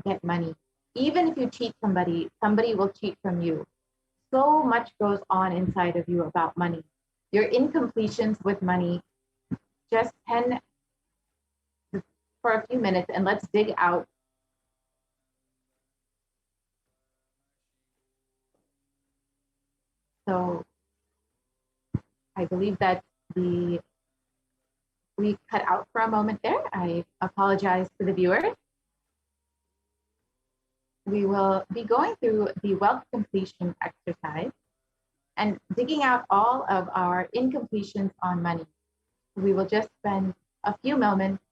get money. Even if you cheat somebody, somebody will cheat from you. So much goes on inside of you about money. Your incompletions with money. Just 10 for a few minutes and let's dig out. So I believe that we cut out for a moment there. I apologize to the viewers. We will be going through the wealth completion exercise and digging out all of our incompletions on money. We will just spend a few moments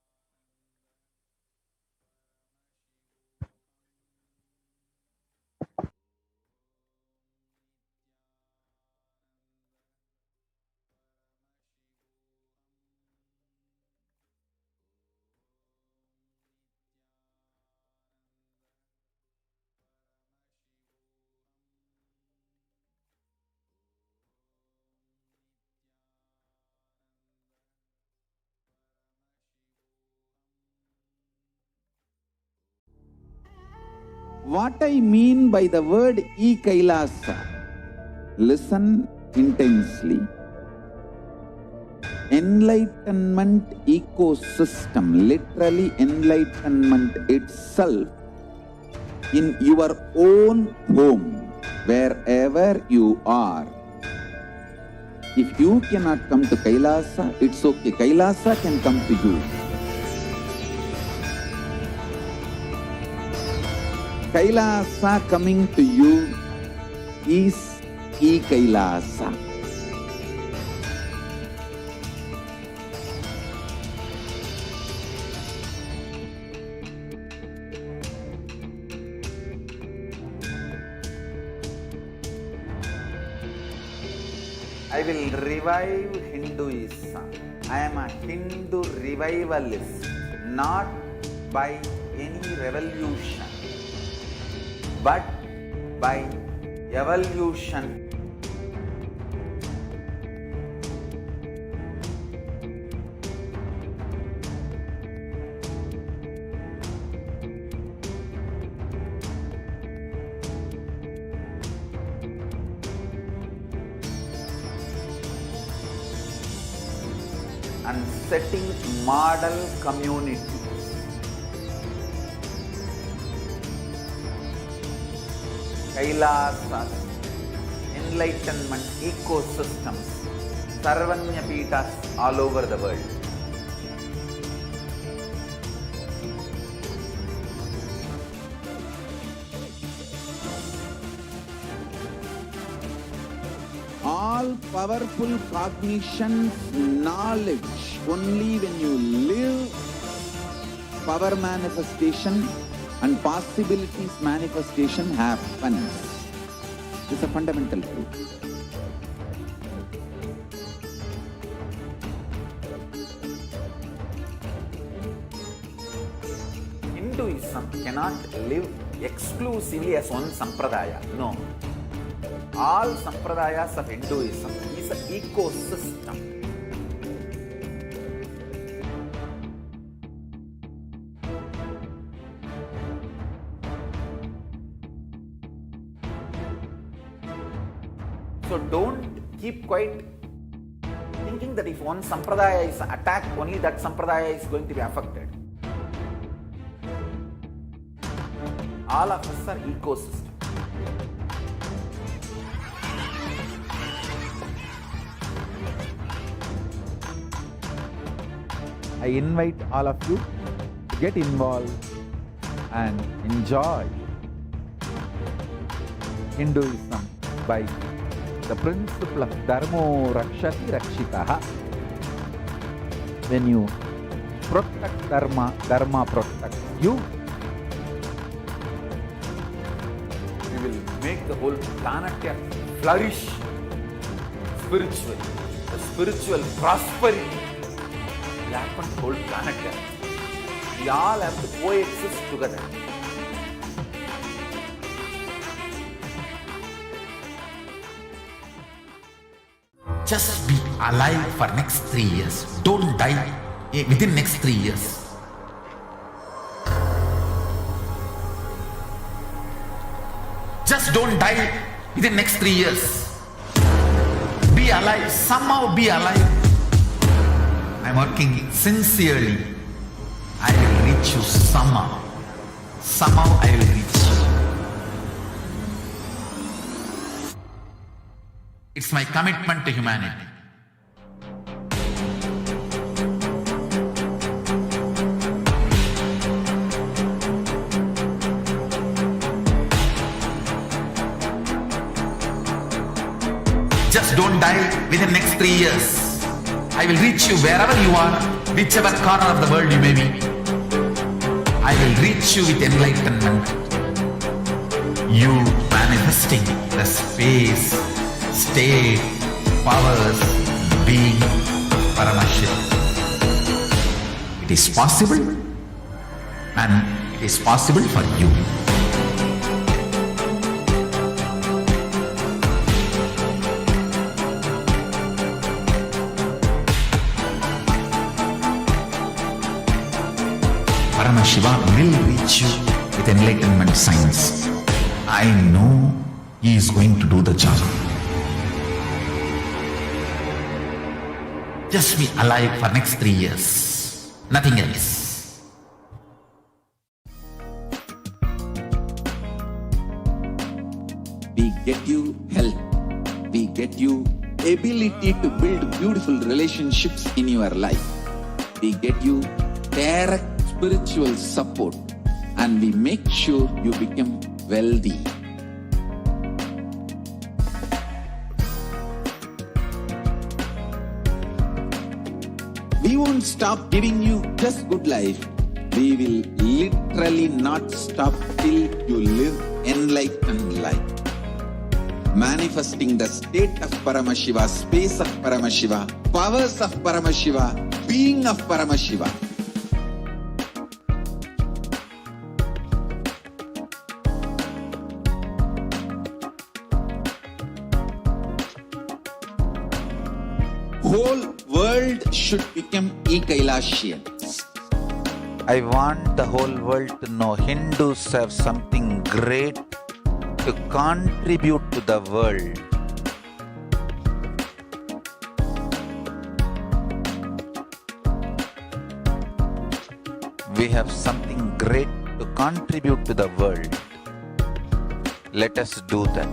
What I mean by the word Kailasa, listen intensely. Enlightenment ecosystem, literally enlightenment itself, in your own home, wherever you are. If you cannot come to Kailasa, it's okay. Kailasa can come to you. Kailasa coming to you is Kailasa. I will revive Hinduism. I am a Hindu revivalist, not by any revolution, but by evolution. And setting model communities. Kailasa, enlightenment ecosystems, Sarvanya Pitas all over the world. All powerful cognition, knowledge, only when you live, power manifestation and possibilities manifestation happens. It's a fundamental truth. Hinduism cannot live exclusively as one sampradaya. No. All sampradayas of Hinduism is an ecosystem. So don't keep quiet thinking that if one sampradaya is attacked, only that sampradaya is going to be affected. All of us are ecosystem. I invite all of you to get involved and enjoy Hinduism by the principle of Dharmo Rakshati Rakshitaha. When you protect Dharma, Dharma protects you. We will make the whole planet flourish spiritually. The spiritual prosperity will happen to the whole planet. We all have to coexist together. Just be alive for next 3 years. Don't die within next 3 years. Just don't die within next 3 years. Be alive, somehow be alive. I'm working sincerely. I will reach you somehow. Somehow I will reach you. It's my commitment to humanity. Just don't die within next 3 years. I will reach you wherever you are, whichever corner of the world you may be. I will reach you with enlightenment. You manifesting the space, state, powers, being Paramashivoham. It is possible, and it is possible for you. Paramashiva will reach you with enlightenment science. I know he is going to do the job. Just be alive for next 3 years. Nothing else. We get you health. We get you ability to build beautiful relationships in your life. We get you direct spiritual support, and we make sure you become wealthy. We won't stop giving you just good life. We will literally not stop till you live enlightened life. Manifesting the state of Paramashiva, space of Paramashiva, powers of Paramashiva, being of Paramashiva. Whole world should become Kailasians. I want the whole world to know Hindus have something great to contribute to the world. We have something great to contribute to the world. Let us do that.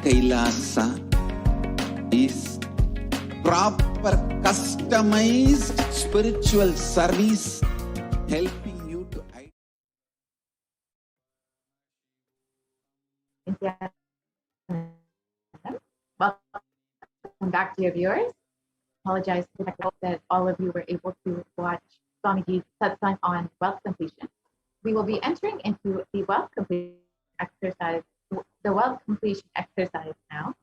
Kailasa is proper customized spiritual service helping you to Welcome back to your viewers. Apologize for the fact that all of you were able to watch Swamiji's satsang on wealth completion. We will be entering into the wealth completion exercise now.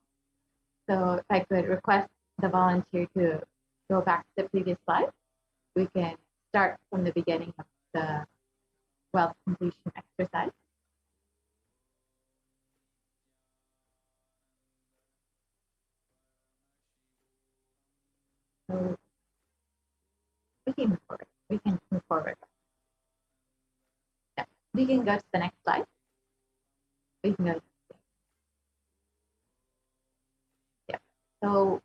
So if I could request the volunteer to go back to the previous slide, we can start from the beginning of the wealth completion exercise. So we can move forward. Yeah. We can go to the next slide. We can go. Yeah. So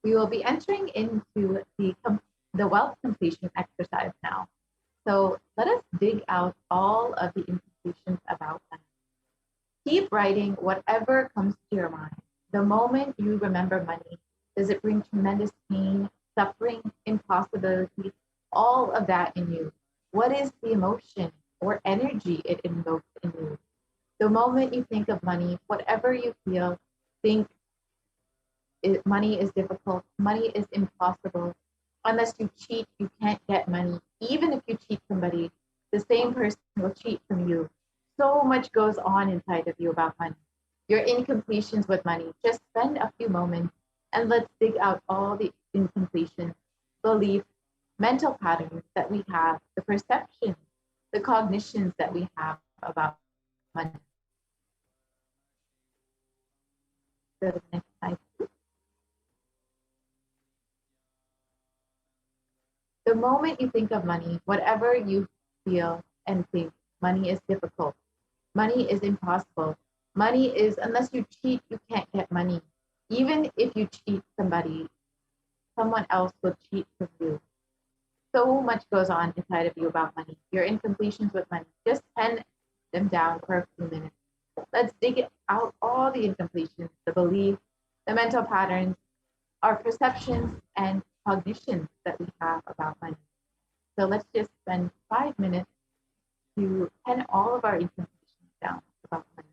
we will be entering into the wealth completion exercise now. So let us dig out all of the incompletions about money. Keep writing whatever comes to your mind. The moment you remember money, does it bring tremendous pain, suffering, impossibility, all of that in you? What is the emotion or energy it invokes in you? The moment you think of money, whatever you feel, think money is difficult, money is impossible. Unless you cheat, you can't get money. Even if you cheat somebody, the same person will cheat from you. So much goes on inside of you about money. Your incompletions with money. Just spend a few moments and let's dig out all the incompletions, beliefs, mental patterns that we have, the perceptions, the cognitions that we have about money. Go to the next slide. The moment you think of money, whatever you feel and think, money is difficult, money is impossible, money is, unless you cheat, you can't get money. Even if you cheat somebody, someone else will cheat from you. So much goes on inside of you about money. Your incompletions with money. Just pen them down for a few minutes. Let's dig out all the incompletions, the beliefs, the mental patterns, our perceptions and cognitions that we have about money. So let's just spend 5 minutes to pen all of our incompletions down about money.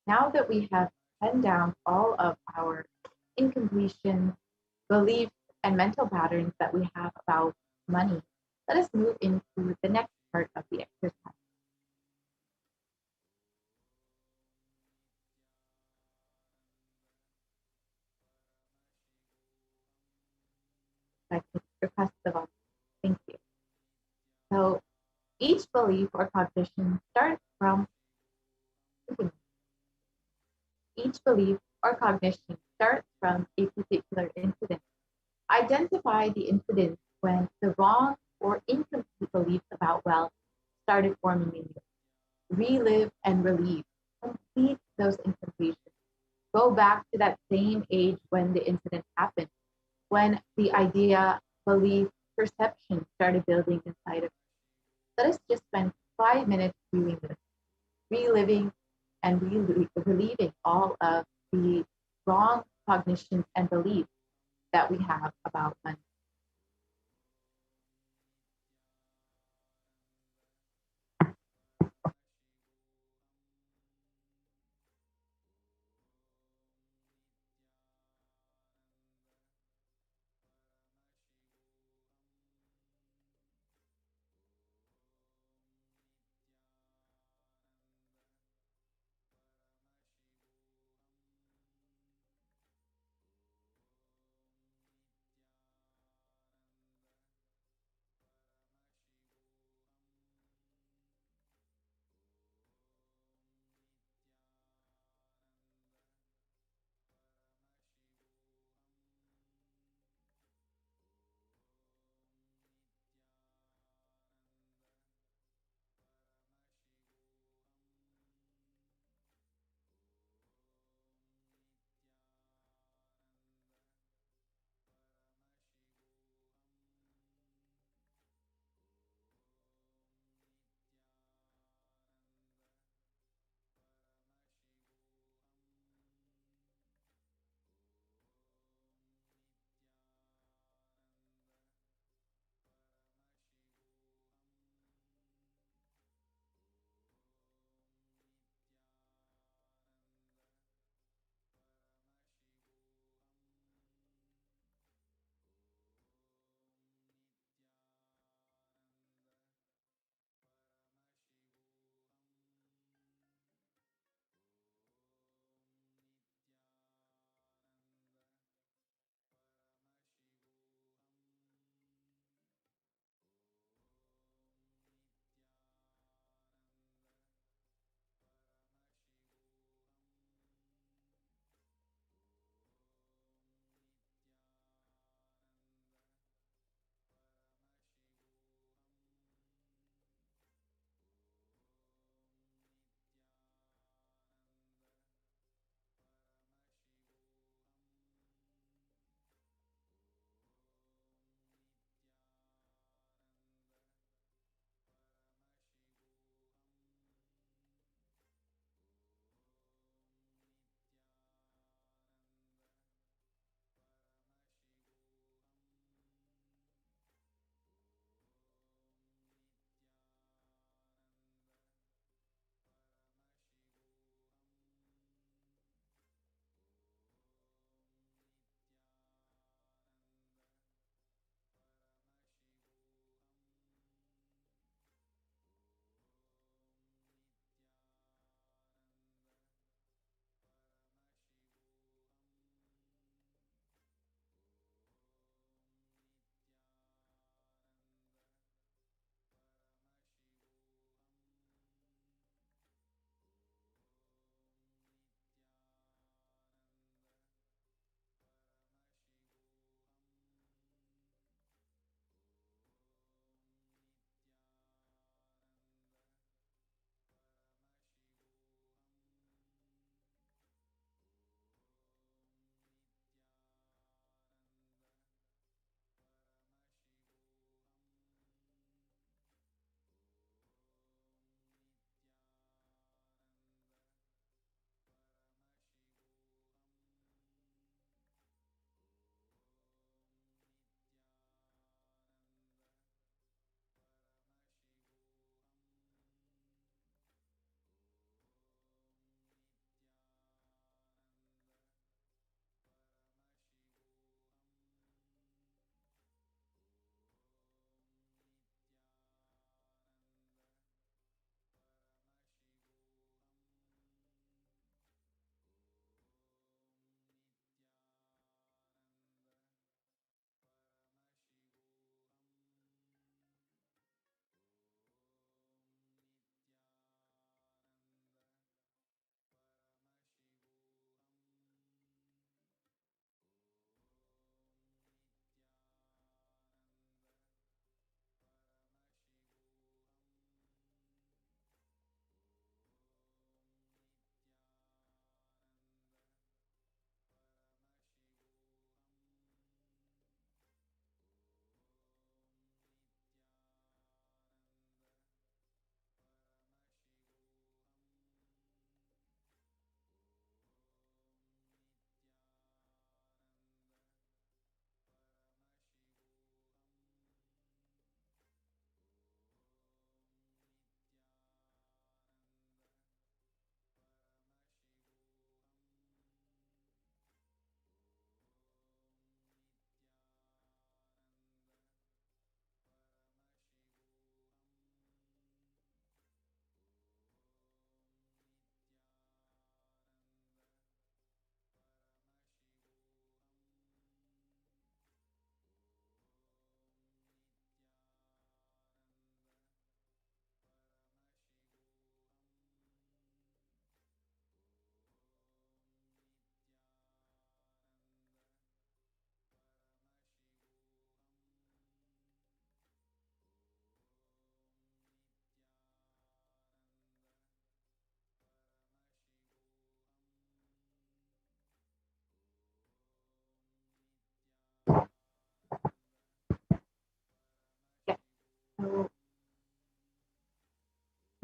Now that we have penned down all of our incompletions, beliefs, and mental patterns that we have about money, let us move into the next part of the exercise. I could request the volume. Thank you. So each belief or cognition starts from each belief or cognition starts from a particular incident. Identify the incidents when the wrong or incomplete beliefs about wealth started forming in you. Relive and relieve. Complete those incompletions. Go back to that same age when the incident happened, when the idea, belief, perception started building inside of you. Let us just spend 5 minutes doing this, reliving and relieving all of the wrong cognitions and beliefs that we have about money.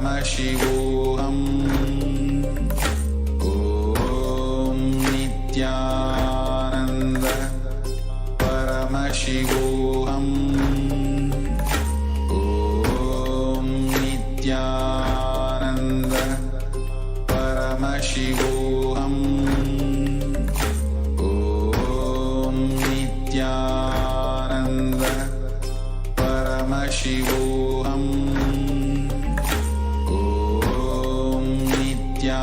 Paramashivoham. Om Nithyananda Paramashivoham. Om Nithyananda Paramashivoham. Om Nithyananda Paramashivoham. Om Nithyananda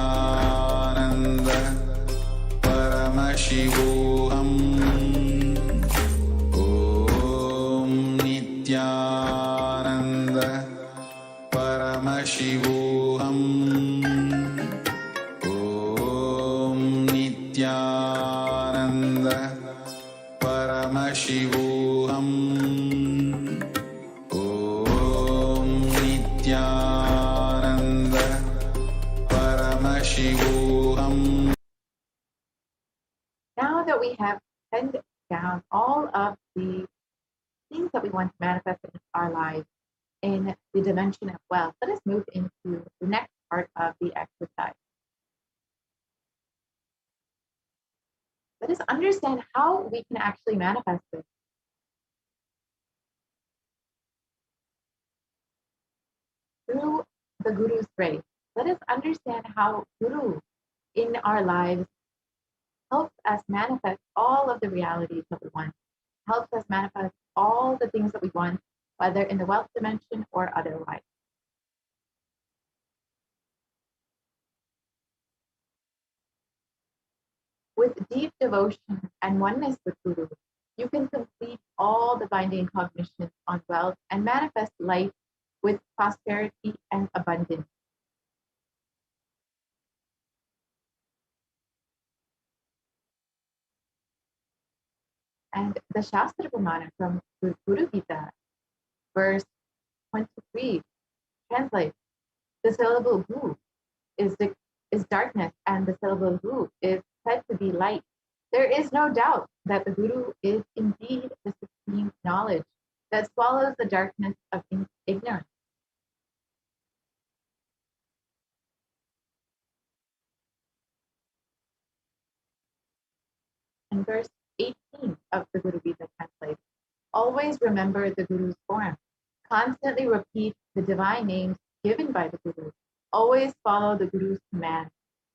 Paramashivoham. Om Nithyananda Paramashivoham. Om Nithyananda Paramashivoham. Om Nithyananda Paramashivoham. Now that we have penned down all of the things that we want to manifest in our lives in the dimension of wealth, let us move into the next part of the exercise. Let us understand how we can actually manifest this. Through the Guru's grace. Let us understand how Guru in our lives helps us manifest all of the realities that we want, helps us manifest all the things that we want, whether in the wealth dimension or otherwise. With deep devotion and oneness with Guru, you can complete all the binding cognitions on wealth and manifest life with prosperity and abundance. And the Shastra Pramana from Guru Gita, verse 23, translates, the syllable Gu is darkness, and the syllable Gu is said to be light. There is no doubt that the Guru is indeed the supreme knowledge that swallows the darkness of ignorance. And verse 18 of the Guru Gita translates, always remember the Guru's form. Constantly repeat the divine names given by the Guru. Always follow the Guru's command.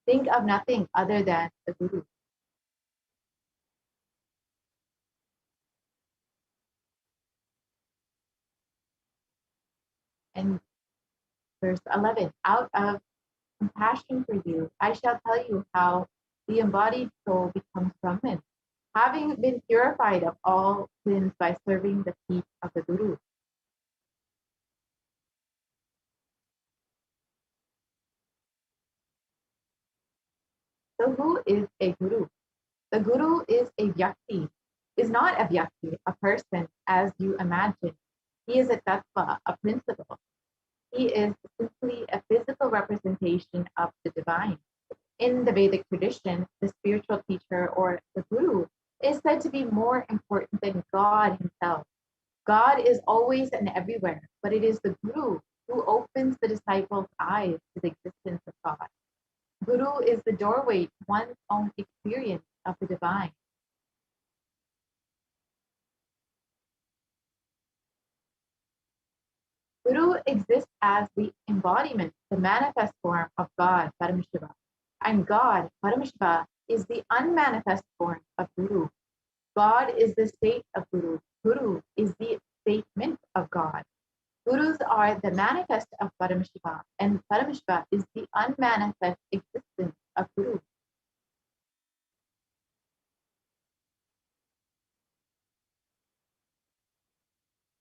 Think of nothing other than the Guru. And verse 11, out of compassion for you, I shall tell you how the embodied soul becomes Brahman, having been purified of all sins by serving the feet of the Guru. So who is a Guru? The Guru is a Vyakti, is not a Vyakti, a person as you imagine. He is a Tattva, a principle. He is simply a physical representation of the divine. In the Vedic tradition, the spiritual teacher or the Guru is said to be more important than God himself. God is always and everywhere, but it is the Guru who opens the disciples' eyes to the existence of God. Guru is the doorway to one's own experience of the divine. Guru exists as the embodiment, the manifest form of God, Paramashiva. And God, Paramashiva, is the unmanifest form of Guru. God is the state of Guru. Guru is the statement of God. Gurus are the manifest of Paramashiva, and Paramashiva is the unmanifest existence of Guru.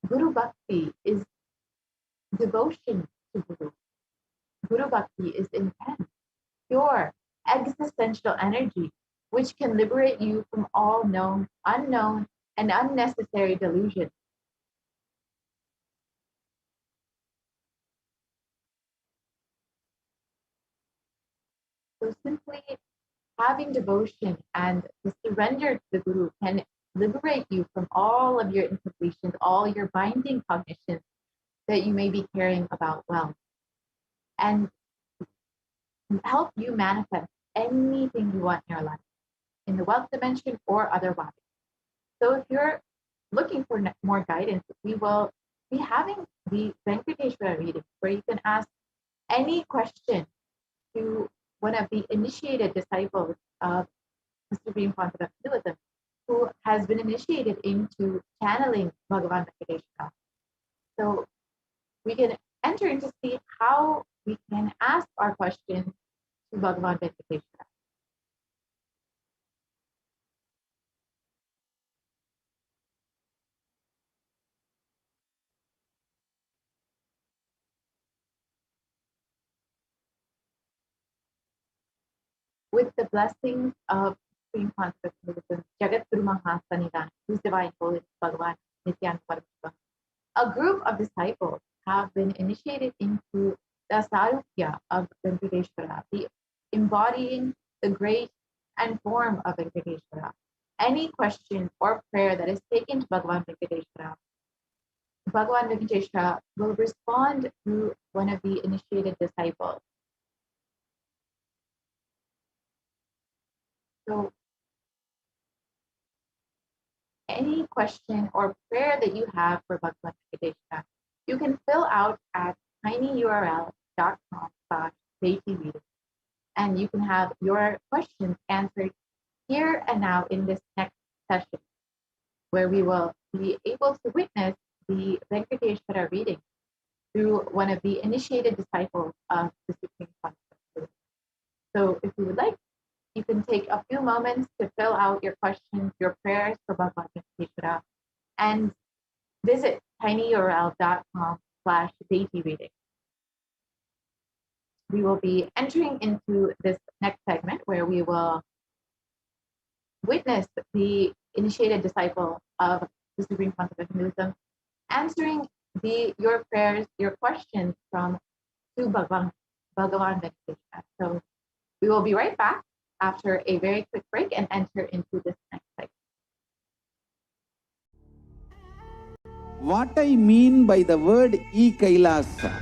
Guru Bhakti is devotion to Guru. Guru Bhakti is intense, pure, existential energy, which can liberate you from all known, unknown, and unnecessary delusions. So simply having devotion and the surrender to the Guru can liberate you from all of your incompletions, all your binding cognitions that you may be carrying about wealth. and help you manifest anything you want in your life, in the wealth dimension or otherwise. So if you're looking for more guidance, we will be having the Venkateshwara reading where you can ask any question to one of the initiated disciples of the Supreme Concept of Hinduism, who has been initiated into channeling Bhagavan Venkateshwara. So we can enter in to see how we can ask our questions to Bhagavan Venkateshwara. With the blessings of Supreme Concept Hinduism, Jagat Guru Mahasanidan, whose divine holiness Bhagavan Nithyananda Paramashivam, a group of disciples have been initiated into the Sarupya of Venkateshwara, the embodying the grace and form of Venkateshwara. Any question or prayer that is taken to Bhagavan Venkateshwara, Bhagavan Venkateshwara will respond through one of the initiated disciples. So any question or prayer that you have for Bhagavan Venkateshwara, you can fill out at tinyurl.com/reading, and you can have your questions answered here and now in this next session, where we will be able to witness the Venkateshwara reading through one of the initiated disciples of the Supreme Concept. So if you would like, you can take a few moments to fill out your questions, your prayers for Bhagavan Venkateshwara, and visit tinyurl.com/reading. We will be entering into this next segment where we will witness the initiated disciple of the Supreme Concept of Hinduism answering your prayers, your questions to Bhagavan Venkateshwara. So we will be right back after a very quick break and enter into this next segment. What I mean by the word Kailasa,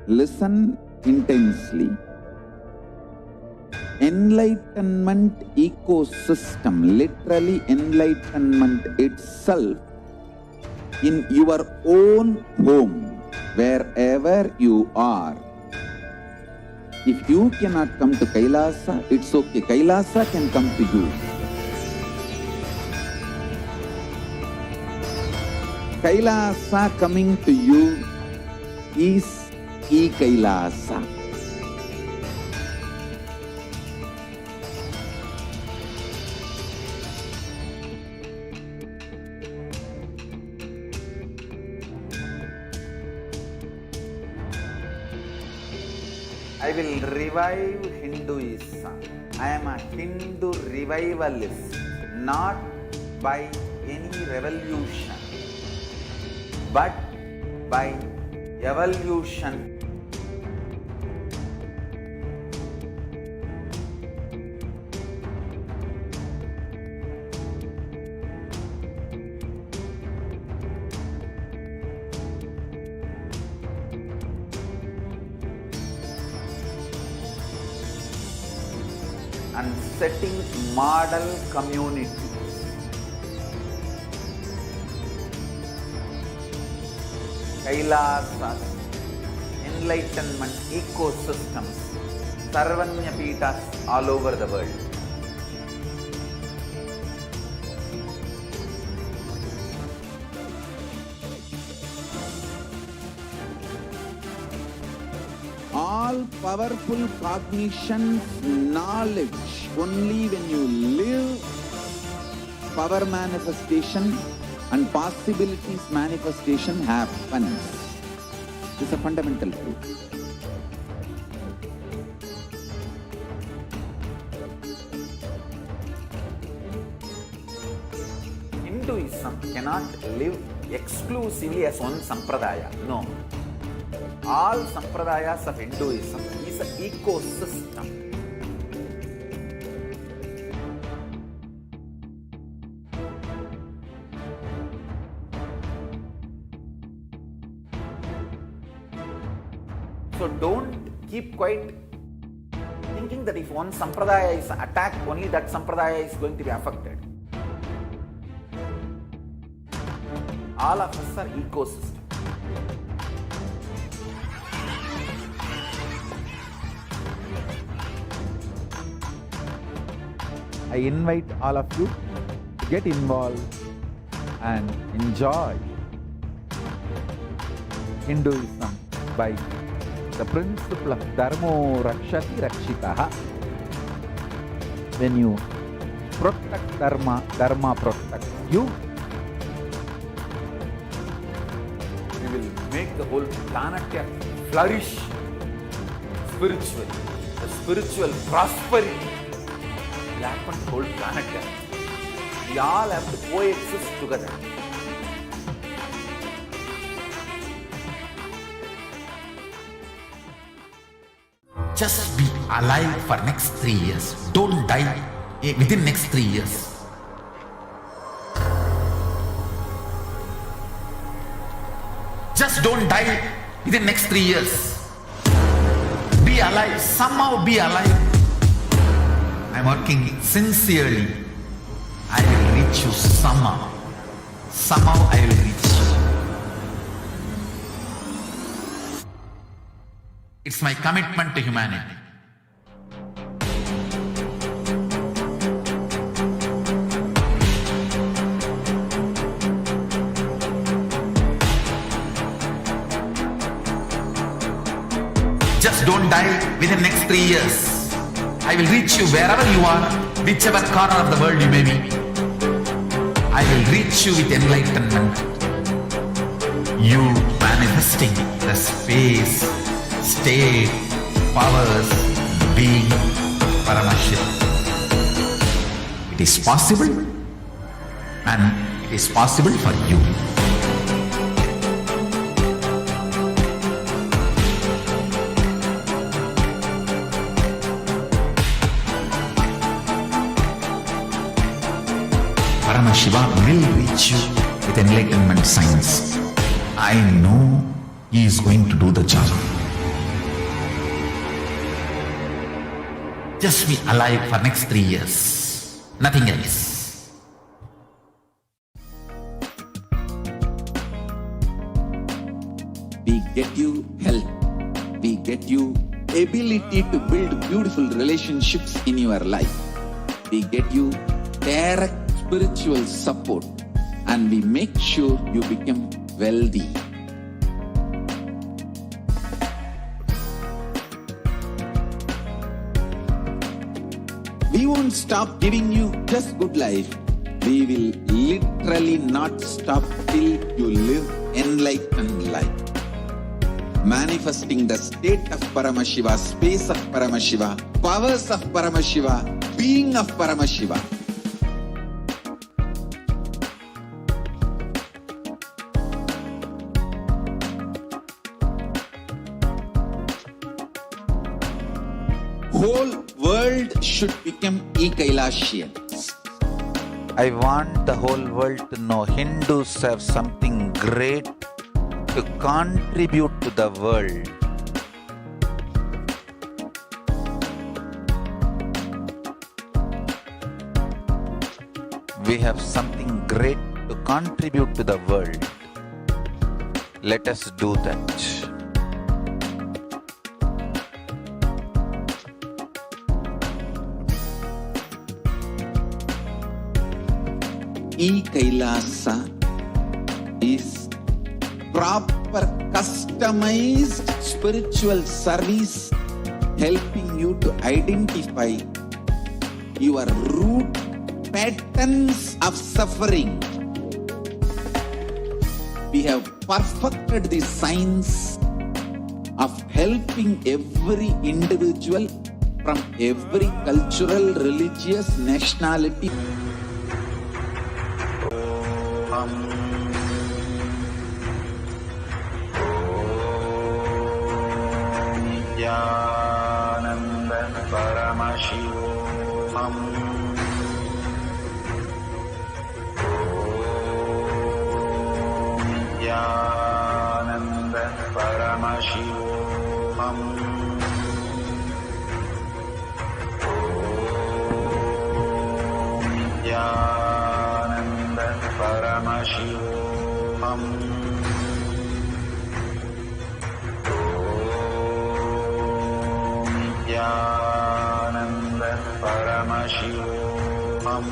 listen intensely. Enlightenment ecosystem, literally enlightenment itself, in your own home, wherever you are. If you cannot come to Kailasa, it's okay. Kailasa can come to you. Kailasa coming to you is Kailasa. I will revive Hinduism. I am a Hindu revivalist, not by any revolution, but by evolution. And setting model communities. Kailasas, enlightenment ecosystems, Sarvanya Pitas all over the world. All powerful cognition, knowledge, only when you live, power manifestation and possibilities manifestation happens. This is a fundamental truth. Hinduism cannot live exclusively as one sampradaya. No. All sampradayas of Hinduism is an ecosystem. So don't keep quiet thinking that if one sampradaya is attacked, only that sampradaya is going to be affected. All of us are ecosystem. I invite all of you to get involved and enjoy Hinduism by the principle of Dharmo Rakshati Rakshitaha. When you protect Dharma, Dharma protects you. We will make the whole planet flourish spiritually. The spiritual prosperity will happen to the whole planet. We all have to coexist together. Just be alive for next 3 years. Don't die within next 3 years. Just don't die within next 3 years. Be alive. Somehow be alive. I'm working sincerely. I will reach you somehow. Somehow I will reach you. It's my commitment to humanity. Just don't die within next 3 years. I will reach you wherever you are, whichever corner of the world you may be. I will reach you with enlightenment. You manifesting the space, state, powers, being Paramashivoham. It is possible, and it is possible for you. Paramashiva will reach you with enlightenment science. I know he is going to do the job. Just be alive for next 3 years. Nothing else. We get you health. We get you ability to build beautiful relationships in your life. We get you direct spiritual support, and we make sure you become wealthy. We won't stop giving you just good life. We will literally not stop till you live enlightened life. Manifesting the state of Paramashiva, space of Paramashiva, powers of Paramashiva, being of Paramashiva. Whole world should become Kailasian. I want the whole world to know Hindus have something great to contribute to the world. We have something great to contribute to the world. Let us do that. Kailasa is proper customized spiritual service helping you to identify your root patterns of suffering. We have perfected the science of helping every individual from every cultural, religious, nationality. Nithyananda Paramashivoham. Nithyananda Paramashivoham. Nithyananda Paramashivoham. Nithyananda Paramashivoham.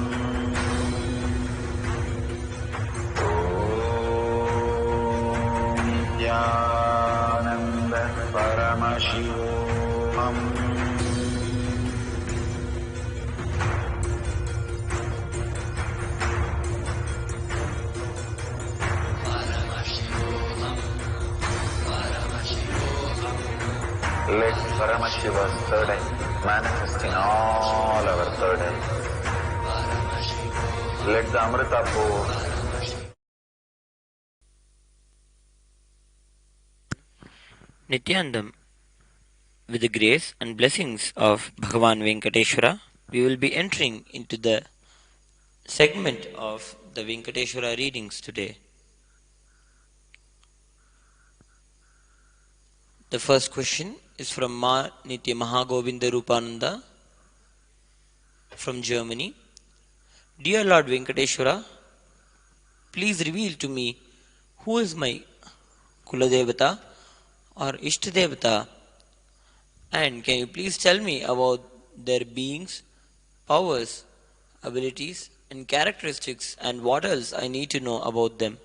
Nithyananda Paramashivoham. Let Paramashiva's third eye manifest in all our third eyes. Let the Amrita pour. Nityanandam, with the grace and blessings of Bhagavan Venkateshwara, we will be entering into the segment of the Venkateshwara readings today. The first question is from Ma Nitya Mahagovinda Rupananda from Germany. Dear Lord Venkateshwara, please reveal to me who is my Kuladevata or Ishtadevata, and can you please tell me about their beings, powers, abilities, and characteristics, and what else I need to know about them.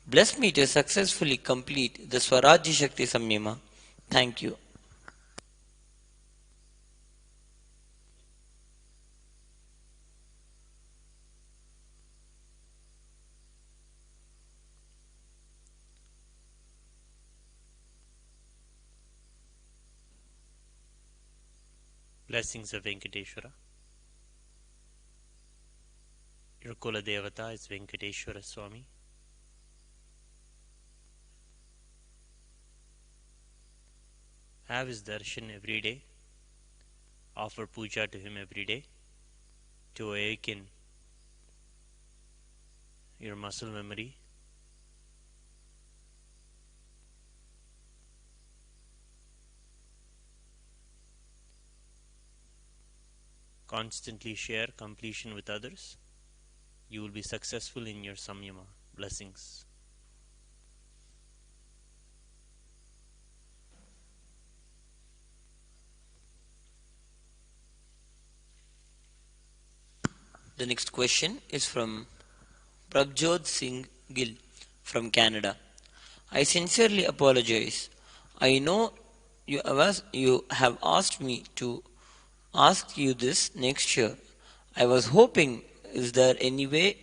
Bless me to successfully complete the Swarajya Shakti Samyama. Thank you. Blessings of Venkateshwara. Your Kula Devata is Venkateshwara Swami. Have his darshan every day. Offer puja to him every day to awaken your muscle memory. Constantly share completion with others. You will be successful in your samyama. Blessings. The next question is from Prabjot Singh Gill from Canada. I sincerely apologize. I know you have asked me to ask you this next year. I was hoping, is there any way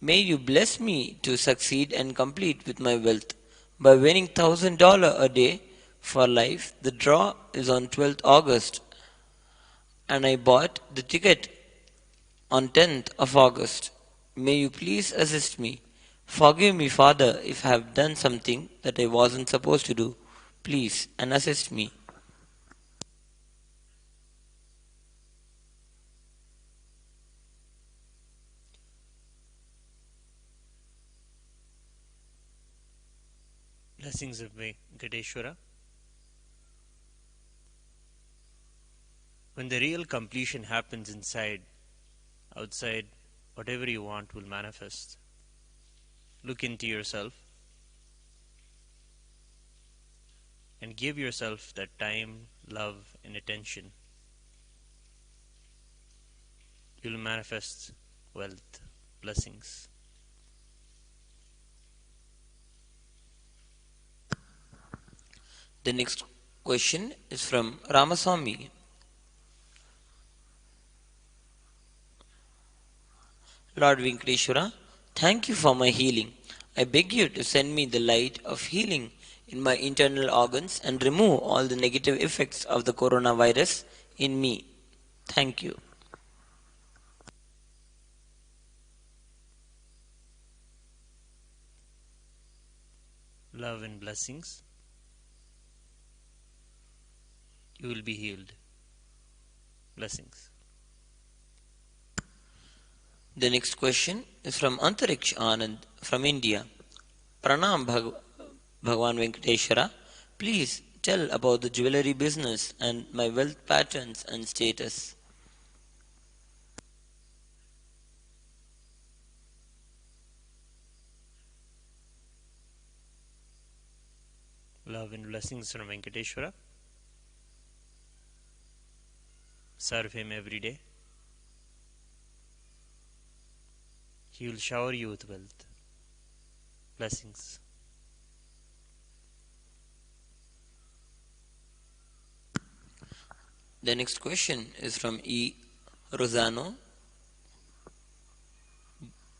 may you bless me to succeed and complete with my wealth by winning $1,000 a day for life. The draw is on 12th August and I bought the ticket on 10th of August. May you please assist me. Forgive me, Father, if I have done something that I wasn't supposed to do. Please, and assist me. Blessings of Venkateshwara. When the real completion happens inside, outside, whatever you want will manifest. Look into yourself and give yourself that time, love, and attention. You will manifest wealth, blessings. The next question is from Ramaswamy. Lord Venkateshwara, thank you for my healing. I beg you to send me the light of healing in my internal organs and remove all the negative effects of the coronavirus in me. Thank you. Love and blessings. You will be healed. Blessings. The next question is from Antariksh Anand from India. Pranam Bhagavan Venkateshwara. Please tell about the jewelry business and my wealth patterns and status. Love and blessings from Venkateshwara. Serve him every day. He will shower you with wealth. Blessings. The next question is from E. Rosano.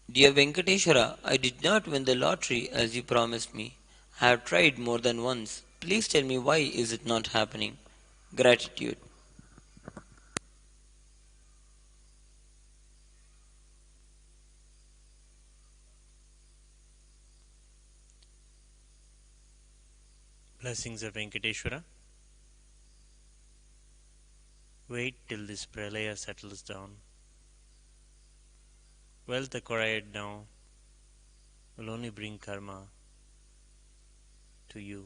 Dear Venkateshwara, I did not win the lottery as you promised me. I have tried more than once. Please tell me why is it not happening? Gratitude. Blessings of Venkateshwara. Wait till this pralaya settles down. Wealth acquired now will only bring karma to you.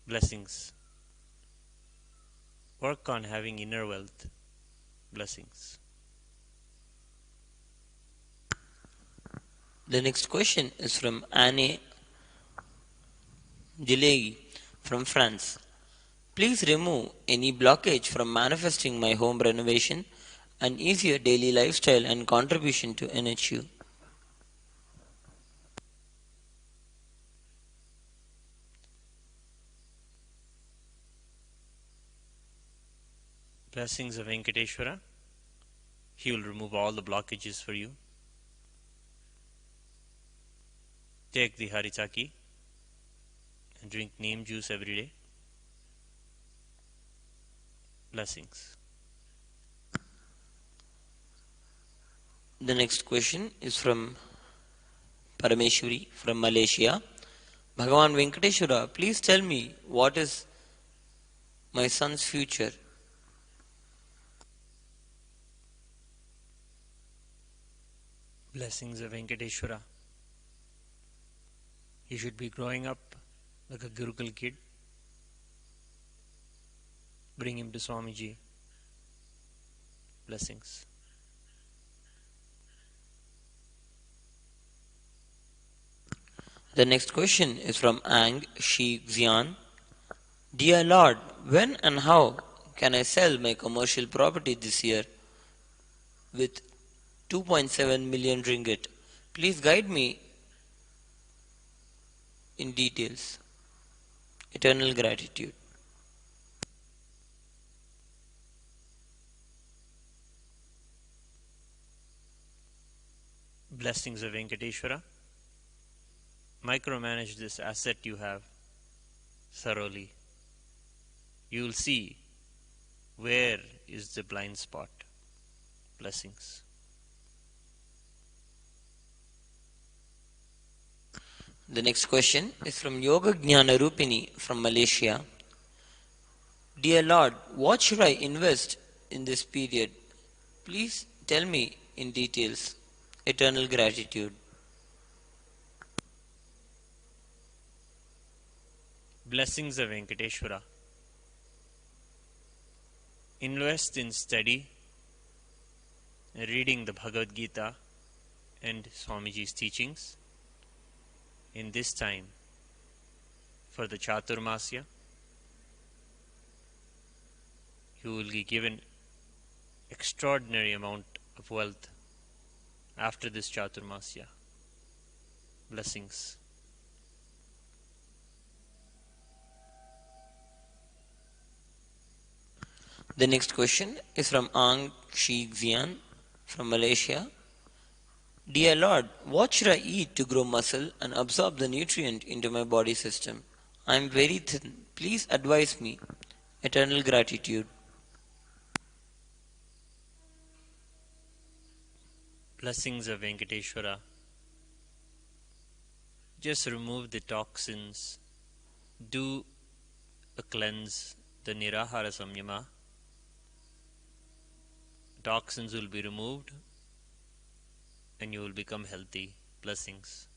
Blessings. Work on having inner wealth. Blessings. The next question is from Anne Delay from France. Please remove any blockage from manifesting my home renovation and easier daily lifestyle and contribution to NHU. Blessings of Venkateshwara. He will remove all the blockages for you. Take the Haritaki and drink neem juice every day. Blessings. The next question is from Parameshwari from Malaysia. Bhagavan Venkateshwara, please tell me what is my son's future. Blessings of Venkateshwara. He should be growing up like a Gurukul kid. Bring him to Swamiji. Blessings. The next question is from Ang Shi Xian. Dear Lord, when and how can I sell my commercial property this year with 2.7 million ringgit? Please guide me in details. Eternal gratitude. Blessings of Venkateshwara. Micromanage this asset you have thoroughly. You will see where is the blind spot. Blessings. The next question is from Yoga Jnana Rupini from Malaysia. Dear Lord, what should I invest in this period? Please tell me in details. Eternal gratitude. Blessings of Venkateshwara. Invest in study, reading the Bhagavad Gita and Swamiji's teachings in this time for the Chaturmasya. You will be given extraordinary amount of wealth after this Chaturmasya. Blessings. The next question is from Ang Shi Xian from Malaysia. Dear Lord, what should I eat to grow muscle and absorb the nutrient into my body system? I am very thin. Please advise me. Eternal gratitude. Blessings of Venkateshwara. Just remove the toxins. Do a cleanse, the Nirahara Samyama. Toxins will be removed and you will become healthy. Blessings.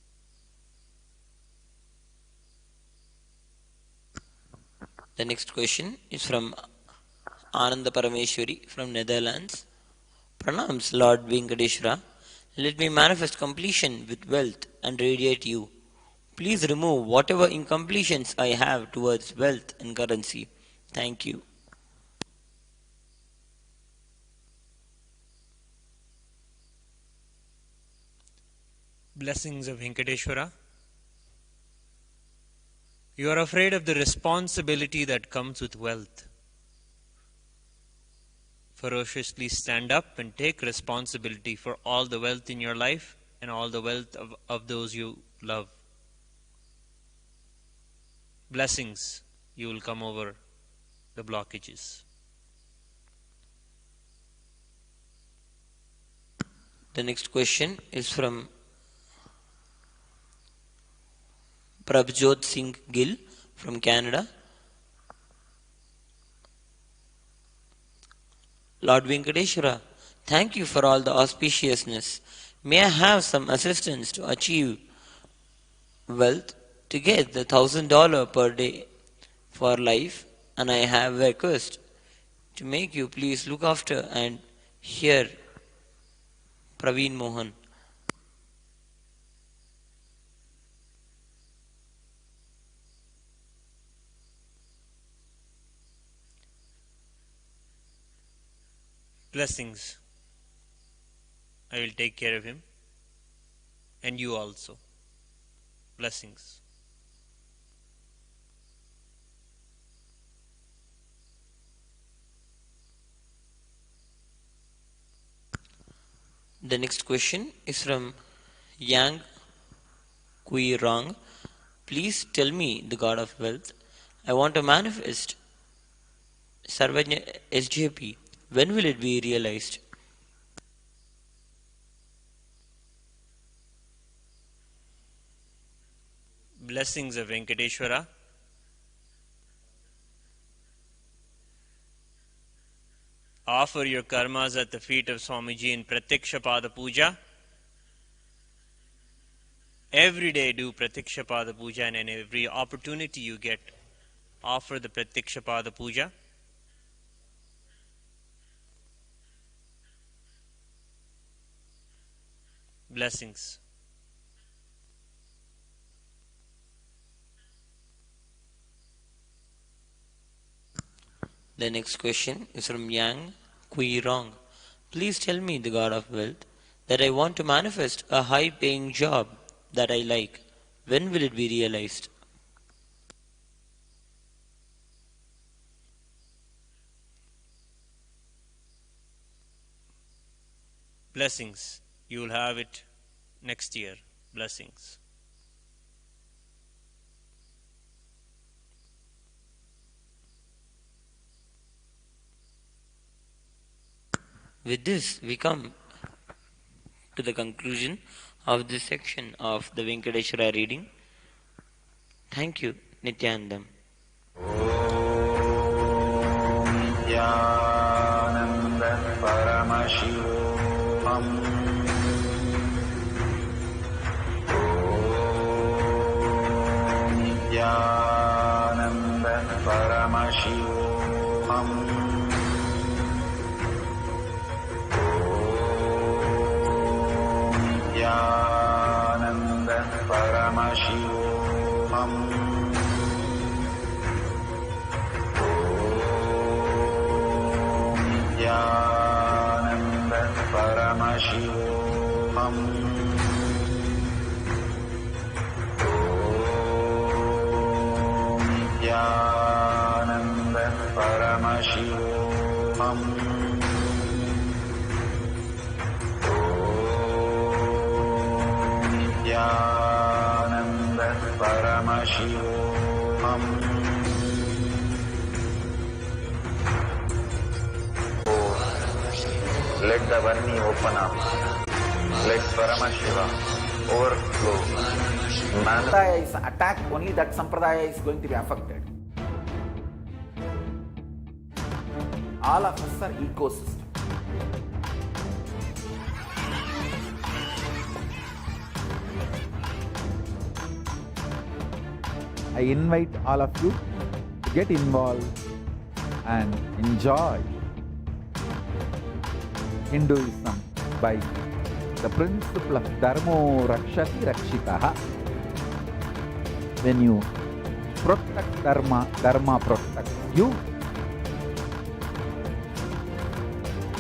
The next question is from Ananda Parameshwari from Netherlands. Pranams, Lord Venkateshwara. Let me manifest completion with wealth and radiate you. Please remove whatever incompletions I have towards wealth and currency. Thank you. Blessings of Venkateshwara. You are afraid of the responsibility that comes with wealth. Ferociously stand up and take responsibility for all the wealth in your life and all the wealth of those you love. Blessings, you will come over the blockages. The next question is from Prabjot Singh Gill from Canada. Lord Venkateshwara, thank you for all the auspiciousness. May I have some assistance to achieve wealth to get the $1,000 per day for life, and I have a request to make you please look after and hear Praveen Mohan. Blessings. I will take care of him. And you also. Blessings. The next question is from Yang Kui Rang. Please tell me the God of wealth. I want to manifest Sarvajna SJP. When will it be realized? Blessings of Venkateshwara. Offer your karmas at the feet of Swamiji in Pratiksha Pada Puja. Every day do Pratiksha Pada Puja, and in every opportunity you get, offer the Pratiksha Pada Puja. Blessings. The next question is from Yang Kui Rong. Please tell me the God of wealth that I want to manifest a high paying job that I like. When will it be realized? Blessings. You will have it next year. Blessings. With this, we come to the conclusion of this section of the Venkateshwara reading. Thank you, Nithyanandam. Nithyananda Paramashivoham. Nithyananda Paramashivoham. Nithyananda Paramashivoham. Nithyananda Paramashivoham. Nithyananda Paramashivoham. Nithyananda Paramashivoham. Let the Varni open up. Let Paramashiva overflow. Sampradaya is attacked, only that Sampradaya is going to be affected. All of us are ecosystem. I invite all of you to get involved and enjoy Hinduism by the principle of Dharmo Rakshati Rakshitaha. When you protect Dharma, Dharma protects you.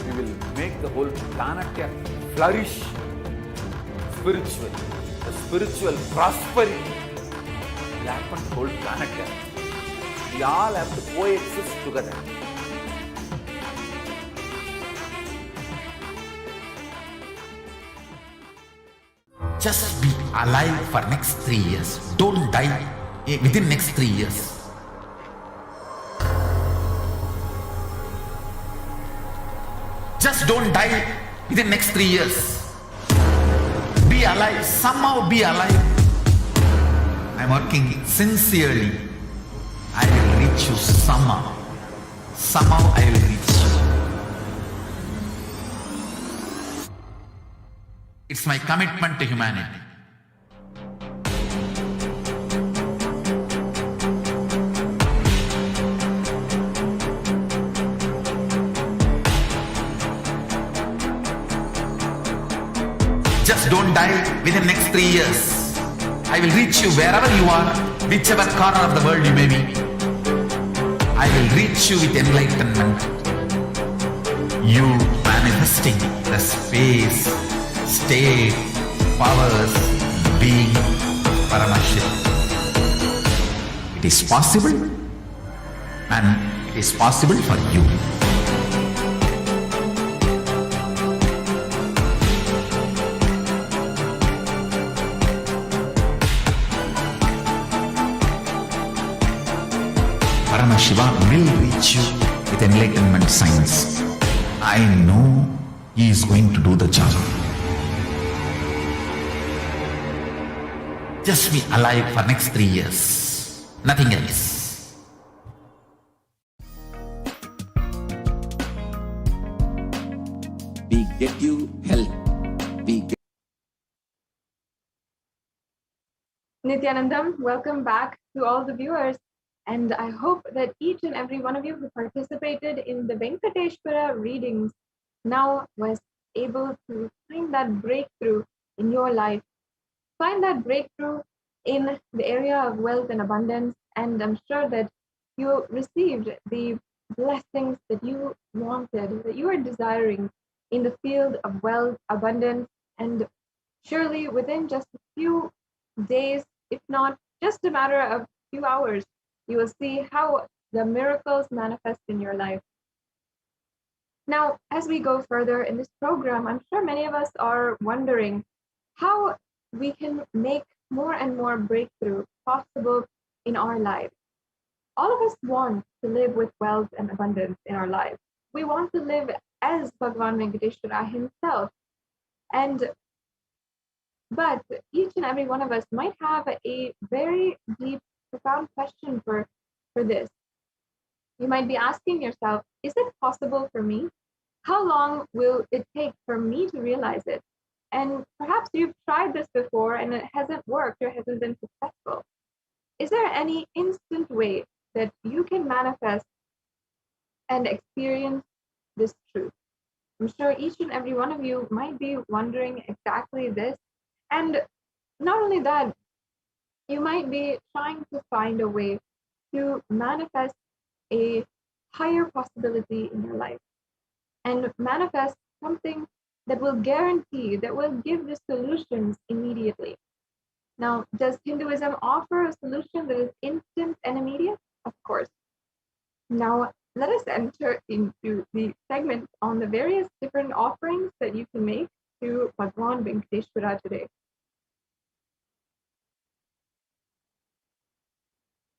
We will make the whole planet flourish spiritually. The spiritual prosperity will happen to the whole planet. We all have to coexist together. Just be alive for next 3 years. Don't die within next 3 years. Just don't die within next 3 years. Be alive. Somehow be alive. I'm working sincerely. I will reach you somehow. Somehow I will reach you. It's my commitment to humanity. Just don't die within next 3 years. I will reach you wherever you are, whichever corner of the world you may be. I will reach you with enlightenment. You manifesting the space, state, powers, being Paramashivoham. It is possible, and it is possible for you. Paramashivoham will reach you with enlightenment science. I know he is going to do the job. Just be alive for next 3 years. Nothing else. We get you help. We get Nithyanandam, welcome back to all the viewers. And I hope that each and every one of you who participated in the Venkateshwara readings now was able to find that breakthrough in your life. Find that breakthrough in the area of wealth and abundance. And I'm sure that you received the blessings that you wanted, that you are desiring in the field of wealth, abundance, and surely within just a few days, if not just a matter of few hours, you will see how the miracles manifest in your life. Now, as we go further in this program, I'm sure many of us are wondering how we can make more and more breakthrough possible in our lives. All of us want to live with wealth and abundance in our lives. We want to live as Bhagavan Venkateshwara himself. But each and every one of us might have a very deep, profound question for this. You might be asking yourself, is it possible for me? How long will it take for me to realize it? And perhaps you've tried this before and it hasn't worked or hasn't been successful. Is there any instant way that you can manifest and experience this truth? I'm sure each and every one of you might be wondering exactly this. And not only that, you might be trying to find a way to manifest a higher possibility in your life and manifest something that will guarantee, that will give the solutions immediately. Now, does Hinduism offer a solution that is instant and immediate? Of course. Now, let us enter into the segment on the various different offerings that you can make to Bhagavan Venkateshwara today.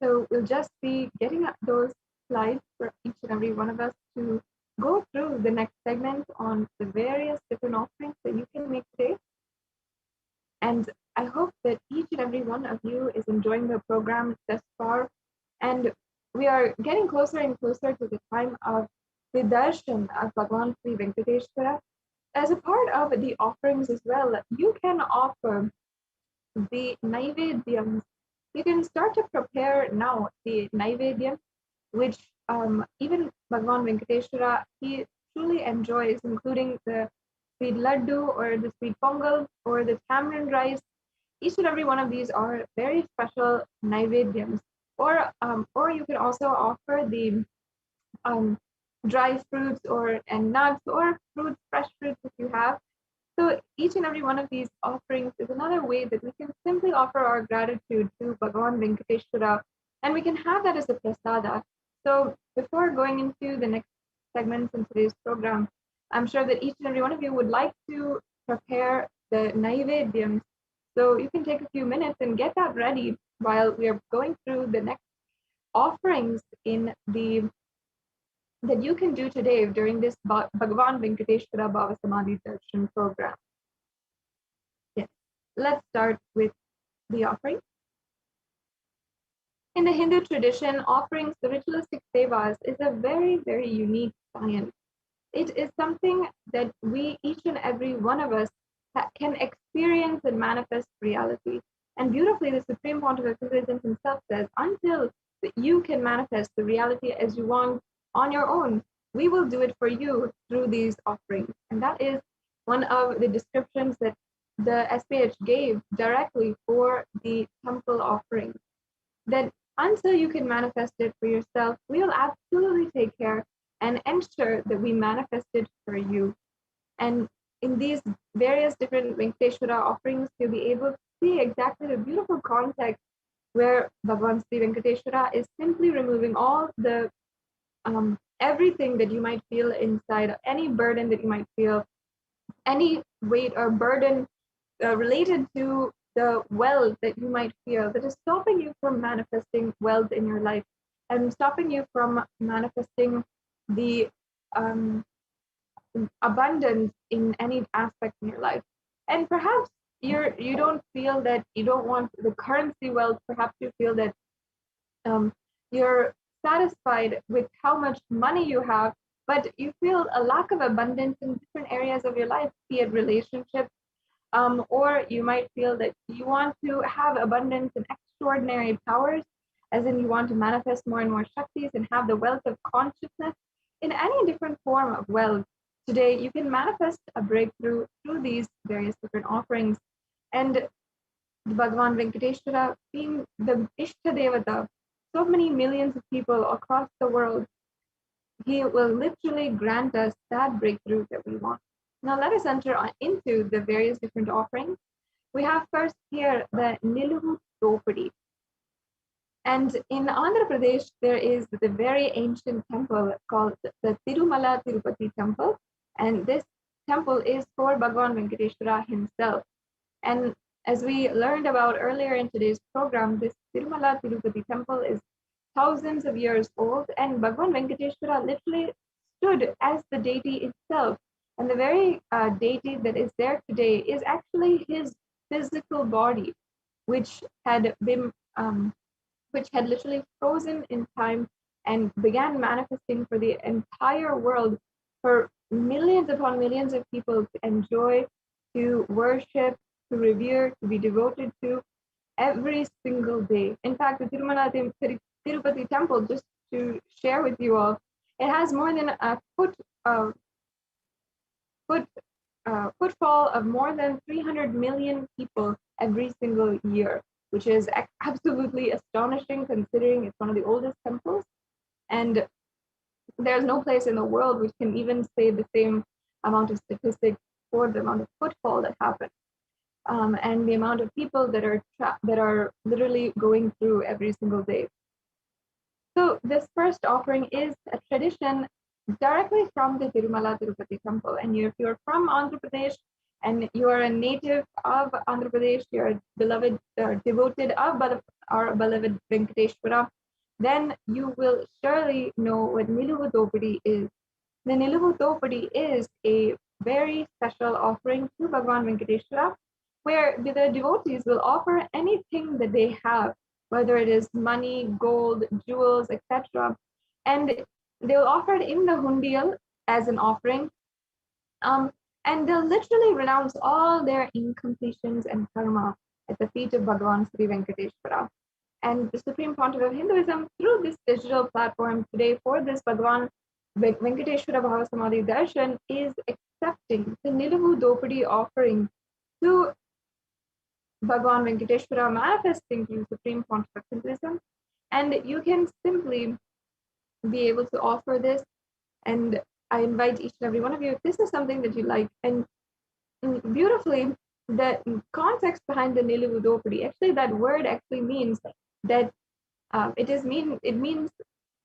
So we'll just be getting up those slides for each and every one of us to go through the next segment on the various different offerings that you can make today. And I hope that each and every one of you is enjoying the program thus far. And we are getting closer and closer to the time of the Darshan of Bhagavan Sri Venkateshwara. As a part of the offerings as well, you can offer the Naivedyams. You can start to prepare now the Naivedyam which even Bhagavan Venkateshwara, he truly enjoys, including the sweet laddu or the sweet pongal or the tamarind rice. Each and every one of these are very special naivedyams. Or you can also offer the um, dry fruits and nuts or fruits, fresh fruits if you have. So each and every one of these offerings is another way that we can simply offer our gratitude to Bhagavan Venkateshwara, and we can have that as a prasada. So before going into the next segments in today's program, I'm sure that each and every one of you would like to prepare the naivedyams. So you can take a few minutes and get that ready while we are going through the next offerings in the that you can do today during this Bhagavan Venkateshwara Bhava Samadhi Darshan program. Yes, let's start with the offering. In the Hindu tradition, offering the ritualistic sevas is a very, very unique science. It is something that we, each and every one of us, can experience and manifest reality. And beautifully, the Supreme Pontiff of Buddhism himself says, until you can manifest the reality as you want on your own, we will do it for you through these offerings. And that is one of the descriptions that the SPH gave directly for the temple offerings. That until you can manifest it for yourself, we will absolutely take care and ensure that we manifest it for you. And in these various different Venkateshwara offerings, you'll be able to see exactly the beautiful context where Bhagavan Sri Venkateshwara is simply removing all the everything that you might feel inside, any burden that you might feel, any weight or burden related to the wealth that you might feel that is stopping you from manifesting wealth in your life and stopping you from manifesting the abundance in any aspect in your life. And perhaps you don't feel that you don't want the currency wealth. Perhaps you feel that you're satisfied with how much money you have, but you feel a lack of abundance in different areas of your life, be it relationships, or you might feel that you want to have abundance and extraordinary powers, as in you want to manifest more and more Shaktis and have the wealth of consciousness in any different form of wealth. Today, you can manifest a breakthrough through these various different offerings. And Bhagavan Venkateshwara, being the Ishta Devata, so many millions of people across the world, he will literally grant us that breakthrough that we want. Now let us enter into the various different offerings. We have first here the Niluvu Dopadi. And in Andhra Pradesh, there is the very ancient temple called the Tirumala Tirupati temple. And this temple is for Bhagavan Venkateshwara himself. And as we learned about earlier in today's program, this Tirumala Tirupati temple is thousands of years old, and Bhagavan Venkateshwara literally stood as the deity itself. And the very deity that is there today is actually his physical body, which had literally frozen in time and began manifesting for the entire world for millions upon millions of people to enjoy, to worship, to revere, to be devoted to every single day. In fact, the Tirumala Tirupati temple, just to share with you all, it has more than a footfall of more than 300 million people every single year, which is absolutely astonishing considering it's one of the oldest temples. And there's no place in the world which can even say the same amount of statistics for the amount of footfall that happens. And the amount of people that are literally going through every single day. So this first offering is a tradition directly from the Tirumala Tirupati temple. And if you're from Andhra Pradesh and you are a native of Andhra Pradesh, you're a beloved, devoted of our beloved Venkateshwara, then you will surely know what Niluvu Dopadi is. The Niluvu Dopadi is a very special offering to Bhagavan Venkateshwara, where the devotees will offer anything that they have, whether it is money, gold, jewels, etc. And they'll offer it in the hundial as an offering. And they'll literally renounce all their incompletions and karma at the feet of Bhagavan Sri Venkateshwara. and the Supreme Pontiff of Hinduism through this digital platform today for this Bhagavan Venkateshwara Bhava Samadhi Darshan is accepting the Niluvu Dopadi offering to Bhagavan Venkateshwara manifesting through Supreme Pontiff of Hinduism. And you can simply be able to offer this. And I invite each and every one of you, if this is something that you like, and beautifully, the context behind the Niluvu Dopadi, actually that word actually means that it means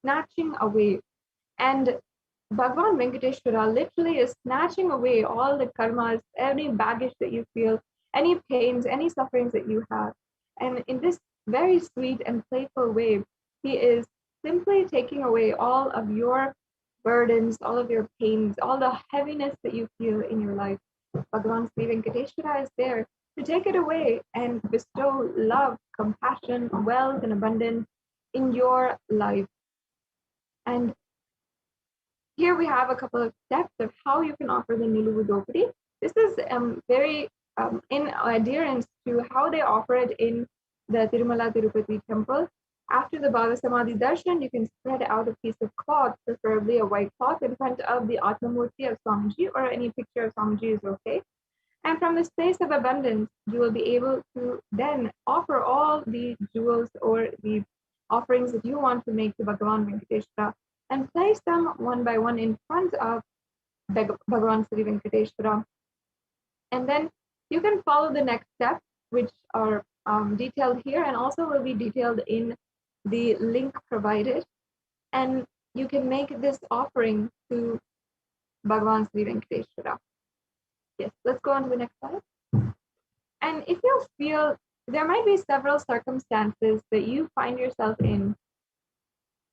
snatching away. And Bhagavan Venkateshwara literally is snatching away all the karmas, any baggage that you feel, any pains, any sufferings that you have. And in this very sweet and playful way, he is simply taking away all of your burdens, all of your pains, all the heaviness that you feel in your life. Bhagavan Sri Venkateshwara is there to take it away and bestow love, compassion, wealth, and abundance in your life. And here we have a couple of steps of how you can offer the Niluvu Dopadi. This is very in adherence to how they offer it in the Tirumala Tirupati temple. After the Bhava Samadhi Darshan, you can spread out a piece of cloth, preferably a white cloth, in front of the Atmamurti of Swamiji, or any picture of Swamiji is okay. And from this place of abundance, you will be able to then offer all the jewels or the offerings that you want to make to Bhagavan Venkateshwara and place them one by one in front of Bhagavan Sri Venkateshwara. And then you can follow the next steps, which are detailed here and also will be detailed in the link provided. And you can make this offering to Bhagavan Sri Venkateshwara. Yes, let's go on to the next slide. And if you feel there might be several circumstances that you find yourself in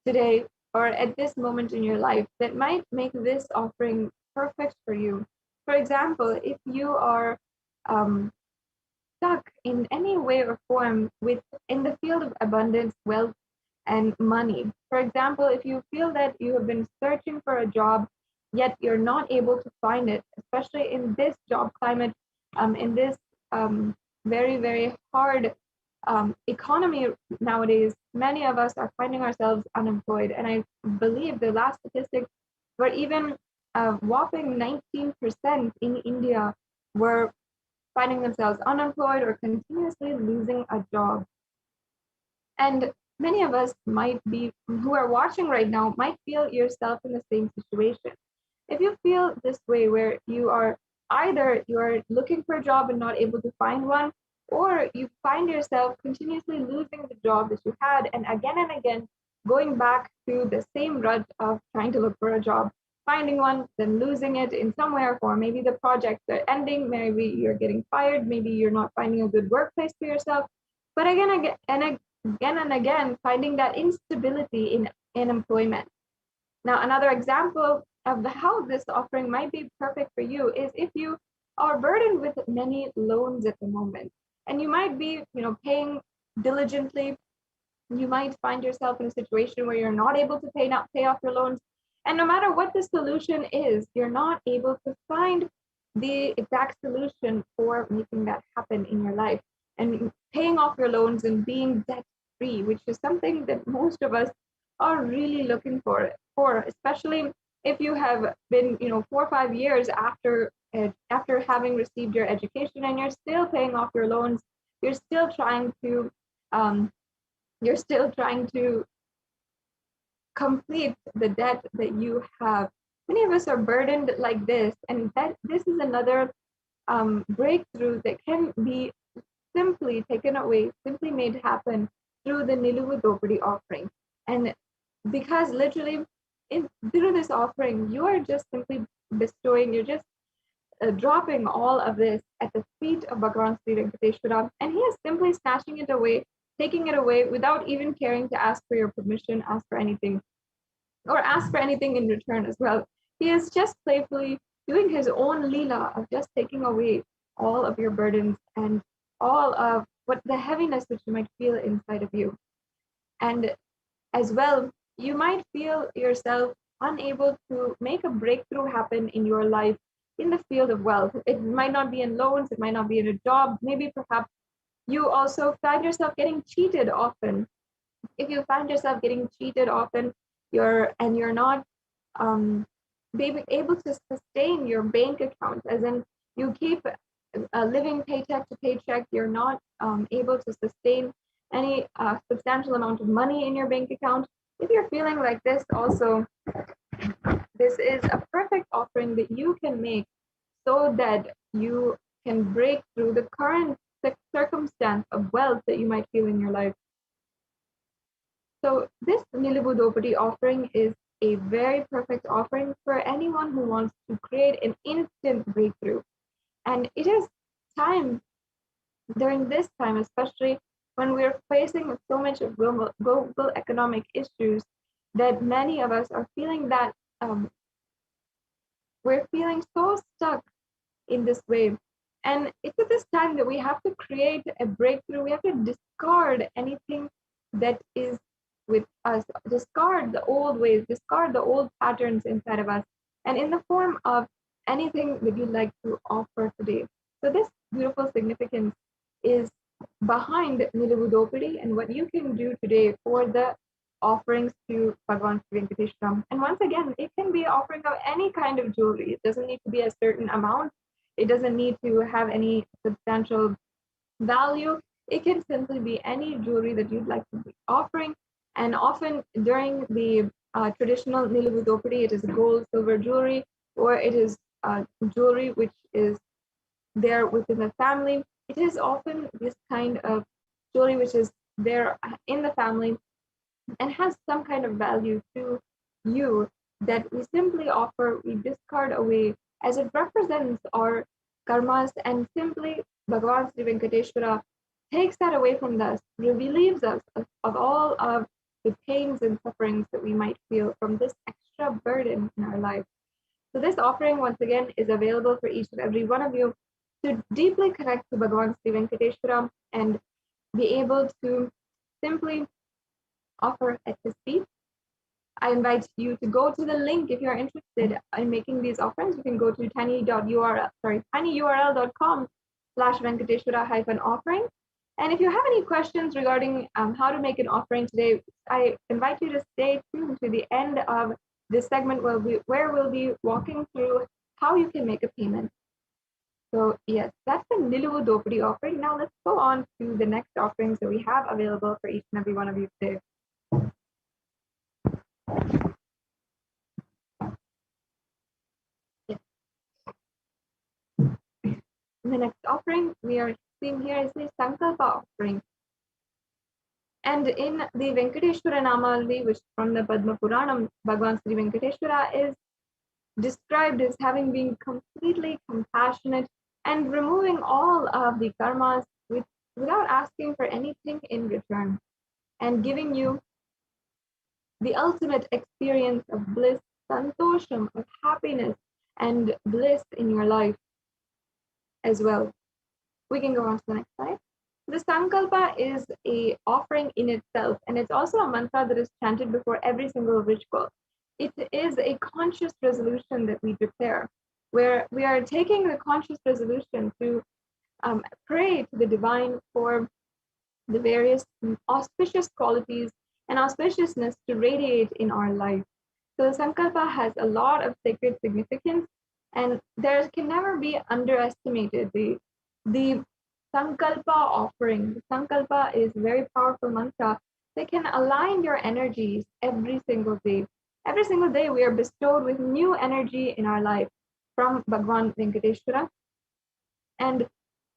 today or at this moment in your life that might make this offering perfect for you. For example, if you are stuck in any way or form in the field of abundance, wealth, and money. For example, if you feel that you have been searching for a job, yet you're not able to find it, especially in this job climate, in this very, very hard economy nowadays, many of us are finding ourselves unemployed. And I believe the last statistics were even a whopping 19% in India were finding themselves unemployed or continuously losing a job. And many of us who are watching right now, might feel yourself in the same situation. If you feel this way, where you are looking for a job and not able to find one, or you find yourself continuously losing the job that you had and again going back to the same rut of trying to look for a job, finding one, then losing it in some way or form. Maybe the projects are ending, maybe you're getting fired, maybe you're not finding a good workplace for yourself. But again and again, finding that instability in employment. Now, another example of how this offering might be perfect for you is if you are burdened with many loans at the moment, and you might be, paying diligently. You might find yourself in a situation where you're not able to pay off your loans. And no matter what the solution is, you're not able to find the exact solution for making that happen in your life. And paying off your loans and being debt-free, which is something that most of us are really looking for, especially if you have been, 4 or 5 years after having received your education and you're still paying off your loans, you're still trying to complete the debt that you have. Many of us are burdened like this, and this is another breakthrough that can be simply taken away, simply made happen through the Niluvu Dopadi offering. And because literally through this offering, you are just simply bestowing, you're just dropping all of this at the feet of Bhagavan Sri Venkateshwara, and he is simply snatching it away, taking it away without even caring to ask for your permission, ask for anything in return as well. He is just playfully doing his own leela of just taking away all of your burdens and all of the heaviness that you might feel inside of you. And as well, you might feel yourself unable to make a breakthrough happen in your life in the field of wealth. It might not be in loans, it might not be in a job, maybe perhaps you also find yourself getting cheated often. if you find yourself getting cheated often, you're not being able to sustain your bank account, as in you keep living paycheck to paycheck, you're not able to sustain any substantial amount of money in your bank account. If you're feeling like this also, this is a perfect offering that you can make so that you can break through the current circumstance of wealth that you might feel in your life. So this Nilibudopati offering is a very perfect offering for anyone who wants to create an instant breakthrough. And it is time, during this time, especially when we're facing so much of global economic issues, that many of us are feeling that we're feeling so stuck in this way. And it's at this time that we have to create a breakthrough. We have to discard anything that is with us, discard the old ways, discard the old patterns inside of us, and in the form of anything that you'd like to offer today. So this beautiful significance is behind Nilibudopadi and what you can do today for the offerings to Bhagavan Venkateshwara. And once again, it can be offering of any kind of jewelry. It doesn't need to be a certain amount. It doesn't need to have any substantial value. It can simply be any jewelry that you'd like to be offering. And often during the traditional Nilibudopadi, it is gold, silver jewelry, or it is jewelry which is there within the family. It is often this kind of jewelry which is there in the family and has some kind of value to you that we simply offer, we discard away, as it represents our karmas, and simply Bhagavan Sri Venkateshwara takes that away from us, relieves us of all of the pains and sufferings that we might feel from this extra burden in our life. So this offering, once again, is available for each and every one of you to deeply connect to Bhagavan Sri Venkateshwara and be able to simply offer at his feet. I invite you to go to the link if you're interested in making these offerings. You can go to tinyurl.com/Venkateshwara-offering. And if you have any questions regarding how to make an offering today, I invite you to stay tuned to the end of this segment where we'll be walking through how you can make a payment. So yes, that's the Nilibudopadi offering. Now let's go on to the next offerings that we have available for each and every one of you today. The next offering we are seeing here is the Sankalpa offering. And in the Venkateshwara Namalvi, which from the Padma Puranam, Bhagavan Sri Venkateshwara is described as having been completely compassionate and removing all of the karmas without asking for anything in return, and giving you the ultimate experience of bliss, santosham, of happiness and bliss in your life as well. We can go on to the next slide. The Sankalpa is a offering in itself, and it's also a mantra that is chanted before every single ritual. It is a conscious resolution that we prepare, where we are taking the conscious resolution to pray to the divine for the various auspicious qualities and auspiciousness to radiate in our life. So the Sankalpa has a lot of sacred significance, and there can never be underestimated. The Sankalpa offering, the Sankalpa is a very powerful mantra that can align your energies every single day. Every single day we are bestowed with new energy in our life from Bhagavan Venkateshwara and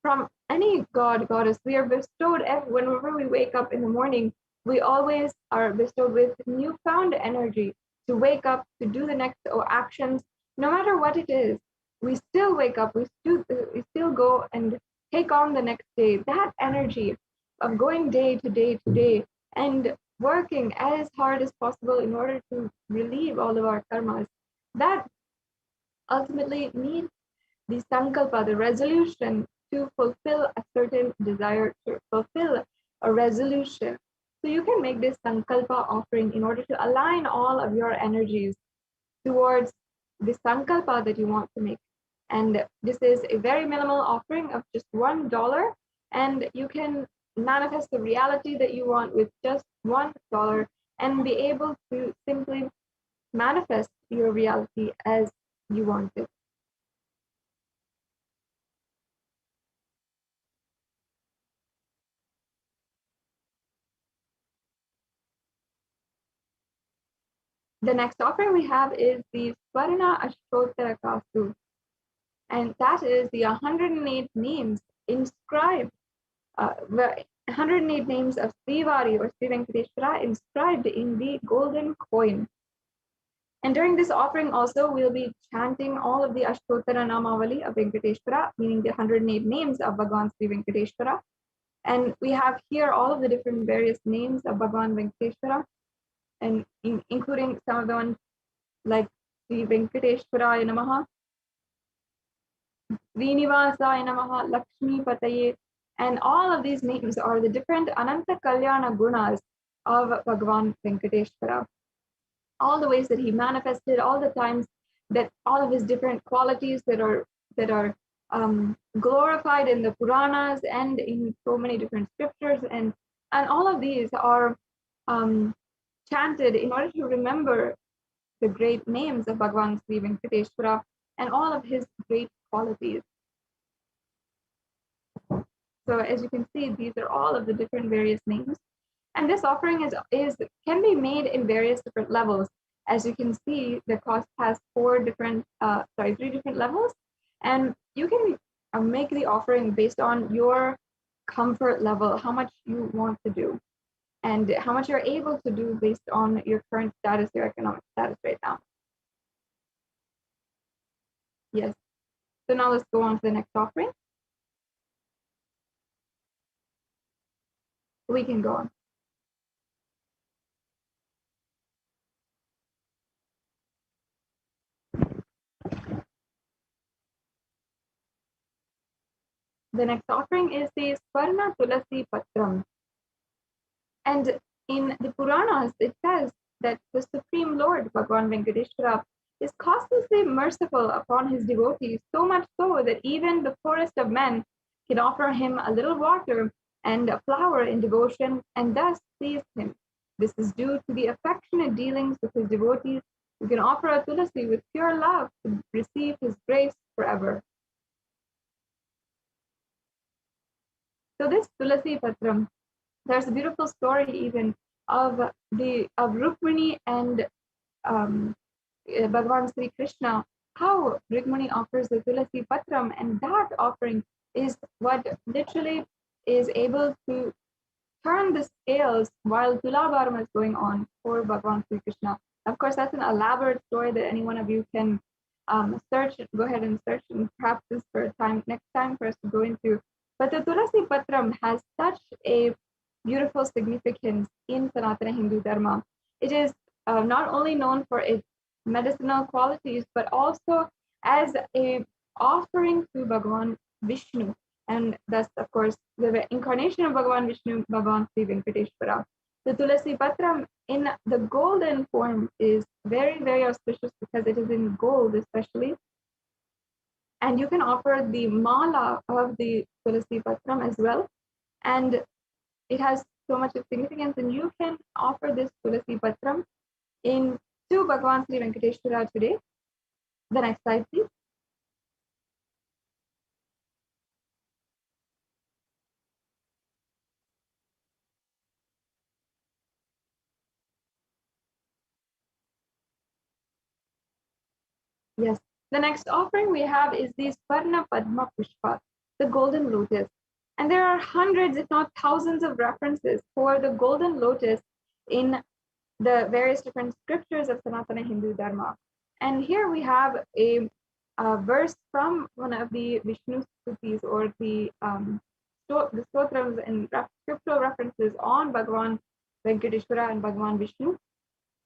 from any god, goddess. We are bestowed whenever we wake up in the morning. We always are bestowed with newfound energy to wake up, to do the next actions, no matter what it is. We still wake up, we still go and take on the next day. That energy of going day to day to day and working as hard as possible in order to relieve all of our karmas, that ultimately needs the sankalpa, the resolution to fulfill a certain desire, to fulfill a resolution. So you can make this sankalpa offering in order to align all of your energies towards the sankalpa that you want to make. And this is a very minimal offering of just $1, and you can manifest the reality that you want with just $1 and be able to simply manifest your reality as you want it. The next offering we have is the Swarna Ashtottara Kasu, and that is the 108 names inscribed, 108 names of Srivari or Sri Venkateshwara inscribed in the golden coin. And during this offering also, we'll be chanting all of the Ashtottara Namavali of Venkateshwara, meaning the 108 names of Bhagavan Sri Venkateshwara. And we have here all of the different various names of Bhagavan Venkateshwara, and including some of the ones like Sri Venkateshwaraya Namaha, Srinivasaya Namaha, Lakshmi Pataye, and all of these names are the different Ananta Kalyana Gunas of Bhagavan Venkateshwara. All the ways that he manifested, all the times that all of his different qualities that are glorified in the Puranas and in so many different scriptures, and all of these are chanted in order to remember the great names of Bhagavan Sri Venkateshwara and all of his great qualities. So as you can see, these are all of the different various names. And this offering can be made in various different levels. As you can see, the cost has three different levels, and you can make the offering based on your comfort level, how much you want to do, and how much you're able to do based on your current status, your economic status right now. Yes. So now let's go on to the next offering. We can go on. The next offering is the Swarna Tulasi Patram. And in the Puranas, it says that the Supreme Lord, Bhagavan Venkateshwara, is causelessly merciful upon his devotees, so much so that even the poorest of men can offer him a little water and a flower in devotion and thus please him. This is due to the affectionate dealings with his devotees who can offer a tulasi with pure love to receive his grace forever. So this Tulasi Patram, there's a beautiful story even of Rukmini and Bhagavan Sri Krishna, how Rukmini offers the Tulasi Patram, and that offering is what literally is able to turn the scales while Tulabharam is going on for Bhagavan Sri Krishna. Of course, that's an elaborate story that any one of you can go ahead and search, and perhaps this for next time for us to go into. But the Tulasi Patram has such a beautiful significance in Sanatana Hindu Dharma. It is not only known for its medicinal qualities, but also as a offering to Bhagavan Vishnu. And thus, of course, the incarnation of Bhagavan Vishnu, Bhagavan Sri Venkateshwara. The Tulasi Patram in the golden form is very, very auspicious because it is in gold especially. And you can offer the mala of the Tulasi Patram as well. And it has so much of significance, and you can offer this Tulasi Patram to Bhagavan Sri Venkateshwara today. The next slide, please. Yes. The next offering we have is the Swarna Padma Pushpa, the golden lotus. And there are hundreds, if not thousands, of references for the golden lotus in the various different scriptures of Sanatana Hindu Dharma. And here we have a verse from one of the Vishnu Stutis, or the stotrams and scriptural references on Bhagavan Venkateshwara and Bhagavan Vishnu,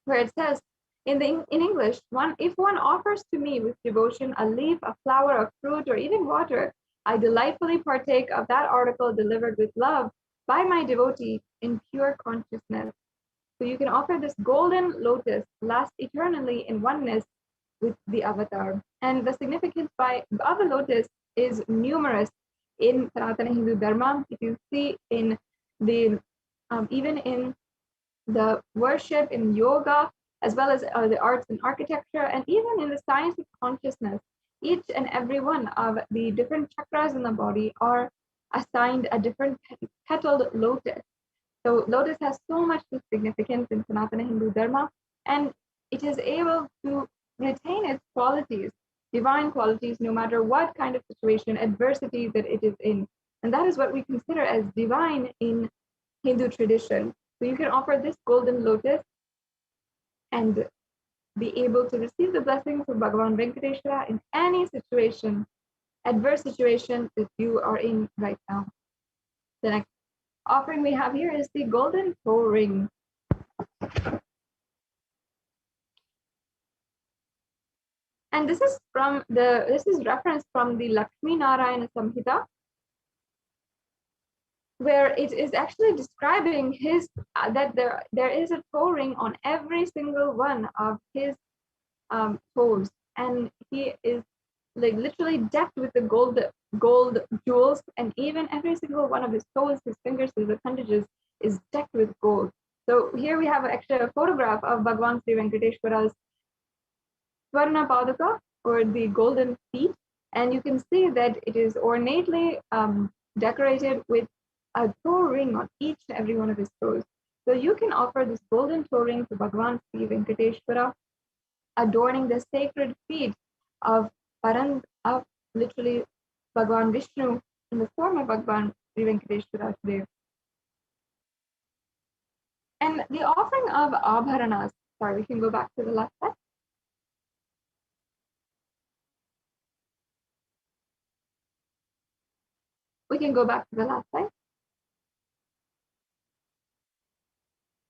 where it says, in English, if one offers to me with devotion a leaf, a flower, a fruit, or even water, I delightfully partake of that article delivered with love by my devotee in pure consciousness. So you can offer this golden lotus, last eternally in oneness with the avatar. And the significance of the lotus is numerous in Sanatana Hindu Dharma. If you see in the even in the worship in yoga, as well as the arts and architecture, and even in the science of consciousness. Each and every one of the different chakras in the body are assigned a different petaled lotus. So lotus has so much significance in Sanatana Hindu Dharma, and it is able to retain its qualities, divine qualities, no matter what kind of situation, adversity that it is in. And that is what we consider as divine in Hindu tradition. So you can offer this golden lotus and be able to receive the blessings of Bhagavan Venkateshwara in any situation, adverse situation that you are in right now. The next offering we have here is the golden toe ring. And this is referenced from the Lakshmi Narayana Samhita, where it is actually describing his that there is a toe ring on every single one of his toes, and he is like literally decked with the gold jewels, and even every single one of his toes, his fingers, his appendages is decked with gold. So here we have actually a photograph of Bhagavan Sri Venkateshwara's Swarna Padaka, or the golden feet, and you can see that it is ornately decorated with a toe ring on each and every one of his toes. So you can offer this golden toe ring to Bhagavan Sri Venkateshwara, adorning the sacred feet of literally Bhagavan Vishnu in the form of Bhagavan Sri Venkateshwara today. And the offering of abharanas, we can go back to the last slide. We can go back to the last slide.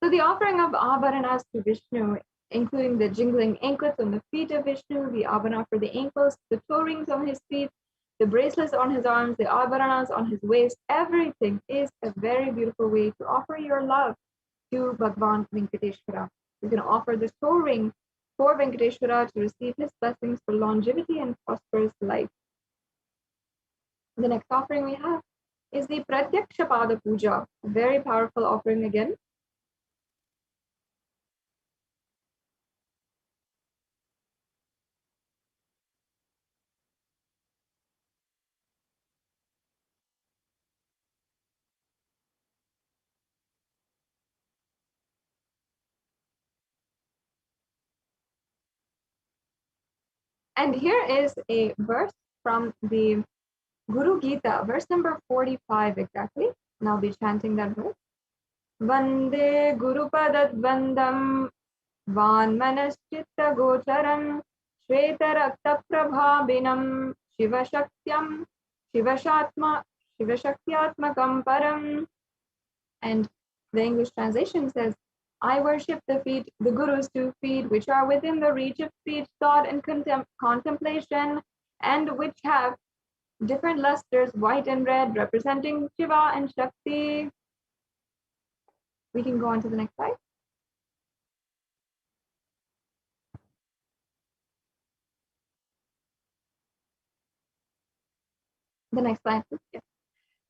So the offering of abharanas to Vishnu, including the jingling anklets on the feet of Vishnu, the abhana for the ankles, the toe rings on his feet, the bracelets on his arms, the abharanas on his waist, everything is a very beautiful way to offer your love to Bhagavan Venkateshwara. You can offer this toe ring for Venkateshwara to receive his blessings for longevity and prosperous life. The next offering we have is the Pratyaksha Pada Puja, a very powerful offering again. And here is a verse from the Guru Gita, verse number 45 exactly. And I'll be chanting that verse. Vande Guru Padadvandam Vanmanaschitta Gocharam Shveta Rakta Prabhabinam Shivashaktyam Shivashakyatmakam Param. And the English translation says, I worship the Guru's 2 feet, which are within the reach of speech, thought, and contemplation, and which have different lusters, white and red, representing Shiva and Shakti. We can go on to the next slide. The next slide, please. Yes.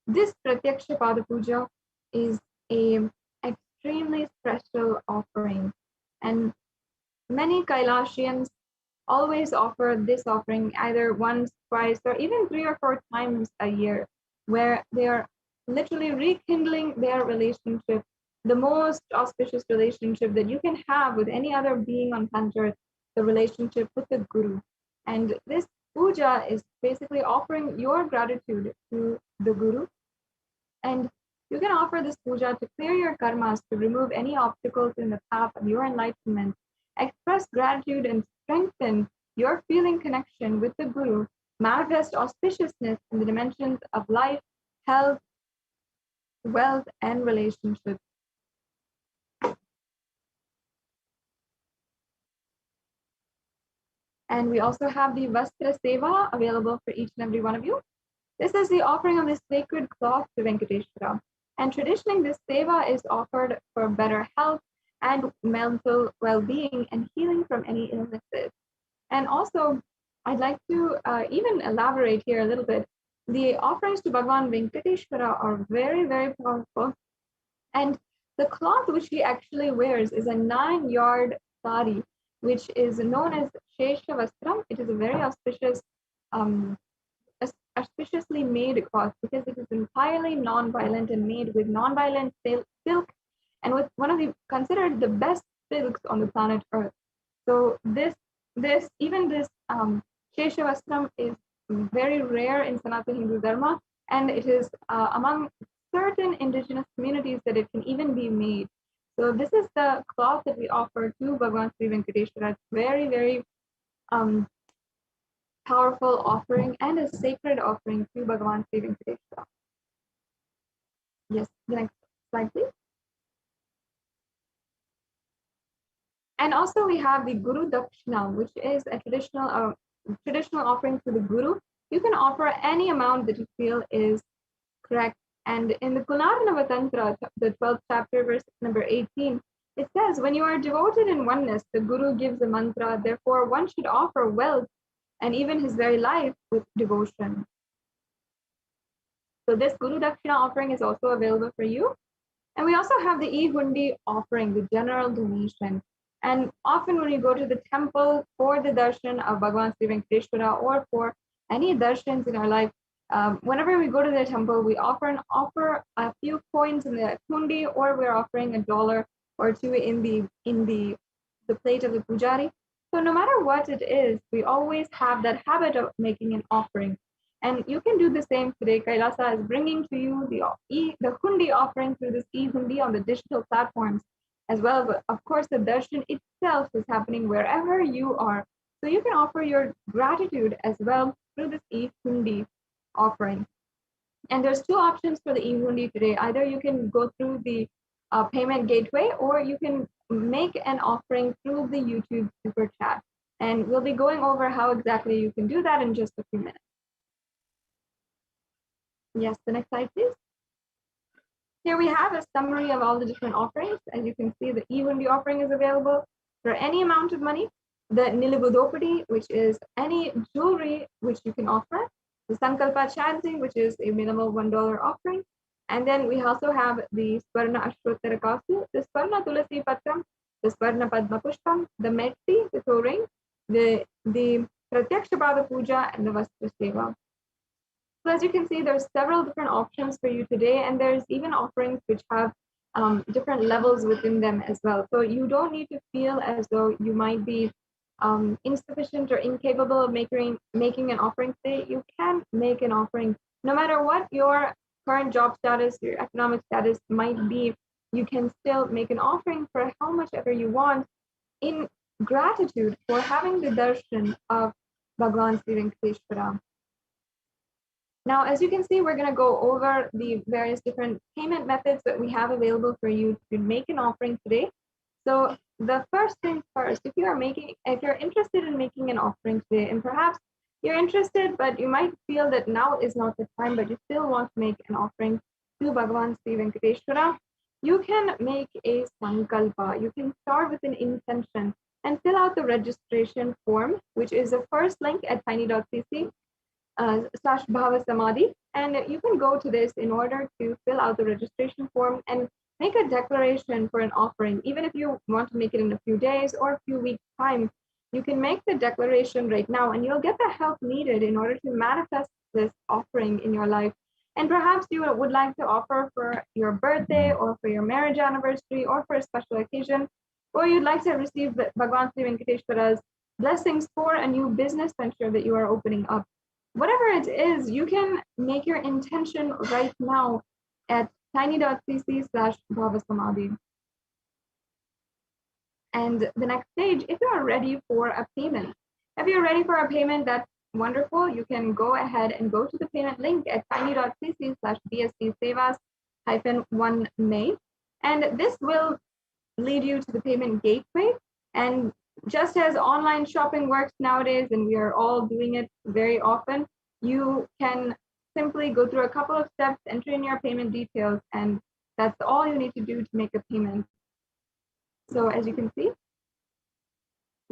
This Pratyaksha Pada Puja is an extremely special offering, and many Kailasians always offer this offering either once, twice, or even 3 or 4 times a year, where they are literally rekindling their relationship, the most auspicious relationship that you can have with any other being on planet Earth, the relationship with the Guru. And this puja is basically offering your gratitude to the Guru. And you can offer this puja to clear your karmas, to remove any obstacles in the path of your enlightenment, express gratitude and strengthen your feeling connection with the Guru, manifest auspiciousness in the dimensions of life, health, wealth, and relationships. And we also have the Vastra Seva available for each and every one of you. This is the offering of this sacred cloth to Venkateshwara. And traditionally, this seva is offered for better health and mental well-being and healing from any illnesses. And also, I'd like to even elaborate here a little bit. The offerings to Bhagavan Venkateshwara are very, very powerful. And The cloth which he actually wears is a 9-yard sari, which is known as Shesha Vastram. It is a very um, auspiciously made cloth because it is entirely non-violent and made with non-violent silk and with one of the considered the best silks on the planet Earth. So even this Shesha Vastram is very rare in Sanatana Hindu Dharma, and it is among certain indigenous communities that it can even be made. So this is the cloth that we offer to Bhagavan Sri Venkateshwara. It's very, very powerful offering and a sacred offering to Bhagavan Sri Venkateshwara. Yes, the next slide, please. And also we have the Guru Dakshina, which is a traditional offering to the Guru. You can offer any amount that you feel is correct. And in the Gunarnava Tantra, the 12th chapter, verse number 18, it says, when you are devoted in oneness, the Guru gives a mantra, therefore one should offer wealth and even his very life with devotion. So this Guru Dakshina offering is also available for you. And we also have the E-Hundi offering, the general donation. And often when you go to the temple for the darshan of Bhagavan Sri Venkateshwara or for any darshans in our life, whenever we go to the temple, we offer a few coins in the hundi, or we're offering $1 or $2 in the plate of the pujari. So no matter what it is, we always have that habit of making an offering. And you can do the same today. Kailasa is bringing to you the hundi offering through this e-hundi on the digital platforms, as well as, of course, the darshan itself is happening wherever you are. So you can offer your gratitude as well through this e-hundi offering. And there's two options for the e-hundi today. Either you can go through the payment gateway, or you can make an offering through the YouTube super chat. And we'll be going over how exactly you can do that in just a few minutes. Yes, the next slide, please. Here we have a summary of all the different offerings. As you can see, the e-hundi offering is available for any amount of money. The Nilibudopadi, which is any jewelry which you can offer. The Sankalpa chanting, which is a minimal $1 offering. And then we also have the Swarna Ashtottara Kasu, the Swarna Tulasi Patram, the Swarna Padma Pushpam, the Metti, the Thoring, the Pratyaksha Bhava Puja, and the Vastra Seva. So as you can see, there's several different options for you today, and there's even offerings which have different levels within them as well. So you don't need to feel as though you might be insufficient or incapable of making an offering today. You can make an offering no matter what your current job status, your economic status might be. You can still make an offering for how much ever you want in gratitude for having the darshan of Bhagavan Sri Venkateshwara. Now, as you can see, we're going to go over the various different payment methods that we have available for you to make an offering today. So the first thing first, if you're interested in making an offering today, and perhaps you're interested, but you might feel that now is not the time, but you still want to make an offering to Bhagavan Sri Venkateshwara, you can make a sankalpa. You can start with an intention and fill out the registration form, which is the first link at tiny.cc. /Bhava Samadhi, and you can go to this in order to fill out the registration form and make a declaration for an offering. Even if you want to make it in a few days or a few weeks time, you can make the declaration right now, and you'll get the help needed in order to manifest this offering in your life. And perhaps you would like to offer for your birthday or for your marriage anniversary or for a special occasion, or you'd like to receive Bhagavan Sri Venkateshwara's blessings for a new business venture that you are opening up. Whatever it is, you can make your intention right now at tiny.cc/Bhava Samadhi. And the next stage, if you are ready for a payment. If you're ready for a payment, that's wonderful. You can go ahead and go to the payment link at tiny.cc/BSC-Sevas-1 and this will lead you to the payment gateway. And just as online shopping works nowadays, and we are all doing it very often, you can simply go through a couple of steps, enter in your payment details, and that's all you need to do to make a payment. So as you can see,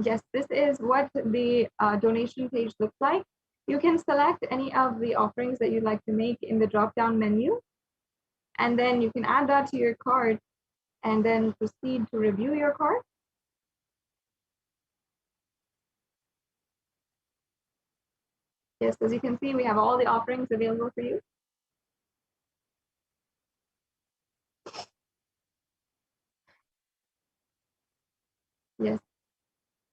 yes, this is what the donation page looks like. You can select any of the offerings that you'd like to make in the drop-down menu, and then you can add that to your cart. and then proceed to review your card. Yes, as you can see, we have all the offerings available for you. Yes.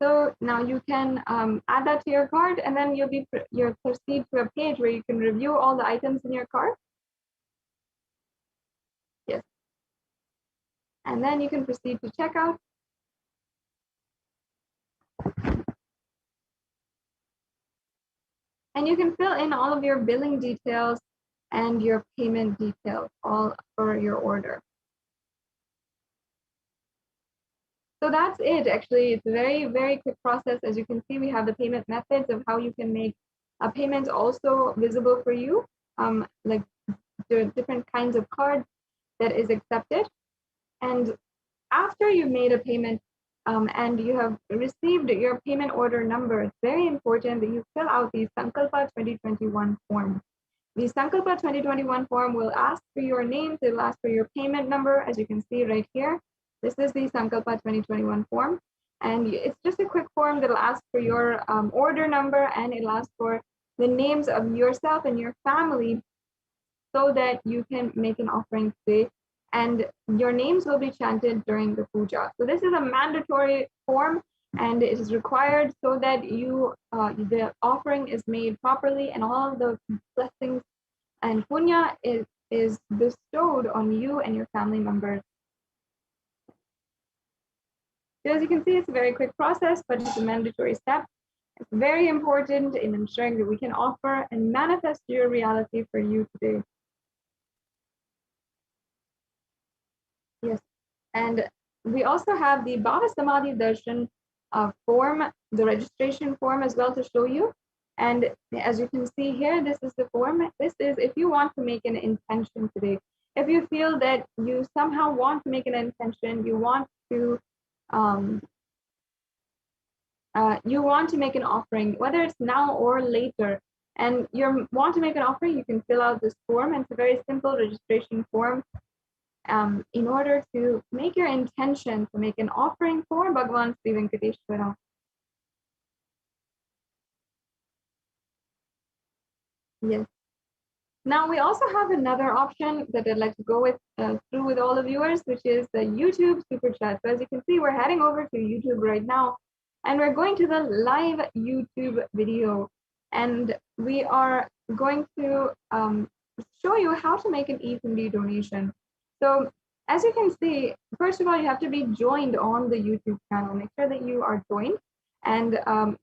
So now you can add that to your card, and then you'll proceed to a page where you can review all the items in your card. Yes. And then you can proceed to checkout. And you can fill in all of your billing details and your payment details, all for your order. So that's it, actually. It's a very, very quick process. As you can see, we have the payment methods of how you can make a payment also visible for you, like the different kinds of cards that is accepted. And after you've made a payment and you have received your payment order number, it's very important that you fill out the Sankalpa 2021 form. The Sankalpa 2021 form will ask for your names, it will ask for your payment number, as you can see right here. This is the Sankalpa 2021 form. And it's just a quick form that will ask for your order number, and it'll ask for the names of yourself and your family so that you can make an offering today. And your names will be chanted during the puja. So this is a mandatory form, and it is required so that the offering is made properly, and all the blessings and punya is bestowed on you and your family members. So as you can see, it's a very quick process, but it's a mandatory step. It's very important in ensuring that we can offer and manifest your reality for you today. Yes, and we also have the Bhava Samadhi Darshan form, the registration form as well to show you. And as you can see here, this is the form. This is if you want to make an intention today. If you feel that you somehow want to make an intention, you want to make an offering, whether it's now or later, and you want to make an offering, you can fill out this form. And it's a very simple registration form. In order to make your intention to make an offering for Bhagavan Sri Venkateshwara. Yes. Now we also have another option that I'd like to go through with all the viewers, which is the YouTube Super Chat. So as you can see, we're heading over to YouTube right now, and we're going to the live YouTube video, and we are going to show you how to make an e-hundi donation. So as you can see, first of all, you have to be joined on the YouTube channel. Make sure that you are joined, and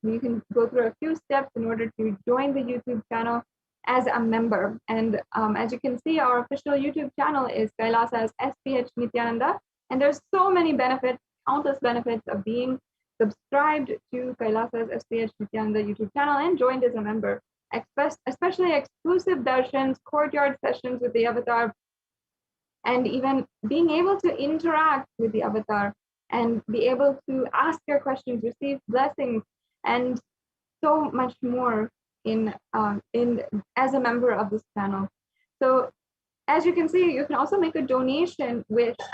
you can go through a few steps in order to join the YouTube channel as a member. And as you can see, our official YouTube channel is Kailasa's HDH Nithyananda, and there's so many benefits, countless benefits of being subscribed to Kailasa's HDH Nithyananda YouTube channel and joined as a member, especially exclusive darshans, courtyard sessions with the avatar, and even being able to interact with the avatar and be able to ask your questions, receive blessings, and so much more in as a member of this channel. So as you can see, you can also make a donation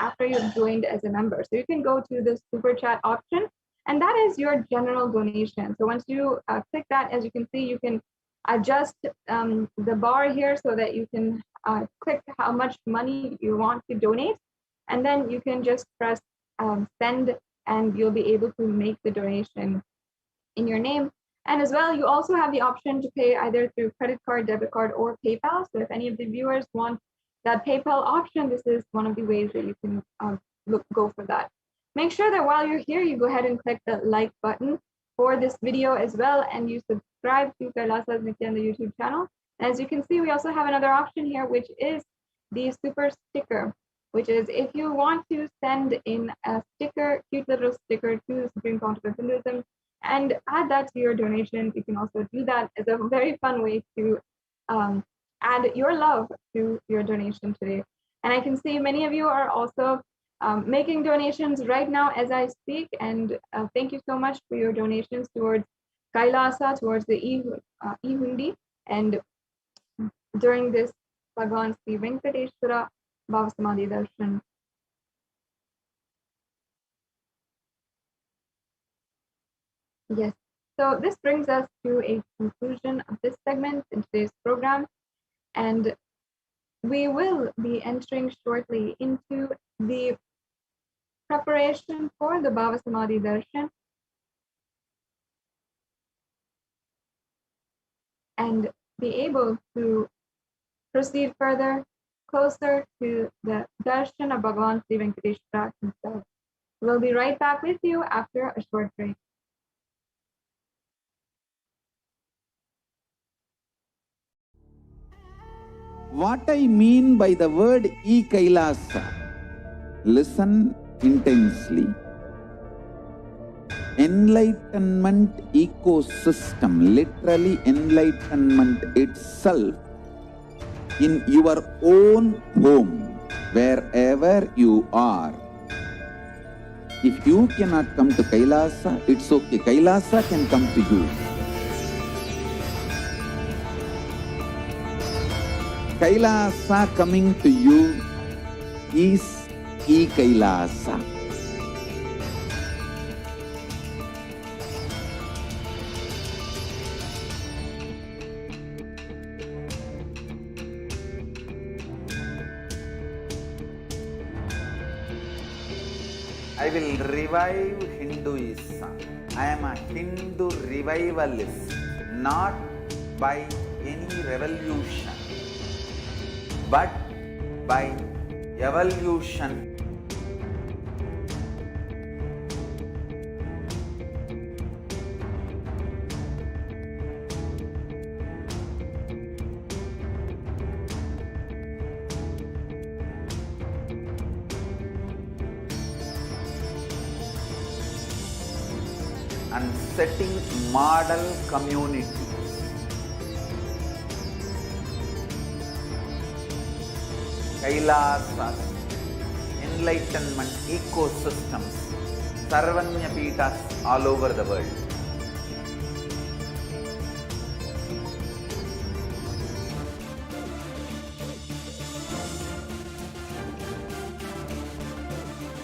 after you've joined as a member. So you can go to the super chat option, and that is your general donation. So once you click that, as you can see, you can adjust the bar here so that you can click how much money you want to donate, and then you can just press send, and you'll be able to make the donation in your name. And as well, you also have the option to pay either through credit card, debit card, or PayPal. So if any of the viewers want that PayPal option, this is one of the ways that you can go for that. Make sure that while you're here, you go ahead and click the like button for this video as well, and you subscribe to Kailasa's Nithyananda YouTube channel. And as you can see, we also have another option here, which is the super sticker, which is if you want to send in a sticker, cute little sticker to the Supreme Council of Hinduism, and add that to your donation. You can also do that as a very fun way to add your love to your donation today. And I can see many of you are also making donations right now as I speak, and thank you so much for your donations towards Kailasa, towards the e-hundi, and during this Bhagavan Sri Venkateshwara Bhava Samadhi Darshan. Yes. So this brings us to a conclusion of this segment in today's program. And we will be entering shortly into the preparation for the Bhava Samadhi Darshan. And be able to proceed further, closer to the Darshan of Bhagavan Sri Venkateshwara himself. We'll be right back with you after a short break. What I mean by the word Kailasa, listen intensely. Enlightenment ecosystem, literally enlightenment itself, in your own home, wherever you are. If you cannot come to Kailasa, it's okay. Kailasa can come to you. Kailasa coming to you is Kailasa. I will revive Hinduism. I am a Hindu revivalist, not by any revolution, but by evolution. And setting model communities. Kailasas, enlightenment ecosystems, Sarvanya Peethas all over the world.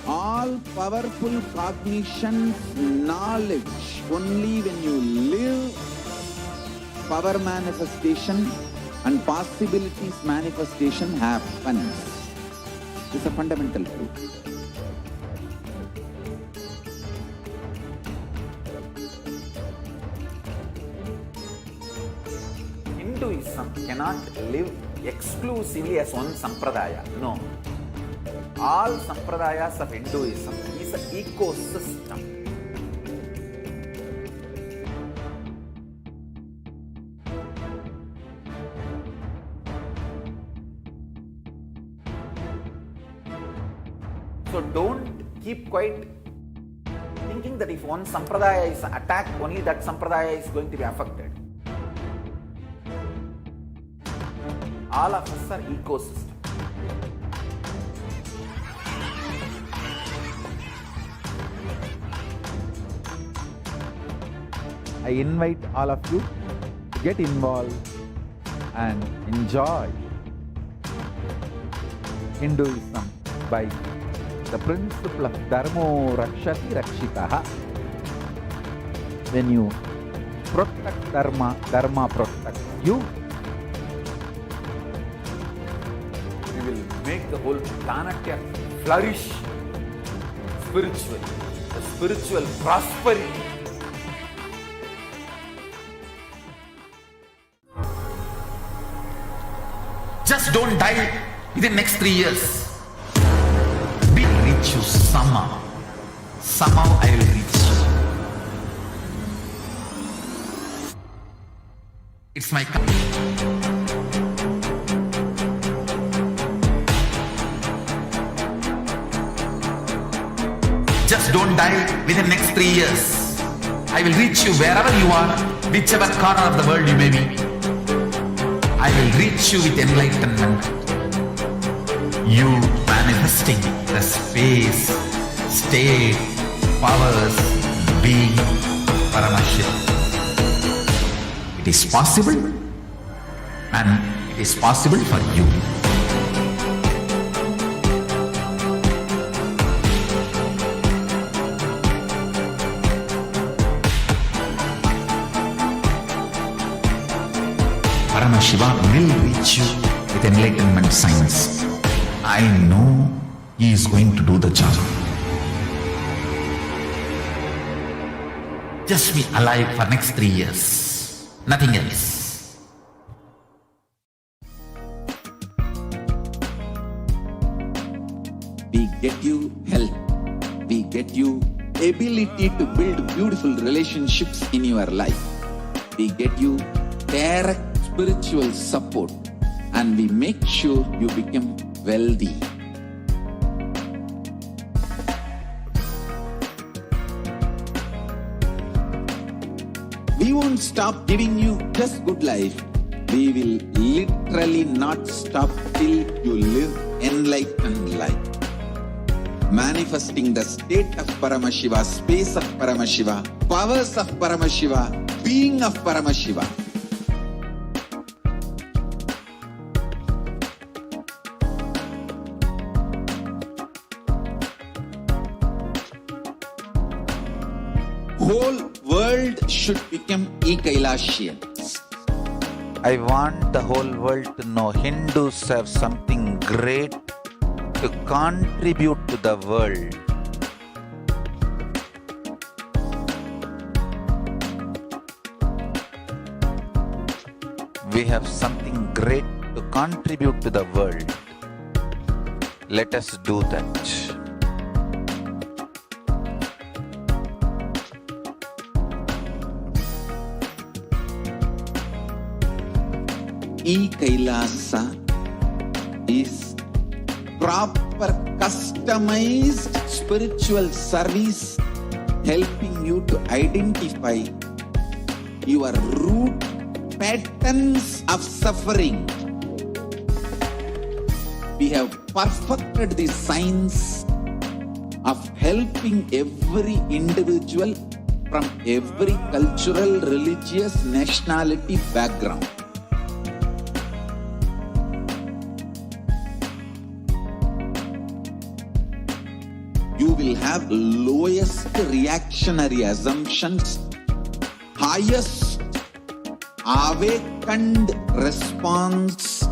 All powerful cognition, knowledge, only when you live, power manifestation and possibilities manifestation happens. This is a fundamental truth. Hinduism cannot live exclusively as one sampradaya. No. All sampradayas of Hinduism is an ecosystem. So don't keep quiet thinking that if one sampradaya is attacked, only that sampradaya is going to be affected. All of us are ecosystem. I invite all of you to get involved and enjoy Hinduism by the principle of Dharmo Rakshati Rakshitaha. When you protect Dharma, Dharma protects you. We will make the whole planet flourish spiritually, the spiritual prosperity. Just don't die within the next 3 years. Be reach you somehow. Somehow I will reach you. It's my Just don't die within the next 3 years. I will reach you wherever you are, whichever corner of the world you may be. I will reach you with enlightenment. You manifesting the space, state, powers, being Paramashivoham. It is possible, and it is possible for you. Paramashiva will reach you with enlightenment science. I know he is going to do the job. Just be alive for next 3 years. Nothing else. We get you health. We get you ability to build beautiful relationships in your life. We get you direct spiritual support, and we make sure you become wealthy. We won't stop giving you just good life. We will literally not stop till you live enlightened life. Manifesting the state of Paramashiva, space of Paramashiva, powers of Paramashiva, being of Paramashiva. Whole world should become Kailasian. I want the whole world to know Hindus have something great to contribute to the world. We have something great to contribute to the world. Let us do that. Kailasa is proper customized spiritual service helping you to identify your root patterns of suffering. We have perfected the science of helping every individual from every cultural, religious, nationality background. You will have lowest reactionary assumptions, highest awakened response,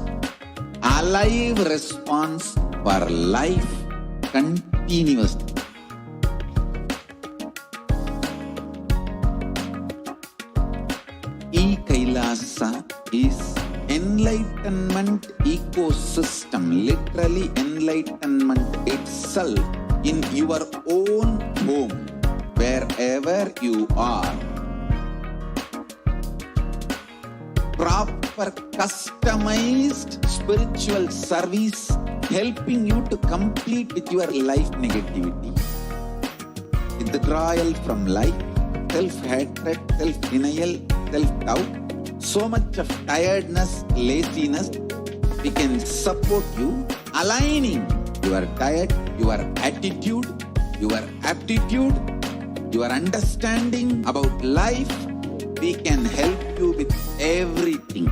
alive response for life continuously. Kailasa is enlightenment ecosystem, literally enlightenment itself in your own home, wherever you are. Proper customized spiritual service helping you to complete with your life negativity, withdrawal from life, self-hatred, self-denial, self-doubt, so much of tiredness, laziness. We can support you aligning your diet, your attitude, your aptitude, your understanding about life. We can help you with everything.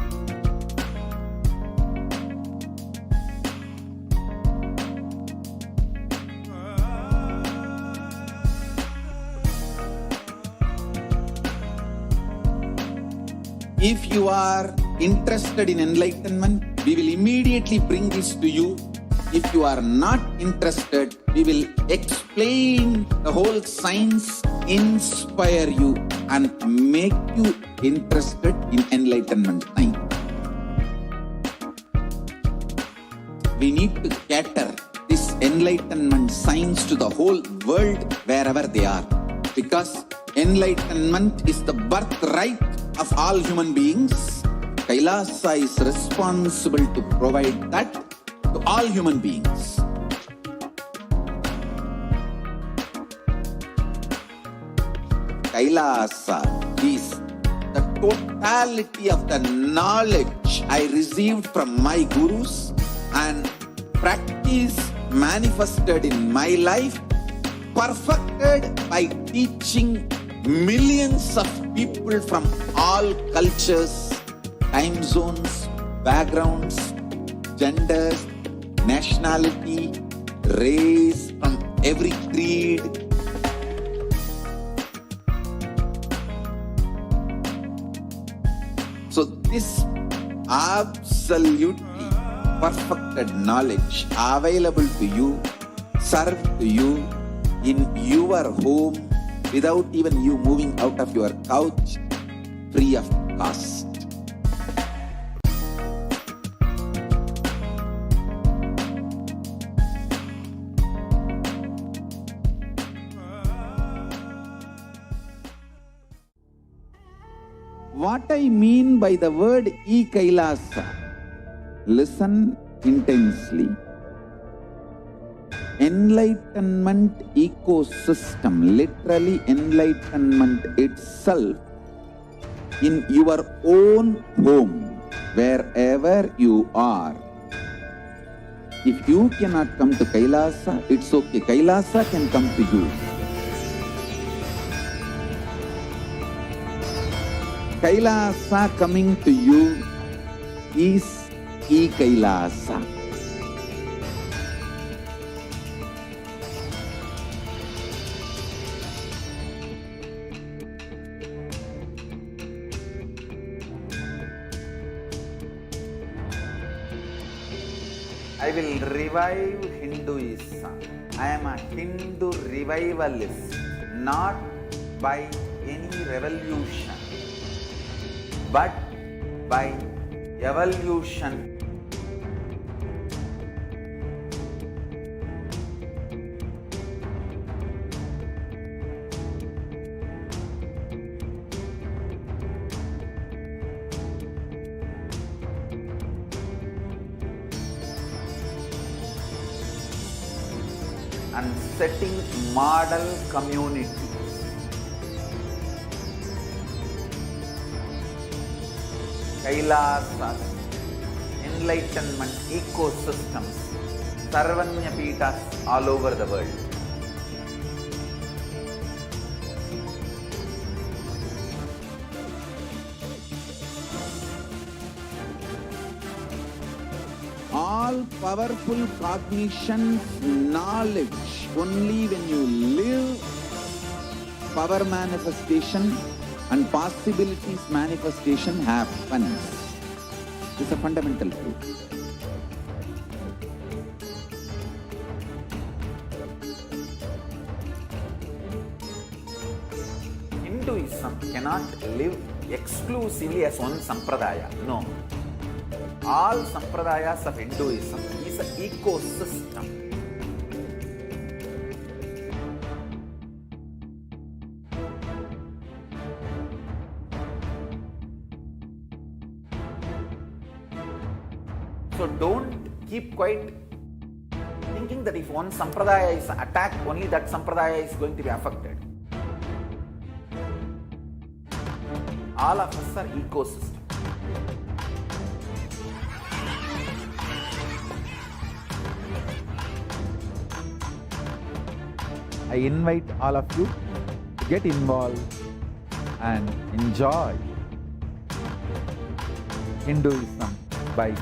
If you are interested in enlightenment, we will immediately bring this to you. If you are not interested, we will explain the whole science, inspire you, and make you interested in enlightenment time. We need to cater this enlightenment science to the whole world wherever they are, because enlightenment is the birthright of all human beings. Kailasa is responsible to provide that to all human beings. Kailasa is the totality of the knowledge I received from my gurus and practice manifested in my life, perfected by teaching millions of people from all cultures, time zones, backgrounds, genders, nationality, race, from every creed. So this absolutely perfected knowledge available to you, served to you in your home without even you moving out of your couch, free of cost. What I mean by the word Kailasa, listen intensely. Enlightenment ecosystem, literally enlightenment itself, in your own home, wherever you are. If you cannot come to Kailasa, it's okay. Kailasa can come to you. Kailasa coming to you is Kailasa. I will revive Hinduism. I am a Hindu revivalist, not by any revolution, but by evolution. And setting model communities. Kailasa, enlightenment ecosystems, Sarvanya Pitas all over the world. All powerful cognition, knowledge, only when you live, power manifestation and possibilities manifestation happens. It's a fundamental truth. Hinduism cannot live exclusively as one sampradaya. No. All sampradayas of Hinduism is an ecosystem. So don't keep quiet thinking that if one sampradaya is attacked, only that sampradaya is going to be affected. All of us are ecosystem. I invite all of you to get involved and enjoy Hinduism by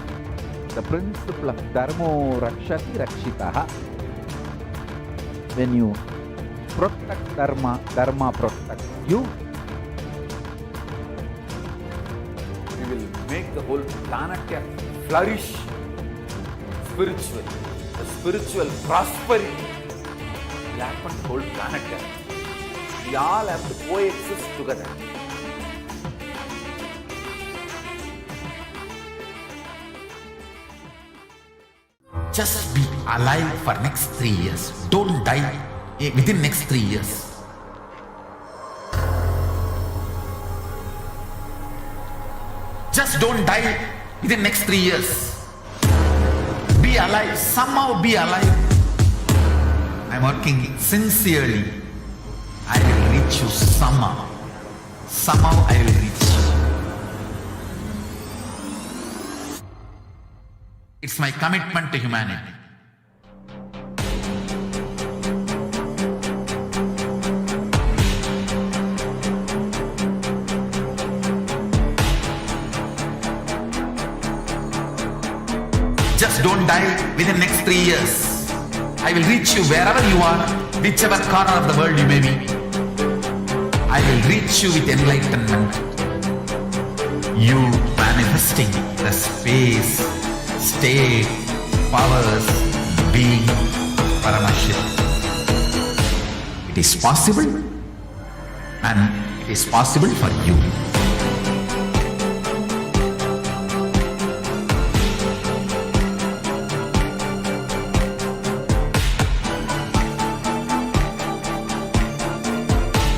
the principle of Dharmo Rakshati Rakshitaha. When you protect Dharma, Dharma protects you. We will make the whole planet flourish spiritually. The spiritual prosperity will happen to the whole planet. We all have to coexist together. Just be alive for next 3 years. Don't die within next 3 years. Just don't die within next 3 years. Be alive. Somehow be alive. I'm working sincerely. I will reach you somehow. Somehow I will reach you. It's my commitment to humanity. Just don't die within next 3 years. I will reach you wherever you are, whichever corner of the world you may be. I will reach you with enlightenment. you manifesting the space, state, powers, being Paramashivoham. It is possible, and it is possible for you.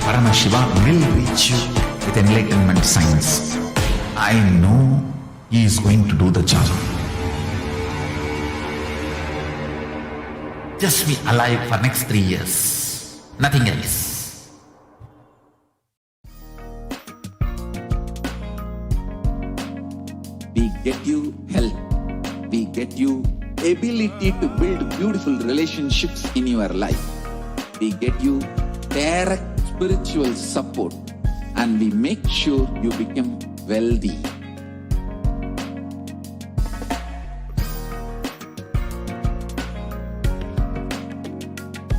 Paramashiva will reach you with enlightenment science. I know he is going to do the job. Just be alive for next 3 years. Nothing else. We get you health. We get you ability to build beautiful relationships in your life. We get you direct spiritual support, and we make sure you become wealthy.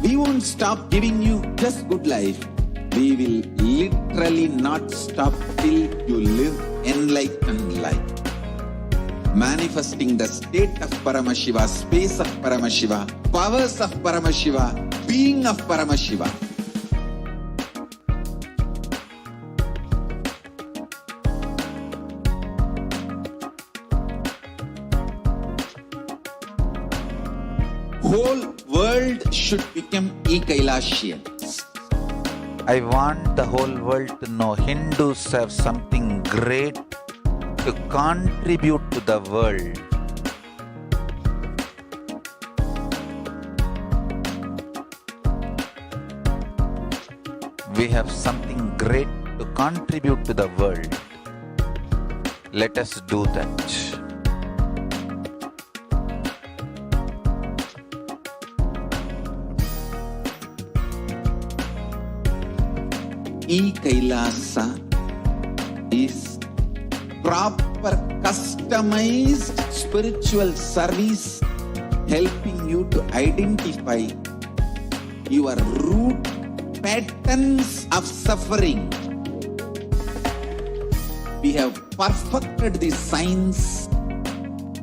We won't stop giving you just good life. We will literally not stop till you live enlightened life. Manifesting the state of Paramashiva, space of Paramashiva, powers of Paramashiva, being of Paramashiva. Whole world should become Kailasians. I want the whole world to know Hindus have something great to contribute to the world. We have something great to contribute to the world. Let us do that. Kailasa is proper customized spiritual service helping you to identify your root patterns of suffering. We have perfected the science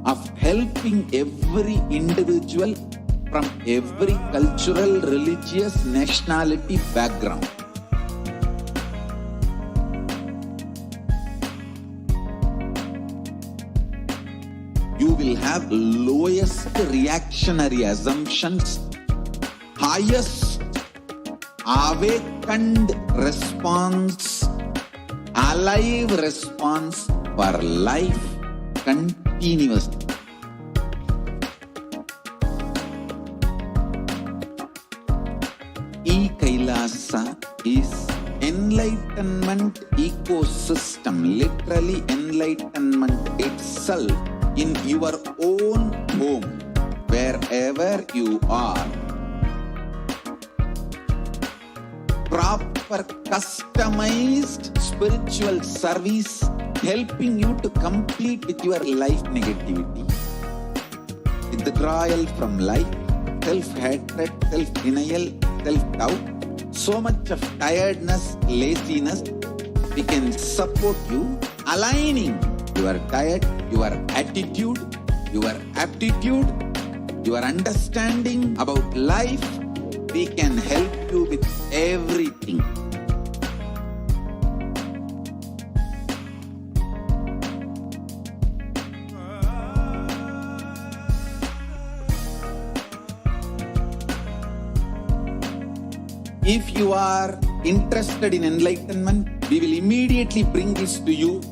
of helping every individual from every cultural, religious, nationality background. You will have lowest reactionary assumptions, highest awakened response, alive response for life continuously. Kailasa is enlightenment ecosystem, literally enlightenment itself in your own home, wherever you are. Proper customized spiritual service helping you to complete with your life negativity. Withdrawal from life, self-hatred, self-denial, self-doubt, so much of tiredness, laziness. We can support you aligning your diet, your attitude, your aptitude, your understanding about life. We can help you with everything. If you are interested in enlightenment, we will immediately bring this to you.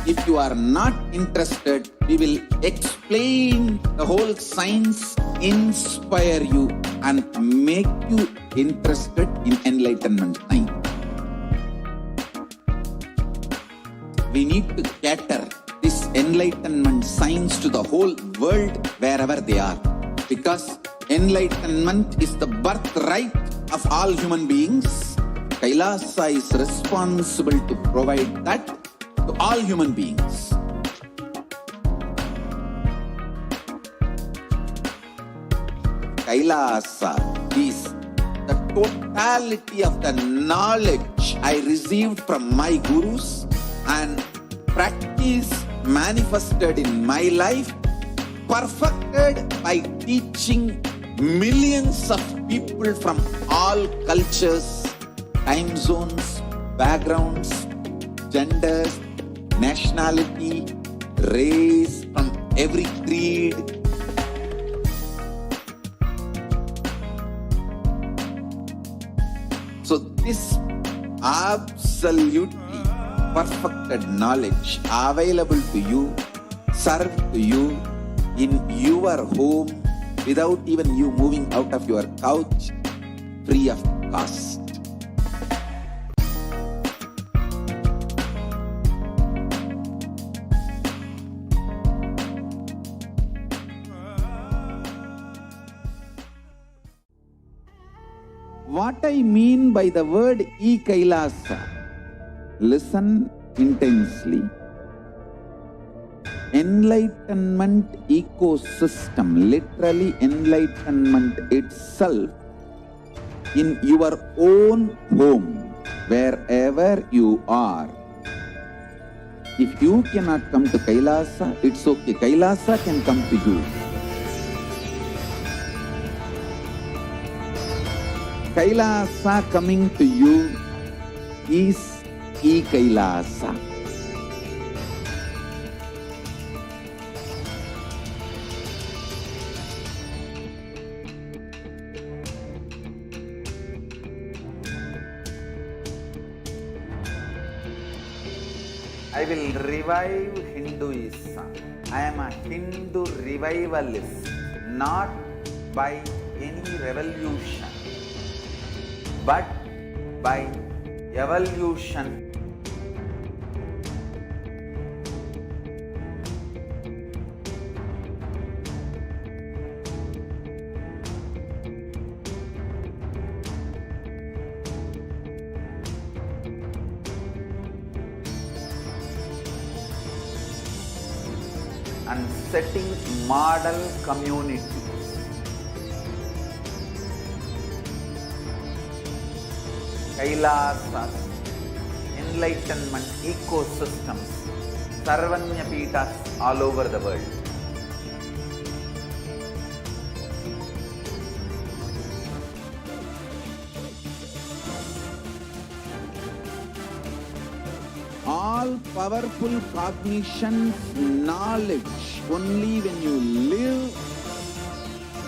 If you are not interested, we will explain the whole science, inspire you, and make you interested in enlightenment science. We need to cater this enlightenment science to the whole world wherever they are, because enlightenment is the birthright of all human beings. Kailasa is responsible to provide that to all human beings. Kailasa is the totality of the knowledge I received from my gurus and practice manifested in my life, perfected by teaching millions of people from all cultures, time zones, backgrounds, genders, nationality, race, from every creed. So this absolutely perfected knowledge available to you, served to you in your home without even you moving out of your couch, free of cost. What I mean by the word Kailasa, listen intensely. Enlightenment ecosystem, literally enlightenment itself, in your own home, wherever you are. If you cannot come to Kailasa, it's okay. Kailasa can come to you. Kailasa coming to you is Kailasa. I will revive Hinduism. I am a Hindu revivalist, not by any revolution, but by evolution. And setting model communities. Kailasas, enlightenment ecosystems, Sarvanya Pitas all over the world. All powerful cognition, knowledge, only when you live,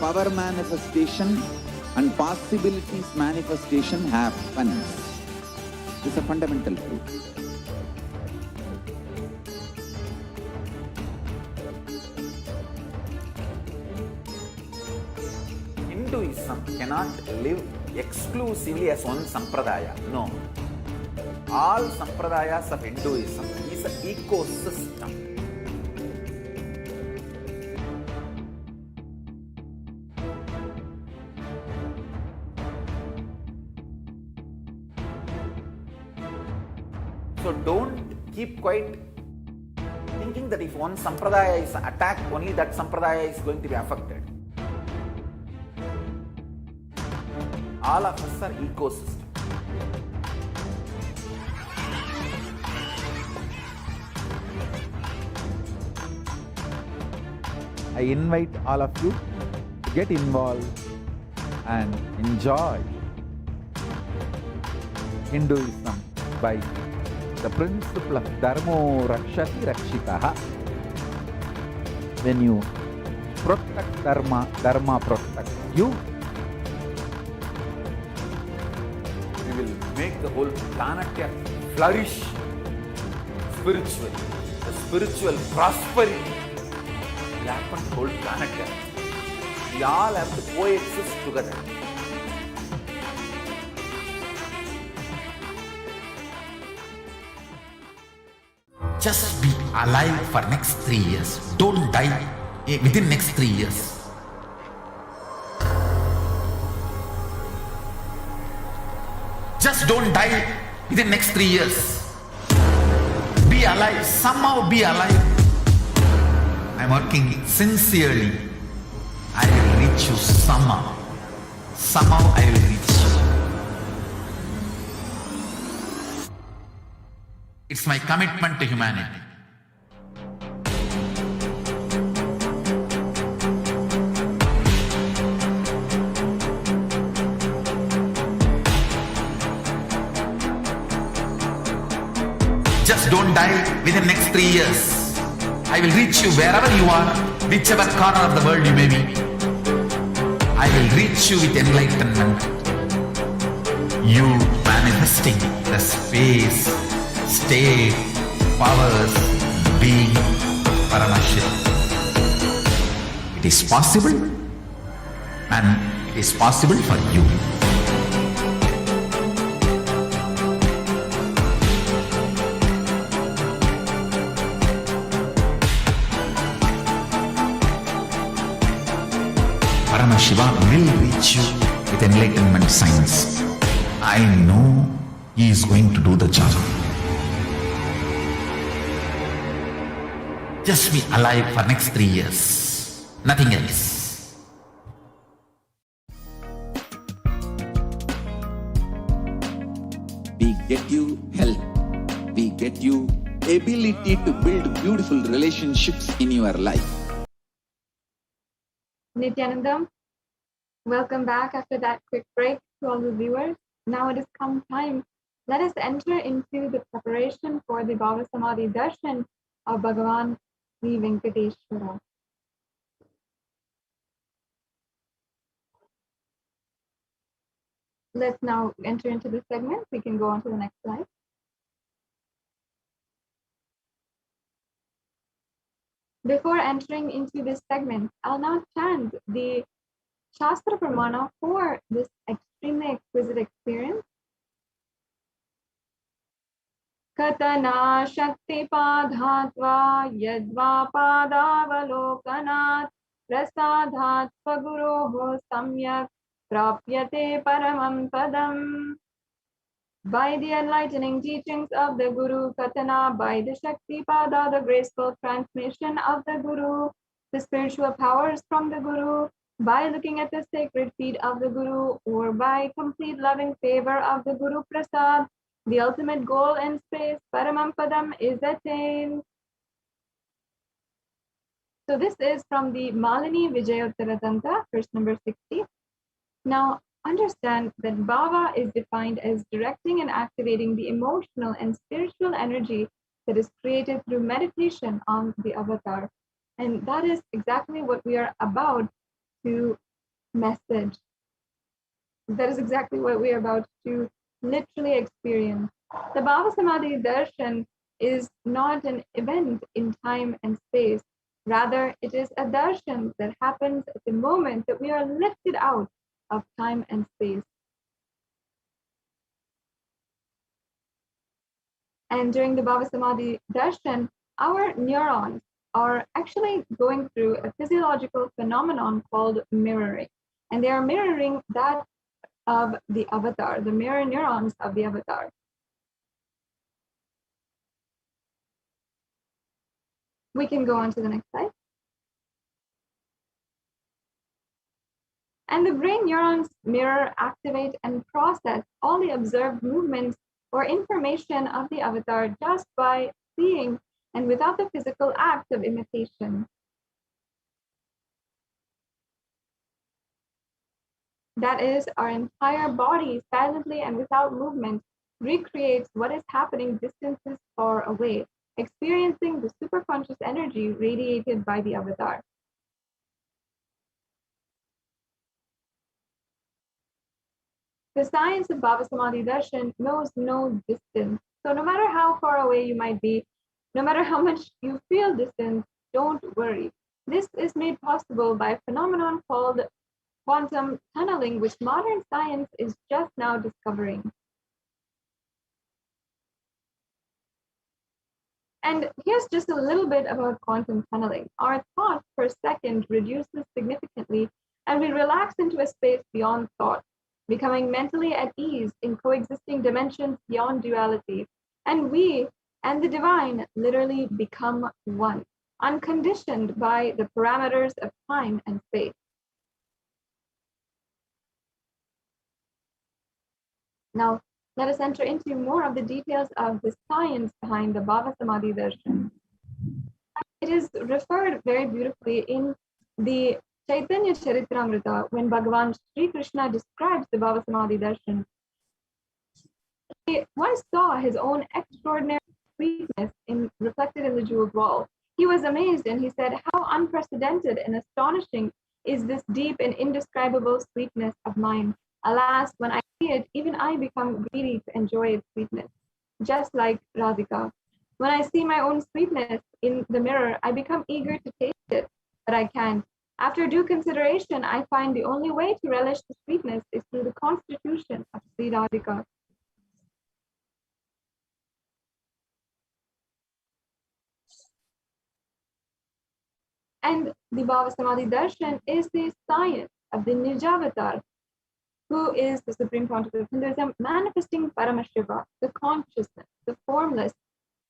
power manifestation and possibilities manifestation happens. This is a fundamental truth. Hinduism cannot live exclusively as one sampradaya. No. All sampradayas of Hinduism is an ecosystem. So don't keep quiet thinking that if one sampradaya is attacked, only that sampradaya is going to be affected. All of us are ecosystems. I invite all of you to get involved and enjoy Hinduism by the principle of Dharmo Rakshati Rakshitaha. When you protect Dharma, Dharma protects you. We will make the whole planet flourish spiritually. The spiritual prosperity will happen to the whole planet. We all have to coexist together. Just be alive for next 3 years. Don't die within next 3 years. Just don't die within next 3 years. Be alive. Somehow be alive. I'm working sincerely. I will reach you somehow. Somehow I will reach you. It's my commitment to humanity. Just don't die within next 3 years. I will reach you wherever you are, whichever corner of the world you may be. I will reach you with enlightenment. You manifesting the space, state, powers, being Paramashivoham. It is possible, and it is possible for you. Paramashiva will reach you with enlightenment science. I know he is going to do the job. Just be alive for next 3 years. Nothing else. We get you help. We get you ability to build beautiful relationships in your life. Nithyanandam, welcome back after that quick break to all the viewers. Now it has come time. Let us enter into the preparation for the Bhava Samadhi Darshan of Bhagavan Sri Venkateshwara. Let's now enter into the segment. We can go on to the next slide. Before entering into this segment, I'll now chant the Shastra Pramana for this extremely exquisite experience. Katana Shakti Padhatva Yadva Padavalokanat Prasadhat Paguroho Samyak Prapyate Paramam Padam. By the enlightening teachings of the Guru, Katana, by the Shakti Pada, the graceful transmission of the Guru, the spiritual powers from the Guru, by looking at the sacred feet of the Guru, or by complete loving favor of the Guru Prasad, the ultimate goal in space, Paramam Padam, is attained. So this is from the Malini Vijayottara Tantra, verse number 60. Now, understand that Bhava is defined as directing and activating the emotional and spiritual energy that is created through meditation on the avatar. And that is exactly what we are about to message. That is exactly what we are about to literally experience. The Bhava Samadhi Darshan is not an event in time and space. Rather, it is a darshan that happens at the moment that we are lifted out of time and space. And during the Bhava Samadhi Darshan, our neurons are actually going through a physiological phenomenon called mirroring. And they are mirroring that of the avatar, the mirror neurons of the avatar. We can go on to the next slide. And the brain neurons mirror, activate, and process all the observed movements or information of the avatar just by seeing and without the physical act of imitation. That is, our entire body, silently and without movement, recreates what is happening distances far away, experiencing the superconscious energy radiated by the avatar. The science of Bhava Samadhi Darshan knows no distance. So no matter how far away you might be, no matter how much you feel distance, don't worry. This is made possible by a phenomenon called quantum tunneling, which modern science is just now discovering. And here's just a little bit about quantum tunneling. Our thought per second reduces significantly, and we relax into a space beyond thought, becoming mentally at ease in coexisting dimensions beyond duality. And we and the divine literally become one, unconditioned by the parameters of time and space. Now, let us enter into more of the details of the science behind the Bhava Samadhi Darshan. It is referred very beautifully in the Chaitanya Charitamrita when Bhagavan Sri Krishna describes the Bhava Samadhi Darshan. He once saw his own extraordinary sweetness reflected in the jeweled wall. He was amazed and he said, "How unprecedented and astonishing is this deep and indescribable sweetness of mine. Alas, when I see it, even I become greedy to enjoy its sweetness, just like Radhika. When I see my own sweetness in the mirror, I become eager to taste it, but I can't. After due consideration, I find the only way to relish the sweetness is through the constitution of Sri Radhika." And the Bhava Samadhi Darshan is the science of the Nijavatar, who is the Supreme Pontiff of Hinduism, manifesting Paramashiva, the consciousness, the formless,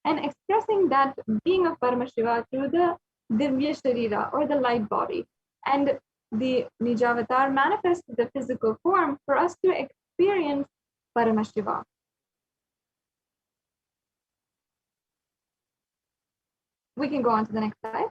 and expressing that being of Paramashiva through the Divya Sharira, or the light body. And the Nijavatar manifests the physical form for us to experience Paramashiva. We can go on to the next slide.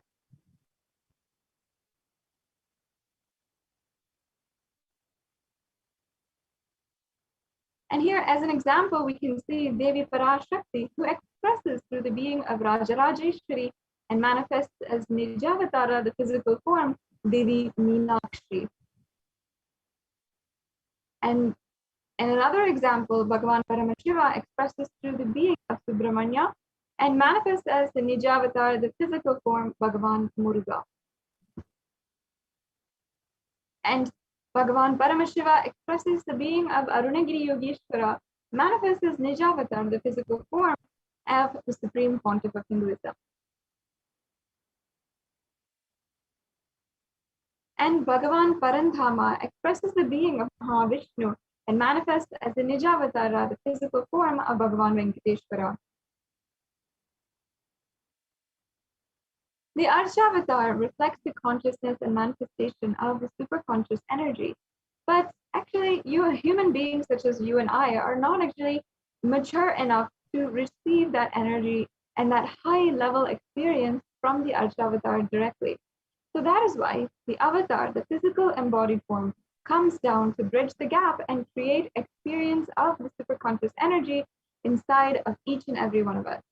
And here, as an example, we can see Devi Parashakti, who expresses through the being of Rajarajeshwari and manifests as Nijavatara, the physical form, Devi Meenakshi. And in another example, Bhagavan Paramashiva expresses through the being of Subramanya and manifests as the Nijavatar, the physical form, Bhagavan Muruga. And Bhagavan Paramashiva expresses the being of Arunagiri Yogeshwara, manifests as Nijavatar, the physical form of the Supreme Pontiff of Hinduism. And Bhagavan Parandhama expresses the being of Mahavishnu and manifests as the Nijavatara, the physical form of Bhagavan Venkateshwara. The Archavatar reflects the consciousness and manifestation of the superconscious energy. But actually, human beings such as you and I are not actually mature enough to receive that energy and that high level experience from the Archavatar directly. So that is why the avatar, the physical embodied form, comes down to bridge the gap and create experience of the superconscious energy inside of each and every one of us.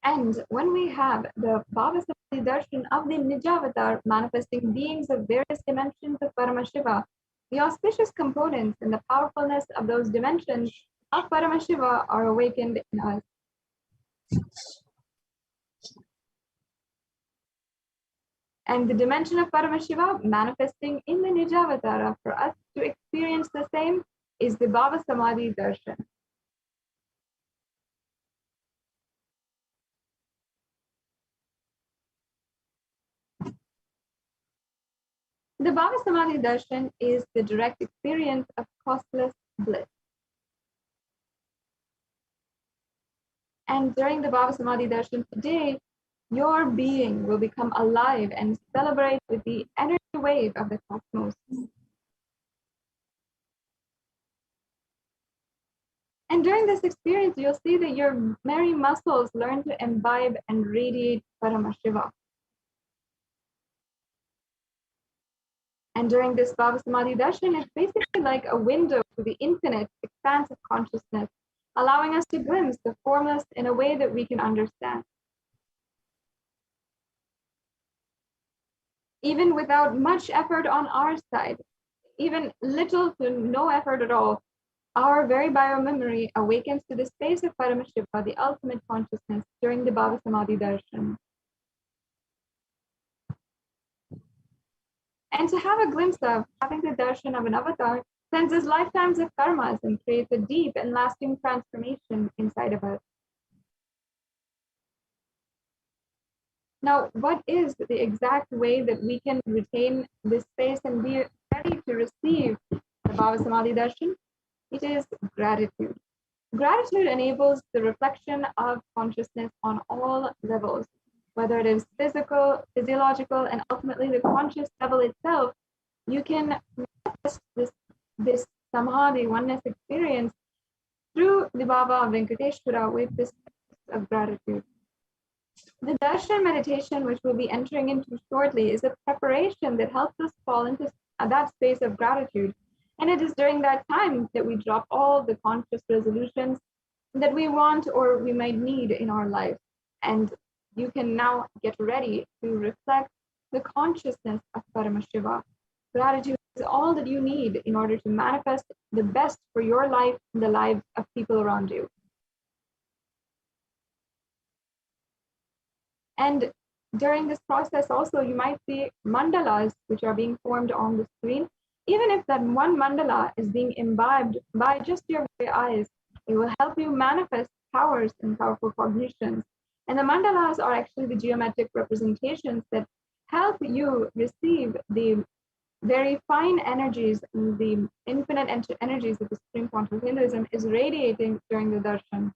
And when we have the Bhava Samadhi Darshan of the Nijavatar manifesting beings of various dimensions of Paramashiva, the auspicious components and the powerfulness of those dimensions of Paramashiva are awakened in us. And the dimension of Paramashiva manifesting in the Nijavatara for us to experience the same is the Bhava Samadhi Darshan. The Bhava Samadhi Darshan is the direct experience of costless bliss. And during the Bhava Samadhi Darshan today, your being will become alive and celebrate with the energy wave of the cosmos. And during this experience, you'll see that your merry muscles learn to imbibe and radiate Paramashiva. And during this Bhava Samadhi Darshan, it's basically like a window to the infinite expanse of consciousness, allowing us to glimpse the formless in a way that we can understand. Even without much effort on our side, even little to no effort at all, our very biomemory awakens to the space of Paramashiva, the ultimate consciousness, during the Bhava Samadhi Darshan. And to have a glimpse of having the darshan of an avatar cleanses lifetimes of karmas and creates a deep and lasting transformation inside of us. Now, what is the exact way that we can retain this space and be ready to receive the Bhava Samadhi Darshan? It is gratitude. Gratitude enables the reflection of consciousness on all levels, whether it is physical, physiological, and ultimately the conscious level itself. You can manifest this samadhi, oneness experience through the Bhava of Venkateshwara with this of gratitude. The darshan meditation, which we'll be entering into shortly, is a preparation that helps us fall into that space of gratitude. And it is during that time that we drop all the conscious resolutions that we want or we might need in our life. And you can now get ready to reflect the consciousness of Paramashiva. Gratitude is all that you need in order to manifest the best for your life and the lives of people around you. And during this process also, you might see mandalas which are being formed on the screen. Even if that one mandala is being imbibed by just your very eyes, it will help you manifest powers and powerful cognitions. And the mandalas are actually the geometric representations that help you receive the very fine energies and the infinite energies that the Supreme Font of Hinduism is radiating during the darshan.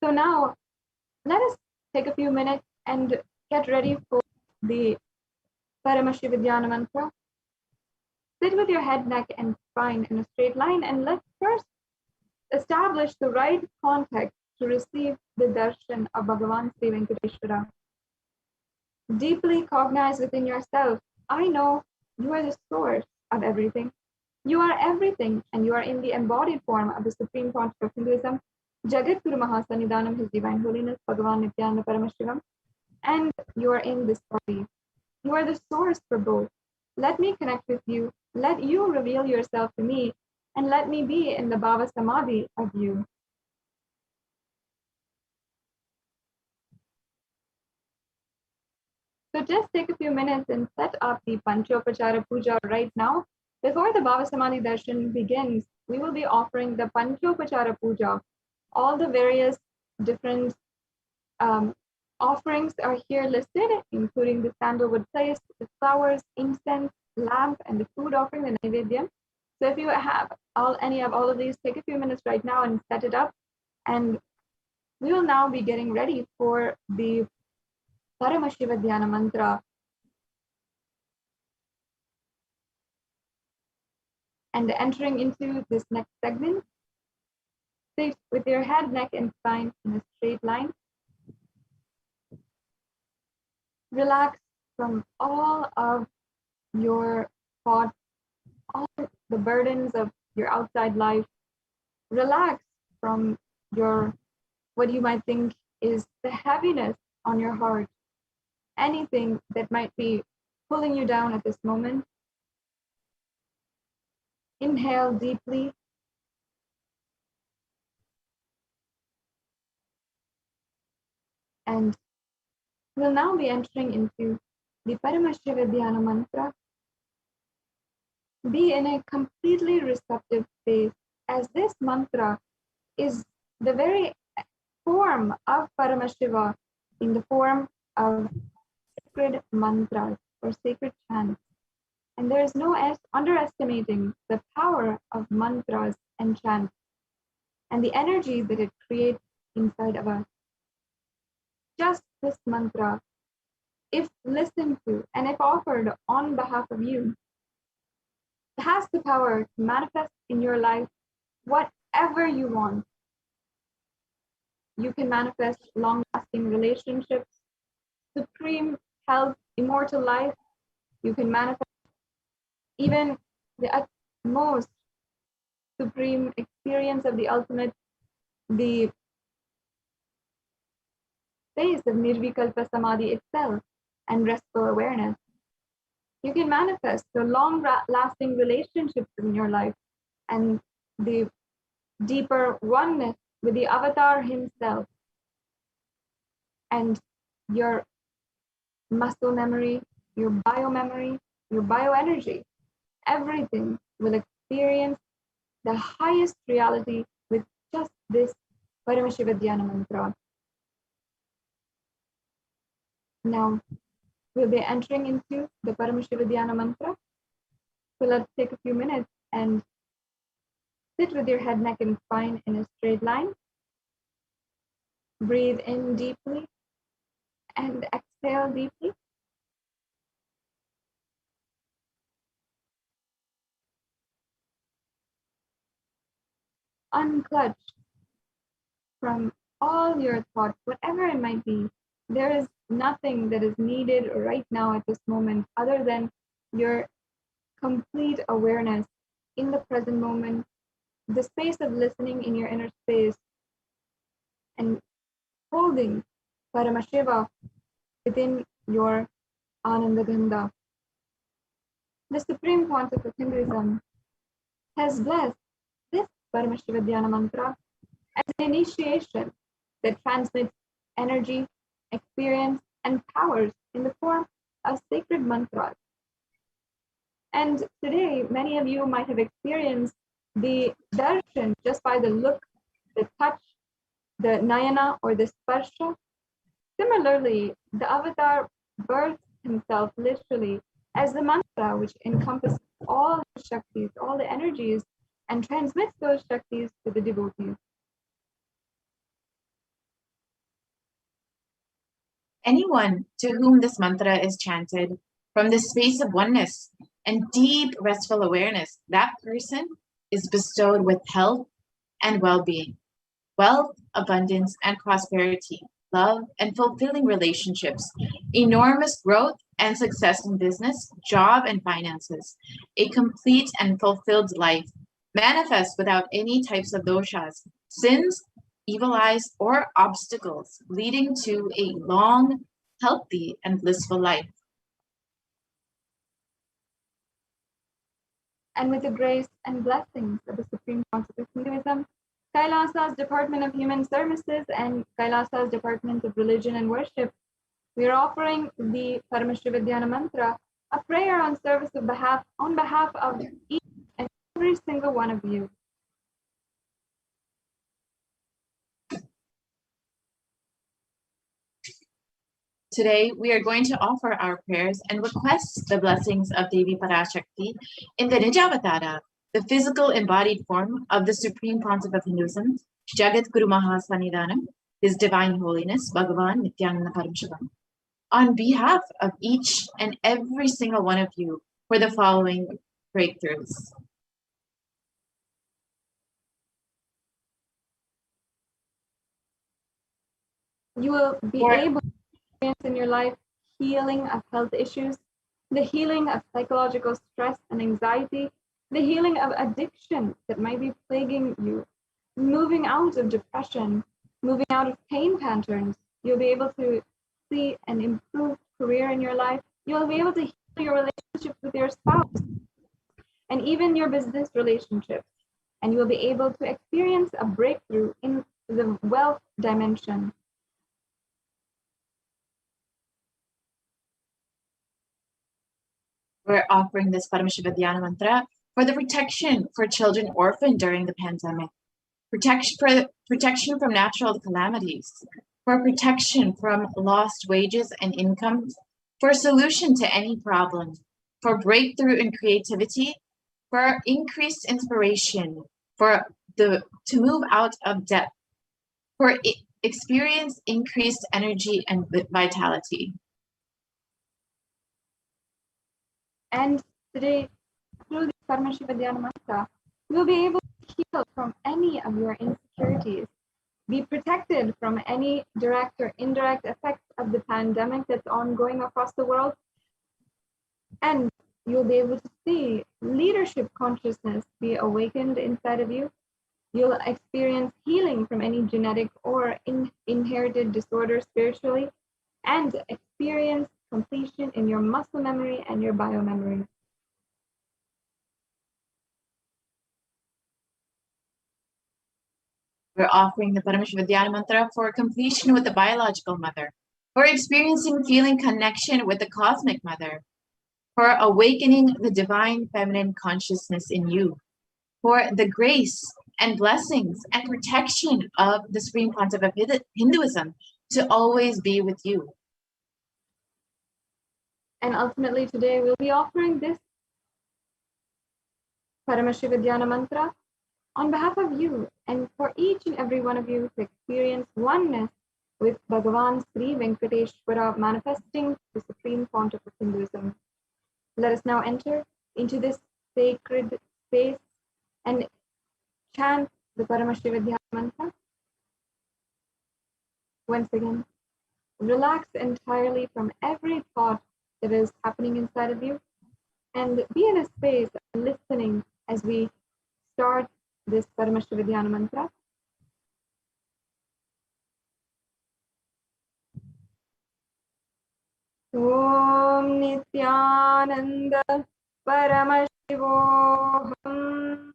So now, let us take a few minutes and get ready for the Paramashivoham mantra. Sit with your head, neck, and spine in a straight line, and let's first establish the right context to receive the darshan of Bhagavan Sri Venkateshwara. Deeply cognize within yourself, I know you are the source of everything. You are everything, and you are in the embodied form of the Supreme Font of Hinduism, Jagat Guru Mahasannidhanam, His Divine Holiness, Bhagavan Nithyananda Paramashivam, and you are in this body. You are the source for both. Let me connect with you. Let you reveal yourself to me, and let me be in the Bhava Samadhi of you. So just take a few minutes and set up the Panchopachara Puja right now. Before the Bhava Samadhi Darshan begins, we will be offering the Panchopachara Puja. All the various different offerings are here listed, including the sandalwood paste, the flowers, incense, lamp, and the food offering, the Naivedyam. So if you have any of all of these, take a few minutes right now and set it up. And we will now be getting ready for the Paramashivoham mantra. And entering into this next segment, sit with your head, neck, and spine in a straight line. Relax from all of your thoughts, all the burdens of your outside life. Relax from your, what you might think is the heaviness on your heart. Anything that might be pulling you down at this moment. Inhale deeply. And we'll now be entering into the Paramashivoham mantra. Be in a completely receptive space, as this mantra is the very form of Paramashiva in the form of sacred mantras or sacred chants. And there is no underestimating the power of mantras and chants and the energy that it creates inside of us. Just this mantra, if listened to and if offered on behalf of you, has the power to manifest in your life whatever you want. You can manifest long-lasting relationships, supreme health, immortal life. You can manifest even the utmost supreme experience of the ultimate, the space of Nirvikalpa Samadhi itself and restful awareness. You can manifest the long-lasting relationships in your life and the deeper oneness with the avatar himself. And your muscle memory, your biomemory, your bioenergy, everything will experience the highest reality with just this Paramashivoham mantra. Now, we'll be entering into the Paramashivoham mantra. So let's take a few minutes and sit with your head, neck, and spine in a straight line. Breathe in deeply and exhale deeply. Unclutch from all your thoughts, whatever it might be. There is nothing that is needed right now at this moment other than your complete awareness in the present moment, the space of listening in your inner space, and holding Paramashiva within your Anandagandha. The Supreme Pontiff of Hinduism has blessed this Paramashiva Dhyana mantra as an initiation that transmits energy, experience, and powers in the form of sacred mantras. And today, many of you might have experienced the darshan just by the look, the touch, the nayana, or the sparsha. Similarly, the avatar births himself literally as the mantra, which encompasses all the shaktis, all the energies, and transmits those shaktis to the devotees. Anyone to whom this mantra is chanted from the space of oneness and deep restful awareness, that person is bestowed with health and well-being, wealth, abundance, and prosperity, love, and fulfilling relationships, enormous growth and success in business, job, and finances, a complete and fulfilled life, manifest without any types of doshas, sins, evil eyes, or obstacles, leading to a long, healthy, and blissful life. And with the grace and blessings of the Supreme Pontiff of Hinduism, Kailasa's Department of Human Services and Kailasa's Department of Religion and Worship, we are offering the Paramashiva Dhyana Mantra, a prayer on service on behalf of each and every single one of you. Today, we are going to offer our prayers and request the blessings of Devi Parashakti in the Nijavatara, the physical embodied form of the Supreme Pontiff of Hinduism, Jagat Guru Mahasannidhanam, His Divine Holiness, Bhagavan Nithyananda Paramashivam, on behalf of each and every single one of you for the following breakthroughs. You will be able to experience in your life healing of health issues, the healing of psychological stress and anxiety, the healing of addiction that might be plaguing you, moving out of depression, moving out of pain patterns. You'll be able to see an improved career in your life. You'll be able to heal your relationships with your spouse and even your business relationships. And you will be able to experience a breakthrough in the wealth dimension. We're offering this Paramashiva Dhyana Mantra for the protection for children orphaned during the pandemic, protection from natural calamities, for protection from lost wages and incomes, for a solution to any problem, for breakthrough in creativity, for increased inspiration, to move out of debt, for experience increased energy and vitality. And today, through the Paramashiva Dhyana Mantra, you will be able to heal from any of your insecurities, be protected from any direct or indirect effects of the pandemic that's ongoing across the world. And you'll be able to see leadership consciousness be awakened inside of you. You'll experience healing from any genetic or inherited disorder spiritually, and experience completion in your muscle memory and your biomemory. We're offering the Paramashiva Dhyana Mantra for completion with the biological mother, for experiencing feeling connection with the cosmic mother, for awakening the divine feminine consciousness in you, for the grace and blessings and protection of the Supreme Pontiff of Hinduism to always be with you. And ultimately today we'll be offering this Paramashiva Dhyana Mantra on behalf of you and for each and every one of you to experience oneness with Bhagavan Sri Venkateshwara manifesting the Supreme Pontiff of Hinduism. Let us now enter into this sacred space and chant the Paramashiva Dhyana Mantra. Once again, relax entirely from every thought that is happening inside of you, and be in a space listening as we start this Paramashivoham mantra. Om Nithyananda Paramashivoham.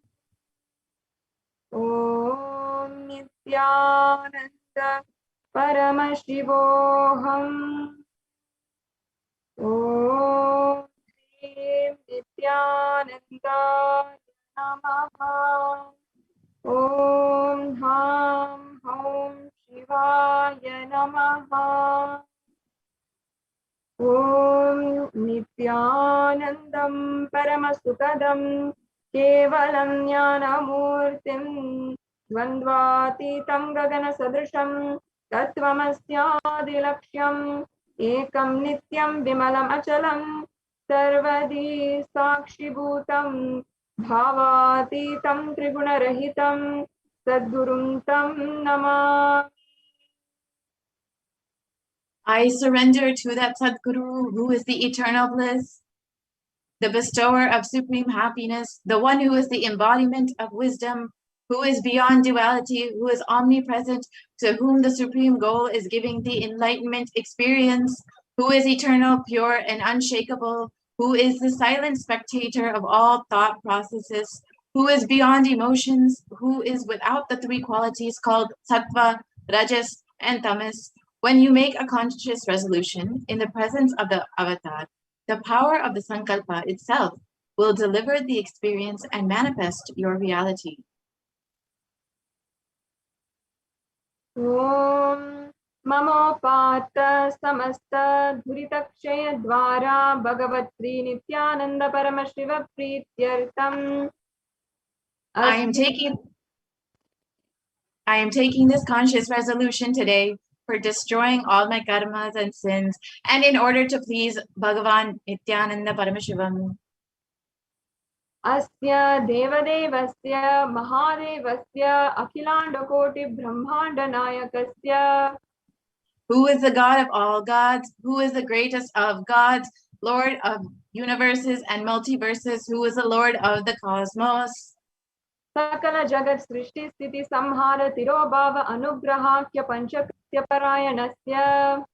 Om Nithyananda Paramashivoham. Om Nithyananda Namaha. Om Ham Om Shivaya Namaha. Om Nithyanandam Paramasukadam Kevalam Jnanamurtim Dvandvatitam Gagana Sadrisham Tattvamasyadilaksham Ekam Nityam Vimalam Achalam Sarvadi Sakshibhutam Bhavatitam Tribunarahitam Sadgurum Tam Namah. I surrender to that Sadguru who is the eternal bliss, the bestower of supreme happiness, the one who is the embodiment of wisdom, who is beyond duality, who is omnipresent, to whom the supreme goal is giving the enlightenment experience, who is eternal, pure, and unshakable, who is the silent spectator of all thought processes, who is beyond emotions, who is without the three qualities called sattva, rajas, and tamas. When you make a conscious resolution in the presence of the avatar, the power of the sankalpa itself will deliver the experience and manifest your reality. Om Mamopata Samasta Dhuritakshaya Dvara Bhagavatri Nithyananda Paramashiva Prityartam. I am taking this conscious resolution today for destroying all my karmas and sins, and in order to please Bhagavan Nithyananda Paramashivam. Asya Devadevasya Mahadevasya Akhilandakoti Brahmanda Nayakasya. Who is the God of all gods? Who is the greatest of gods? Lord of universes and multiverses, who is the Lord of the cosmos? Sakala Jagat Srishti Sthiti Samhara Tirobhava Anugrahakya Panchakritya Parayanasya.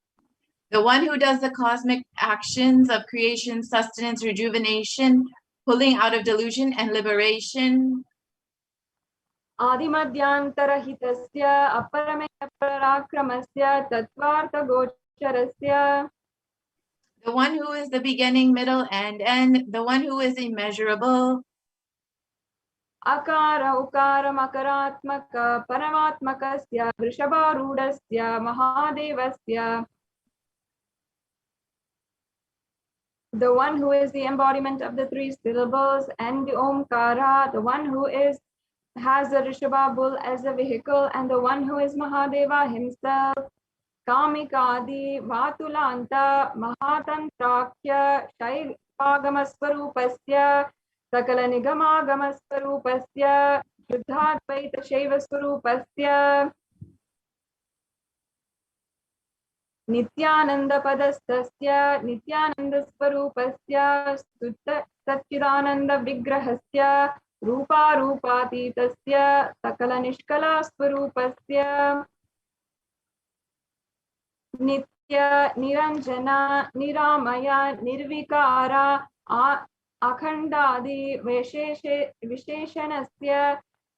The one who does the cosmic actions of creation, sustenance, rejuvenation, pulling out of delusion and liberation. Adimadyantarhitasya Aparamaya Parakramasya Tattvartha Gocharasya. The one who is the beginning, middle, and end, the one who is immeasurable. Akara Ukara Makaratmaka Paramatmakasya Vrishabharudasya Mahadevasya. The one who is the embodiment of the three syllables and the Omkara, the one who has the Rishabha bull as a vehicle, and the one who is Mahadeva himself. Kamikadi Vatulanta Mahatantrakya Shaivagamasvarupasya Sakala Nigamagamasvarupasya Shuddhadvaita Shaivasvarupasya Nithyananda Padastasya Nithyananda Swarupasya Satchidananda Vigrahasya Rupa Rupatitasya Sakala Nishkala Swarupasya Nitya Niranjana Niramaya Nirvikara Akhandadi Visheshanasya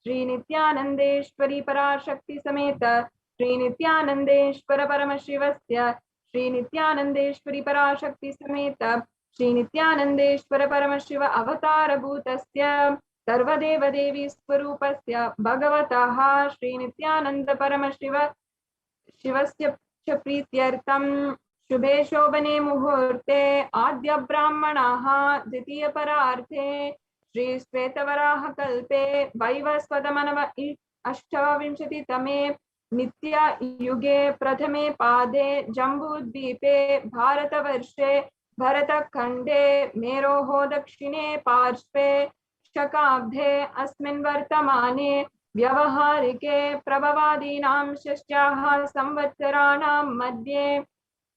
Sri Nithyanandeshwari Parashakti Sameta Sri Nithyanandeshwara Paramashivasya Sri Nithyanandeshwari Parashakti Sameta Sri Nithyanandeshwara Paramashiva Avatara Bhutasya Sarvadeva Devi Swarupasya Bhagavataha Sri Nithyananda Paramashiva Shivasya Prityartam Shubhe Shobhane Muhurte Adya Brahmanaha Ditiya Pararthe Shri Svetavaraha Kalpe Vaivasvadamanava Ashtavavinshati Tame Nitya Yuge Prathame Pade Jambudvipe Bharatavarshe Bharatakande Meroho Dakshine Parshve Shakabdhe Asmin Vartamane Vyavaharike Prabhavadinam Shashyaha Samvatsarana Madhye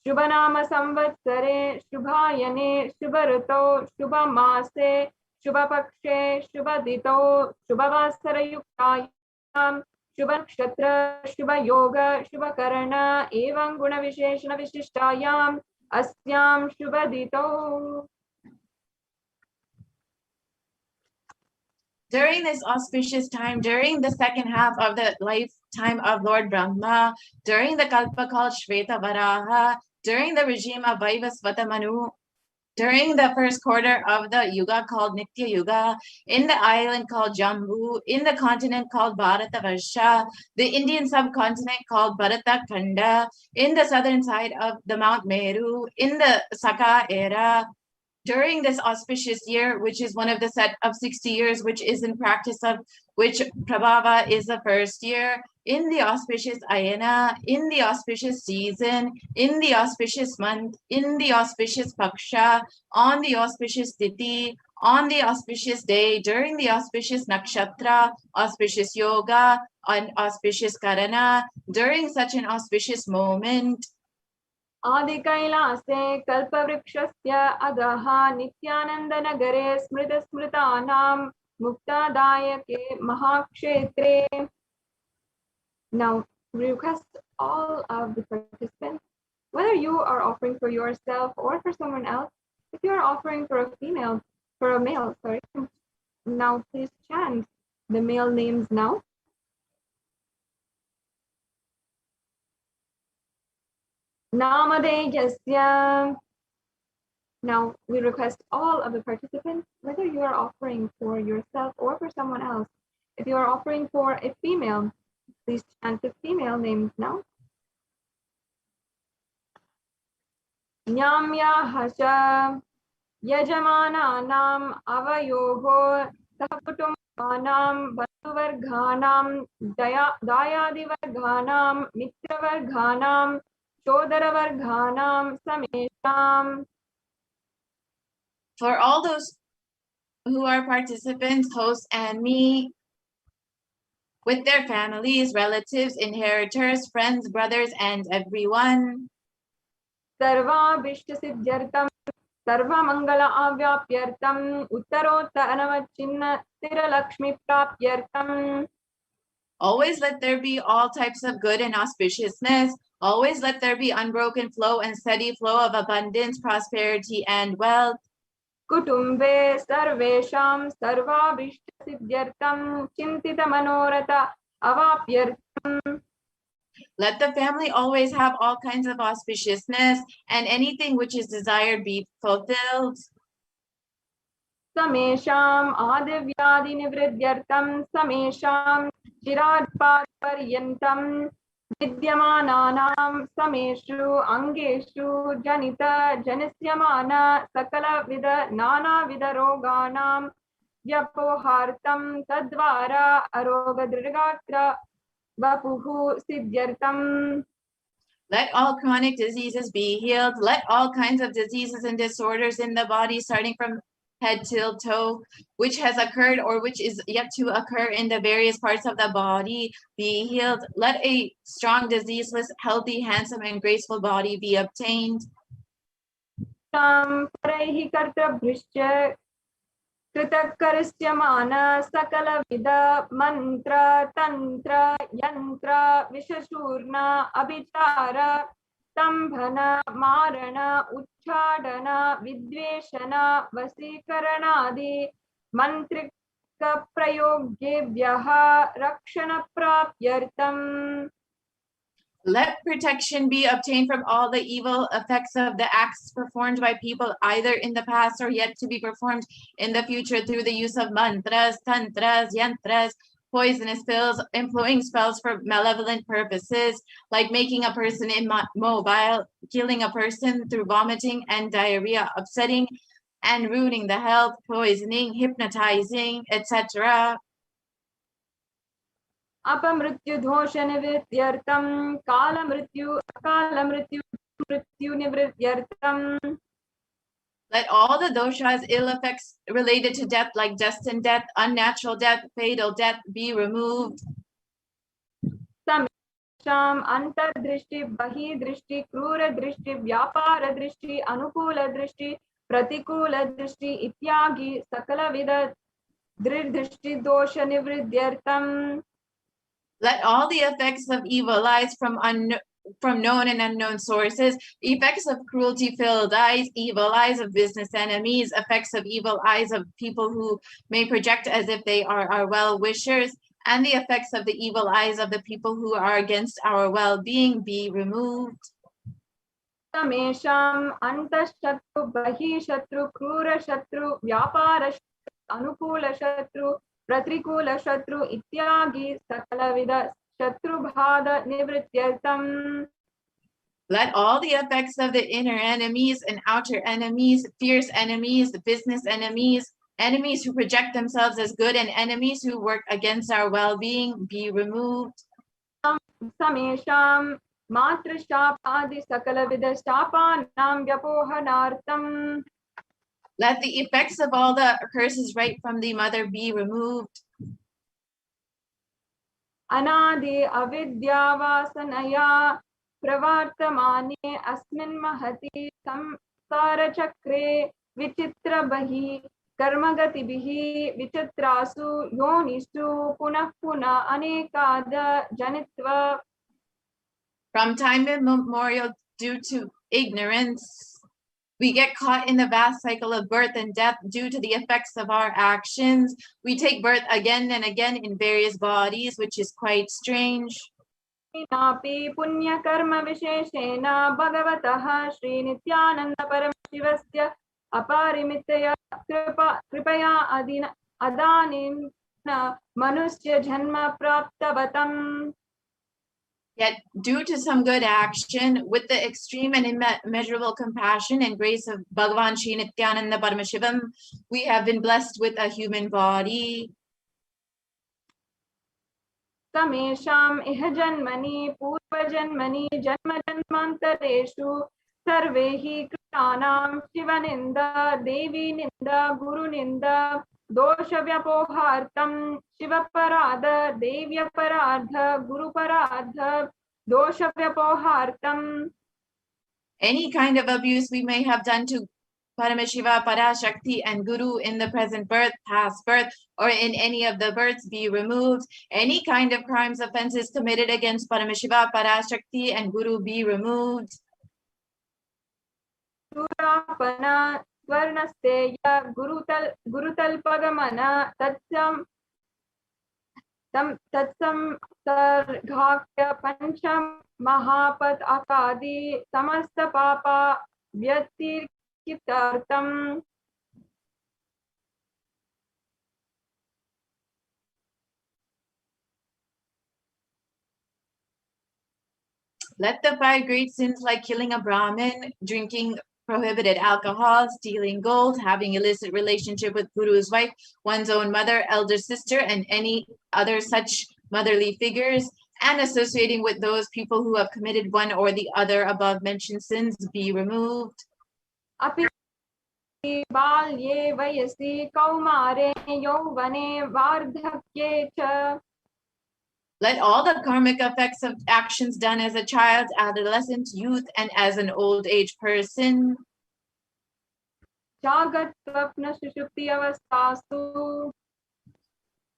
Shubhanama Samvatsare, Shubhayane, Shubharuto, Shubhamase, Shubhapakshe, Shubhadito, Shubhavasara Yuktayam, Shubhanakshatra, Shubhayoga, Shubhakarana, Evam Guna Visheshana Vishishtayam, Asyam Shubhadito. During this auspicious time, during the second half of the lifetime of Lord Brahma, during the Kalpa called Shveta Varaha, during the regime of Vaivasvata Manu, during the first quarter of the Yuga called Nitya Yuga, in the island called Jambu, in the continent called Bharatavarsha, the Indian subcontinent called Bharata Khanda, in the southern side of the Mount Meru, in the Saka era, during this auspicious year, which is one of the set of 60 years, which is in practice of which Prabhava is the first year, in the auspicious Ayana, in the auspicious season, in the auspicious month, in the auspicious Paksha, on the auspicious Titi, on the auspicious day, during the auspicious Nakshatra, auspicious Yoga, on auspicious Karana, during such an auspicious moment, Adi Kailase Kalpavrikshasya Agaha Nithyananda Nagare Smrita Smritanam Muktadayake Mahakshetre. Now, we request all of the participants, whether you are offering for yourself or for someone else, if you are offering for a male, now please chant the male names now. Namadeyasya. Now we request all of the participants, whether you are offering for yourself or for someone else. If you are offering for a female, please chant the female names now. Nyamya Hasha Yajamananam Avayoho Sahakutumbanam Bandhuvarghanam Dayadivarghanam Mitravarghanam Shodaravarghanam Samesham. for all those who are participants, hosts, and me, with their families, relatives, inheritors, friends, brothers, and everyone. Sarva Vishtasiddhyartam, Sarva Mangala Avyapyartam, Uttarota Anavachinna Tira Lakshmi Prapyartam. Always let there be all types of good and auspiciousness. Always let there be unbroken flow and steady flow of abundance, prosperity, and wealth. Kutumbe Sarvesham Sarva Vishtasiddhyartam, Chintita Manorata Avapyartam. Let the family always have all kinds of auspiciousness, and anything which is desired be fulfilled. Samesham Adivyadi Nivridyartam, Samesham Chirad Paryantam, Vidyamananam Sameshu Angeshu Janita Janisyamana Sakala Vida Nana Vida Roganam Vyapohartam Tadvara Aroga Drirgatra Vapuhu Siddhyartam. Let all chronic diseases be healed. Let all kinds of diseases and disorders in the body, starting from head till toe, which has occurred or which is yet to occur in the various parts of the body, be healed. Let a strong, diseaseless, healthy, handsome, and graceful body be obtained. Paraihi Kartabhrishya Kritakarisyamana Sakala Vida Mantra Tantra Yantra Vishashurna Abhichara Stambhana Marana Uchchadana Vidveshana Vasikaranadi Mantrika Prayogyebhyaha Rakshana Prapyartam. Let protection be obtained from all the evil effects of the acts performed by people either in the past or yet to be performed in the future through the use of mantras, tantras, yantras, poisonous pills, employing spells for malevolent purposes, like making a person immobile, killing a person through vomiting and diarrhea, upsetting and ruining the health, poisoning, hypnotizing, etc. Apamrityu Dhosha Nivrityartam, Kala Mrityu Nivrityartam. Let all the doshas, ill effects related to death, like destined death, unnatural death, fatal death, be removed. Samesham antardrishti bahidrishti krura drishti vyapara drishti anukula drishti pratikula drishti ityagi sakala vida drishdrishti dosha nivridyartam. Let all the effects of evil eyes from known and unknown sources, effects of cruelty-filled eyes, evil eyes of business enemies, effects of evil eyes of people who may project as if they are our well-wishers, and the effects of the evil eyes of the people who are against our well-being be removed. Samesham antashatru bahishatru krura shatru vyapara anukula shatru pratikula shatru ityagi sakala vida shatru bhada nivrityartam. Let all the effects of the inner enemies and outer enemies, fierce enemies, business enemies, enemies who project themselves as good, and enemies who work against our well-being be removed. Samesham matra shapadi sakala vida shapanam vyapohanartam. Let the effects of all the curses right from the mother be removed. Anadi avidya vasanaya pravartamane asmin mahati samsara chakre vichitra bahi karmagatibihi vichitrasu yonistu punah punah anekada janitva. From time immemorial, due to ignorance, we get caught in the vast cycle of birth and death due to the effects of our actions. We take birth again and again in various bodies, which is quite strange. Napi punya karma visheshena bhagavatah Shri Nithyananda Paramashivasya aparimitaya kripaya adanim manusya janma praptavatam. Yet, due to some good action, with the extreme and immeasurable compassion and grace of Bhagavan Shri Nithyananda Paramashivam, we have been blessed with a human body. Samesham iha janmani purva janmani janma janmantareshu sarvehi kritanam shivaninda devi ninda guru ninda dosha vyapohartam shivaparada devyaparadha guruparadha dosha vyapohartam. Any kind of abuse we may have done to Paramashiva, Parashakti, and Guru in the present birth, past birth, or in any of the births be removed. Any kind of crimes, offenses committed against Paramashiva, Parashakti, and Guru be removed. Surapana Swarnasteya Gurutalpagamana Tatsam Sarghakya Pancham Mahapat Akadi Samasta Papa Vyatirkitartam. Let the 5 great sins, like killing a Brahmin, drinking prohibited alcohol, stealing gold, having illicit relationship with Guru's wife, one's own mother, elder sister, and any other such motherly figures, and associating with those people who have committed one or the other above mentioned sins be removed. Api balye vayasi kaumare yauvane vardhakye cha. Let all the karmic effects of actions done as a child, adolescent, youth, and as an old age person. Jagat swapna sushupti avastasu.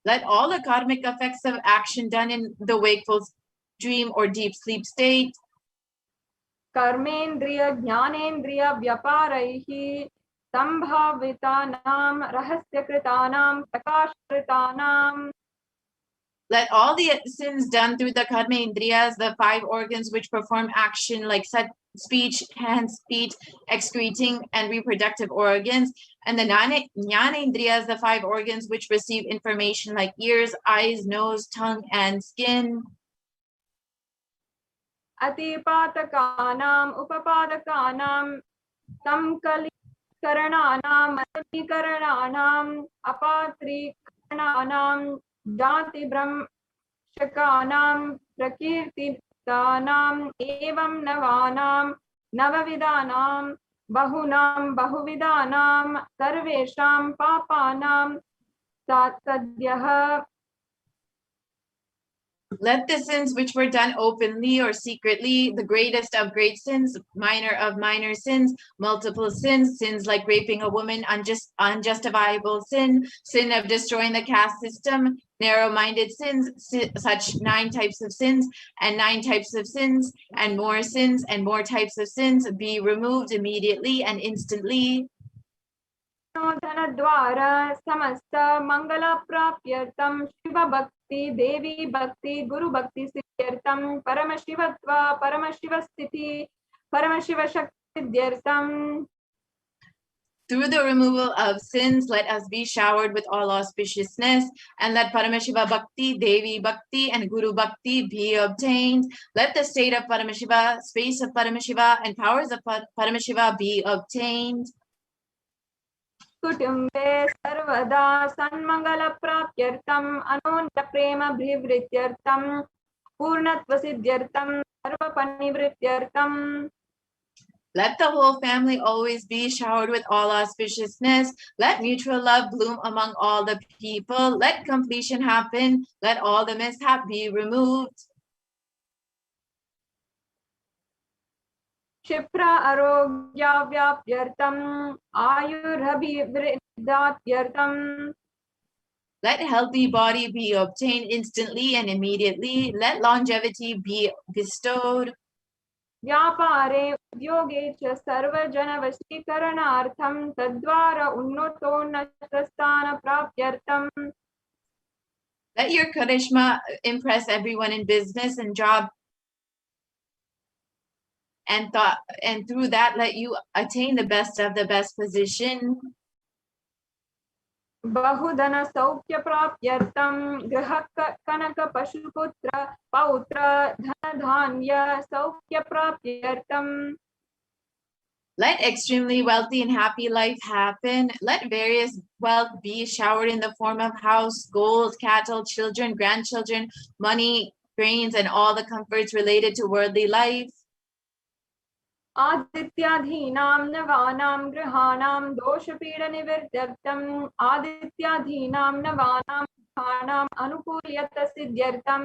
Let all the karmic effects of action done in the wakeful dream or deep sleep state. Karmendriya jnanendriya vyaparaihi sambhavitanam rahasyakritanam prakashkritanam. Let all the sins done through the karmendriyas, the 5 organs which perform action like speech, hands, feet, excreting, and reproductive organs, and the jnanendriyas, the 5 organs which receive information like ears, eyes, nose, tongue, and skin. Atipatakanam upapadakanam samkalikarananam atamikarananam apatrikarananam jati brahmshakanam prakirtitanam evam navanam navavidanam bahunam bahuvidanam sarvesham papanam sadyah Let the sins which were done openly or secretly, the greatest of great sins, minor of minor sins, multiple sins, sins like raping a woman, unjustifiable sin, sin of destroying the caste system, narrow-minded sins, such 9 types of sins, and 9 types of sins, and more types of sins be removed immediately and instantly. द्वारा समस्त मंगल प्राप्यर्थम शिव भक्ति देवी भक्ति गुरु भक्ति सिद्ध्यर्थम परमशिवत्व परमशिव स्थिति परमशिव शक्ति सिद्ध्यर्थम. Through the removal of sins, let us be showered with all auspiciousness, and let Paramashiva Bhakti, Devi Bhakti, and Guru Bhakti be obtained. Let the state of Paramashiva, space of Paramashiva, and powers of Paramashiva be obtained. कुटुम्बे सर्वदा सन्मंगल प्राप्त्यर्थम अनोन्य प्रेम अभिवृद्ध्यर्थम पूर्णत्व सिद्ध्यर्थम सर्वपरिवृत्त्यर्थम. Let the whole family always be showered with all auspiciousness. Let mutual love bloom among all the people. Let completion happen. Let all the mishap be removed. क्षिप्र आरोग्याव्याप्त्यर्थम आयुरभिवृद्धात्यर्थम. Let healthy body be obtained instantly and immediately. Let longevity be bestowed. व्यापारे उद्योगे च सर्वजनवशीकरणार्थं तद्वारा उन्नतोन्नतस्थान प्राप्त्यर्थं. Let your charisma impress everyone in business and job, and thought, and through that let you attain the best of the best position. बहुधन सौख्य प्राप्त्यर्थं गृह कनक पशुपुत्र पौत्र धन धान्य सौख्य प्राप्त्यर्थं. Let extremely wealthy and happy life happen. Let various wealth be showered in the form of house, gold, cattle, children, grandchildren, money, grains, and all the comforts related to worldly life. आदित्याधीनां नवानां गृहाणां दोषपीडनिवृत्त्यर्थं आदित्याधीनां नवानां गृहाणां अनुकूल्यत सिद्ध्यर्थं.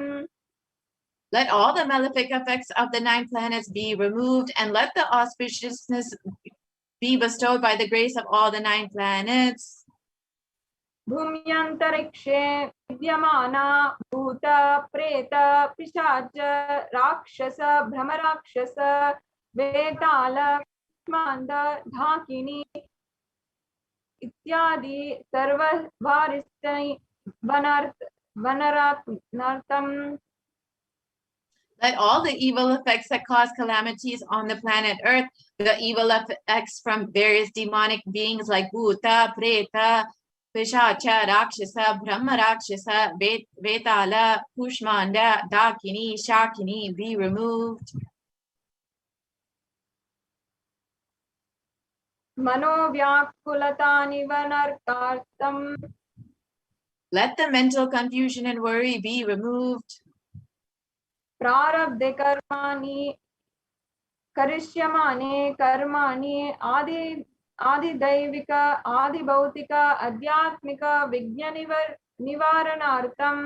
Let all the malefic effects of the 9 planets be removed, and let the auspiciousness be bestowed by the grace of all the 9 planets. भूम्यन्तरिक्षे विद्यमाना भूत प्रेत पिशाच राक्षस भ्रमराक्षस वेताल मान्द ढाकिनी इत्यादि सर्ववारिष्ठै वनरात्नर्थं. Let all the evil effects that cause calamities on the planet Earth, the evil effects from various demonic beings like Bhuta, Preta, Pishacha, Rakshasa, Brahma Rakshasa, Vetala, Kushmanda, Dakini, Shakini be removed. मनोव्याकुलता निवारणार्थं. Let the mental confusion and worry be removed. प्रारब्धे कर्माणि करिष्यमाणे कर्माणि आदिदैविक आदिभौतिक आध्यात्मिक विज्ञ निवारणार्थं.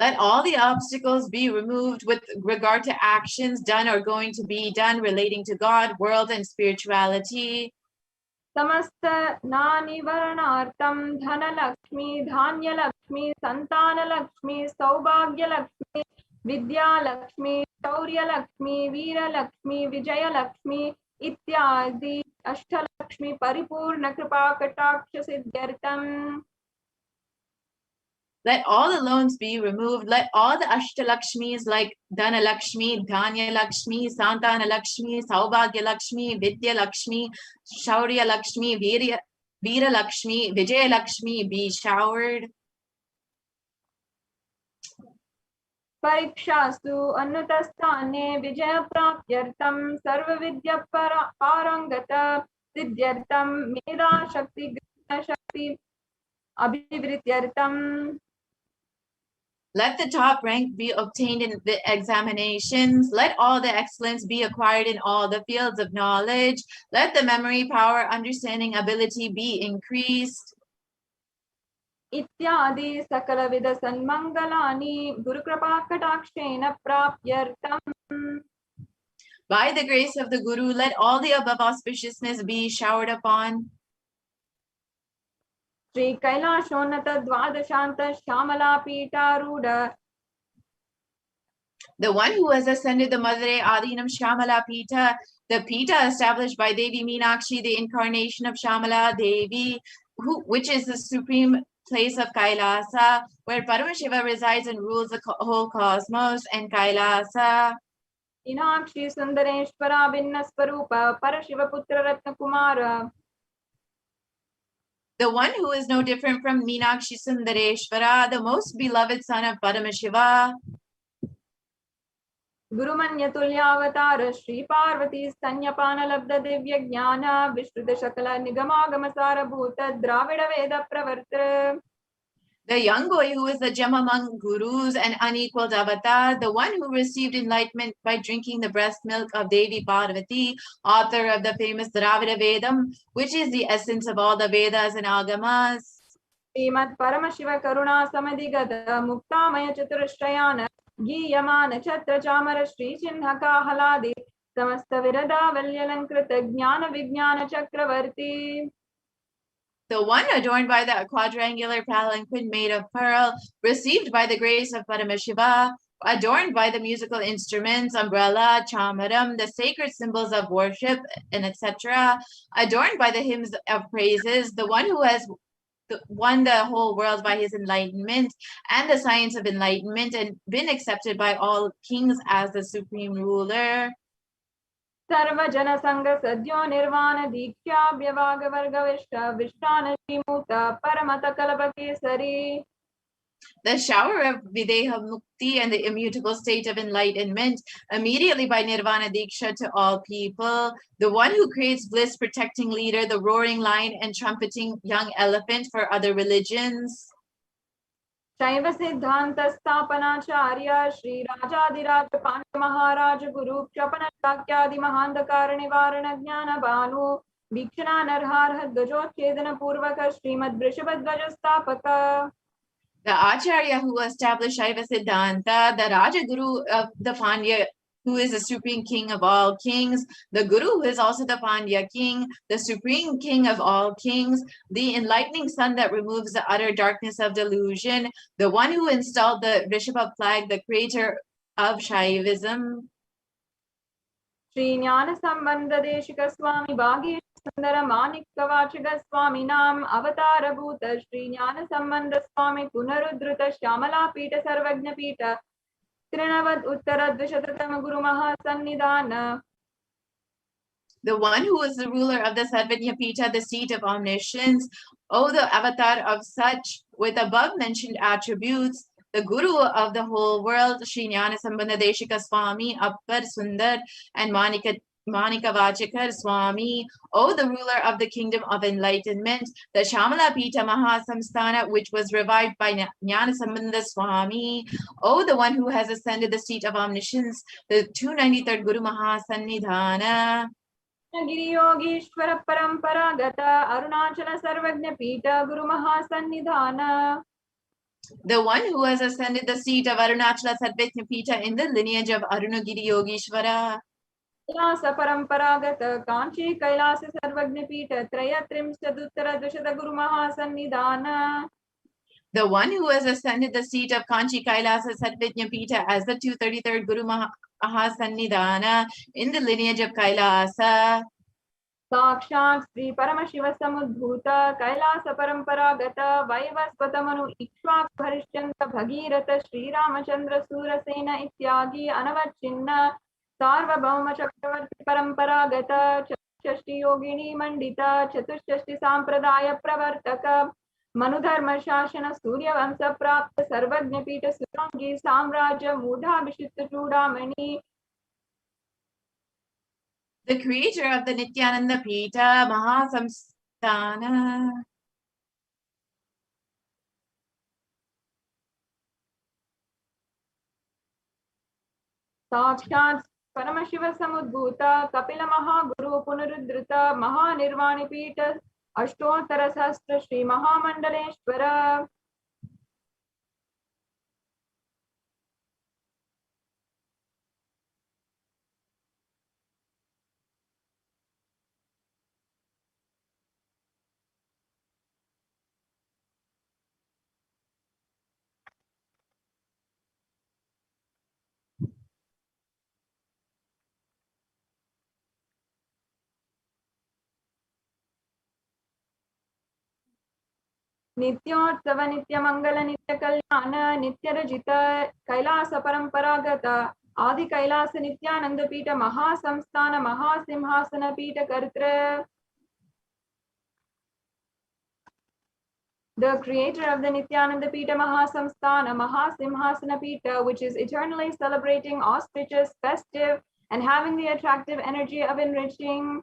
Let all the obstacles be removed with regard to actions done or going to be done relating to God, world, and spirituality. समस्त नानिवरणार्थं धनलक्ष्मी धान्यलक्ष्मी संतानलक्ष्मी सौभाग्यलक्ष्मी विद्यालक्ष्मी शौर्यलक्ष्मी वीरलक्ष्मी विजयलक्ष्मी इत्यादि अष्टलक्ष्मी परिपूर्ण कृपा कटाक्ष सिद्ध्यर्थम. Let all the loans be removed. Let all the Ashtalakshmis like Dhanalakshmi, Dhanyalakshmi, Santanalakshmi, Saubhagyalakshmi, Vidyalakshmi, Shaurya-lakshmi, Veera-lakshmi, Vijaya-lakshmi be showered. परीक्षासु अन्नतस्थाने विजय प्राप्त्यर्थं सर्वविद्या पारंगत सिद्ध्यर्थं मेधा शक्ति ज्ञान शक्ति अभिवृद्ध्यर्थं. Let the top rank be obtained in the examinations. Let all the excellence be acquired in all the fields of knowledge. Let the memory, power, understanding, ability be increased. इत्यादि सकलविध सन्मङ्गलानि गुरुकृपाकटाक्षेण प्राप्त्यर्थम्. By the grace of the Guru, let all the above auspiciousness be showered upon Sri Kailashonnata Dvadashanta Shamala Pitaruda, the one who has ascended the Madurai Adinam Shamala Pita, the Pita established by Devi Meenakshi, the incarnation of Shamala Devi, which is the supreme place of Kailasa, where Paramashiva resides and rules the whole cosmos, and Kailasa. Inakshi Sundareshwara Vinnaswarupa Parashiva Putra Ratna Kumara, the one who is no different from Meenakshi Sundareshwara, the most beloved son of Paramashiva. Gurumanya Tulyavatara Sri Parvati Stanyapana Labda Divya Jnana Vishruta Shakala Nigamagama Sarabhuta Dravida Veda Pravartara, the young boy who is the gem among gurus and unequaled avatar, the one who received enlightenment by drinking the breast milk of Devi Parvati, author of the famous Dravida Vedam, which is the essence of all the Vedas and Agamas. Srimad Paramashiva Karuna Samadhigata Muktamaya Chaturashrayana Giyamana Chatra Chamara Shri Chinhaka Haladi Samasta Virada Valyalankrita Jnana Vijnana Chakravarti, the one adorned by the quadrangular palanquin made of pearl, received by the grace of Paramashiva, adorned by the musical instruments, umbrella, chamaram, the sacred symbols of worship, and etc., adorned by the hymns of praises, the one who has won the whole world by his enlightenment and the science of enlightenment and been accepted by all kings as the supreme ruler. Sarvajana Sangha Sadhyo Nirvana Dikya Vyavaga Vargavishta Vishtana Shimuta Paramata Kalabakesari, the shower of Videha Mukti and the immutable state of enlightenment, immediately by Nirvana Diksha to all people, the one who creates bliss protecting leader, the roaring lion and trumpeting young elephant for other religions. Shaiva Siddhanta Sthapanacharya Sri Rajadiraj Pandya Maharaj Guru Kshapana Shakyadi Mahandakara Nivarana Jnana Bhanu Vikshana Narhar Gajochedana Purvaka Srimad Vrishabhadvaja Sthapaka, the Acharya who established Shaiva Siddhanta, the Rajaguru of the Pandya, who is the supreme king of all kings, the Guru who is also the Pandya king, the supreme king of all kings, the enlightening sun that removes the utter darkness of delusion, the one who installed the Rishabha flag, the creator of Shaivism. Sri Jnana Sambandha Deshika Swami Bhagi Sundara Manik Kavachaga Swami Nam Avatara Bhuta Sri Jnana Sambandha Swami Punarudruta Shamala Pita Sarvajna Pita Trinavad Uttara Dvishatatam Guru Mahasannidhana, the one who is the ruler of the Sarvajna Pita, the seat of omniscience, O the avatar of such with above mentioned attributes, the Guru of the whole world, Sri Jnana Sambandha Deshika Swami, Appar Sundar and Manika Vachikar Swami, O the ruler of the kingdom of enlightenment, the Shamala Pita Mahasamsthana, which was revived by Jnana Sambandha Swami, O the one who has ascended the seat of omniscience, the 293rd Guru Mahasannidhana. Giri Yogishwara Paramparagata Arunachala Sarvajna Pita Guru Mahasannidhana, the one who has ascended the seat of Arunachala Sarvajna Pita in the lineage of Arunagiri Yogishwara. Kailasa Paramparagata Kanchi Kailasa Sarvajna Pita Trayatrim Chaduttara Dvishata Guru Mahasannidhana, the one who has ascended the seat of Kanchi Kailasa Sarvajna Pita as the 233rd Guru Mahasannidhana in the lineage of Kailasa. Sakshat Sri Paramashiva Samudbhuta Kailasa Paramparagata Vaivasvatamanu Ikshvak Bharishchanda Bhagirata Sri Ramachandra Surasena Ityagi Anavachinna Sarvabhauma Chakravarti Paramparagata Chatushashti Yogini Mandita Chatushashti Sampradaya Pravartaka Manudharma Shashana Surya Vamsa Prapta Sarvajna Pita Surangi Samraja Mudha Vishita Chudamani, the creator of the Nithyananda Pita Mahasamsthana. Sakshat Paramashiva Samudbhuta Kapila Mahaguru Punarudrita Mahanirvani Pita Ashtottara Sastra Sri Mahamandaleshwara, नित्योत्सव नित्यमंगल नित्य कल्याण नित्य रजित कैलास परंपरागत आदि कैलास नित्यानंद पीठ महासंस्थान महासिंहासन पीठ कर्तृ. The creator of the Nithyananda Pita Mahasamsthana Mahasimhasana Pita, which is eternally celebrating, auspicious, festive, and having the attractive energy of enriching.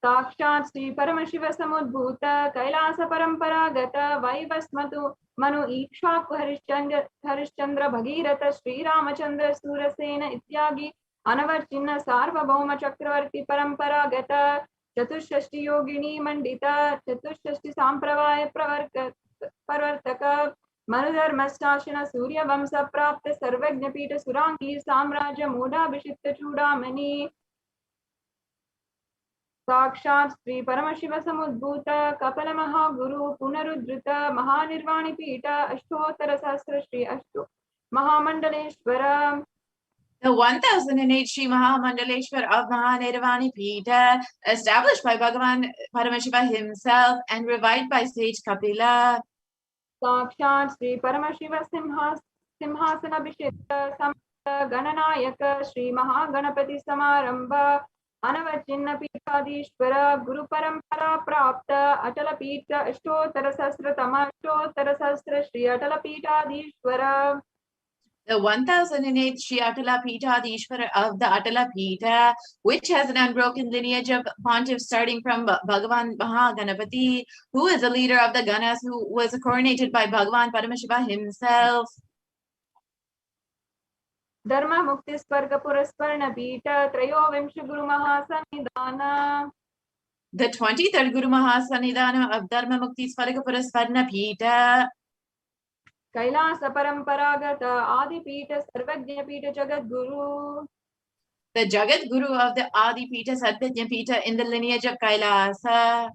Sakshat Sri Paramashiva Samudbhuta Kailasa Paramparagata Vaivasmatu Manu Ikshvaku Harishchandra Bhagirata Sri Ramachandra Surasena Ityagi Anavarchinna Sarvabhauma Chakravarti Paramparagata Chatushashti Yogini Mandita Chatushashti Sampravaya Pravartaka Manudharmashashina Surya Vamsa Prapta Sarvajnapita Surangi Samraja Moda Bishita Chudamani. साक्षात् Shri Paramshiva समुद्भूत couple Mahaguru पुनरुद्धृत Mahanirvani पीठ अष्टोत्तर सहस्र श्री अष्टो महामंडलेश्वर. The 1008 Sri Mahamandaleshwar of Mahanirvani Pita, established by Bhagavan Paramashiva himself and revived by sage Kapila. साक्षात् श्री परमशिव सिंहासन अभिषिक्त समस्त गणनायक श्री महागणपति समारंभ अनवचिन्न पीठाधीश्वर गुरु परंपरा प्राप्त अटल पीठ अष्टोत्तर सहस्र श्री अटल पीठाधीश्वर. The 1008 Sri Atala Peethadishwara of the Atala Peetha, which has an unbroken lineage of pontiffs starting from Bhagavan Mahaganapati, who is the leader of the Ganas, who was coronated by Bhagavan Paramashiva himself. Dharma Mukti Sparga Purasparna Pita Trayovimsh Guru Mahasanidana. The 23rd Guru Mahasanidana of Dharma Mukti Sparga Purasparna Pita. Kailasa Paramparagata Adi Pita Sarvajna Pita Jagat Guru. The Jagat Guru of the Adi Pita Sarvajna Pita in the lineage of Kailasa.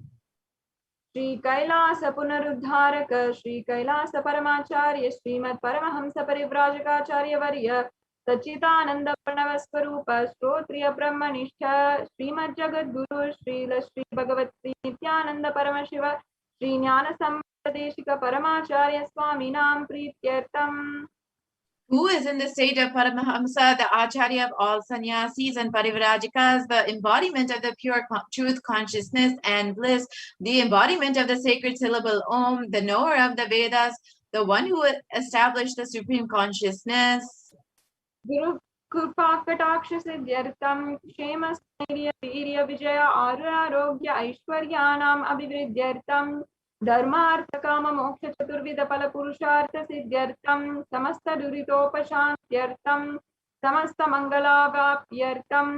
Shri Kailasa Punaruddharaka Shri Kailasa Paramacharya Srimad Paramahamsa Parivrajagacharya Varya Sachitananda Pranavasvarupa Shrotriya Brahmanishta Srimad Jagat Guru Shri Shri Bhagavati Nithyananda Paramashiva Shri Jnana Sampadeshika Paramacharya Swaminam Prityartam. Who is in the state of Paramahamsa, the Acharya of all sannyasis and Parivrajakas, the embodiment of the pure truth, consciousness, and bliss, the embodiment of the sacred syllable Om, the knower of the Vedas, the one who established the supreme consciousness. Guru Kripa Kataksha Siddhyartam Kshema Stairya Virya Vijaya Arogya Aishwaryanam Abhivridyartam Dharmartha Kama Moksha Chaturvida Pala Purushartha Siddhyartam Samasta Duritopashantyartam Samasta Mangala Vapyartam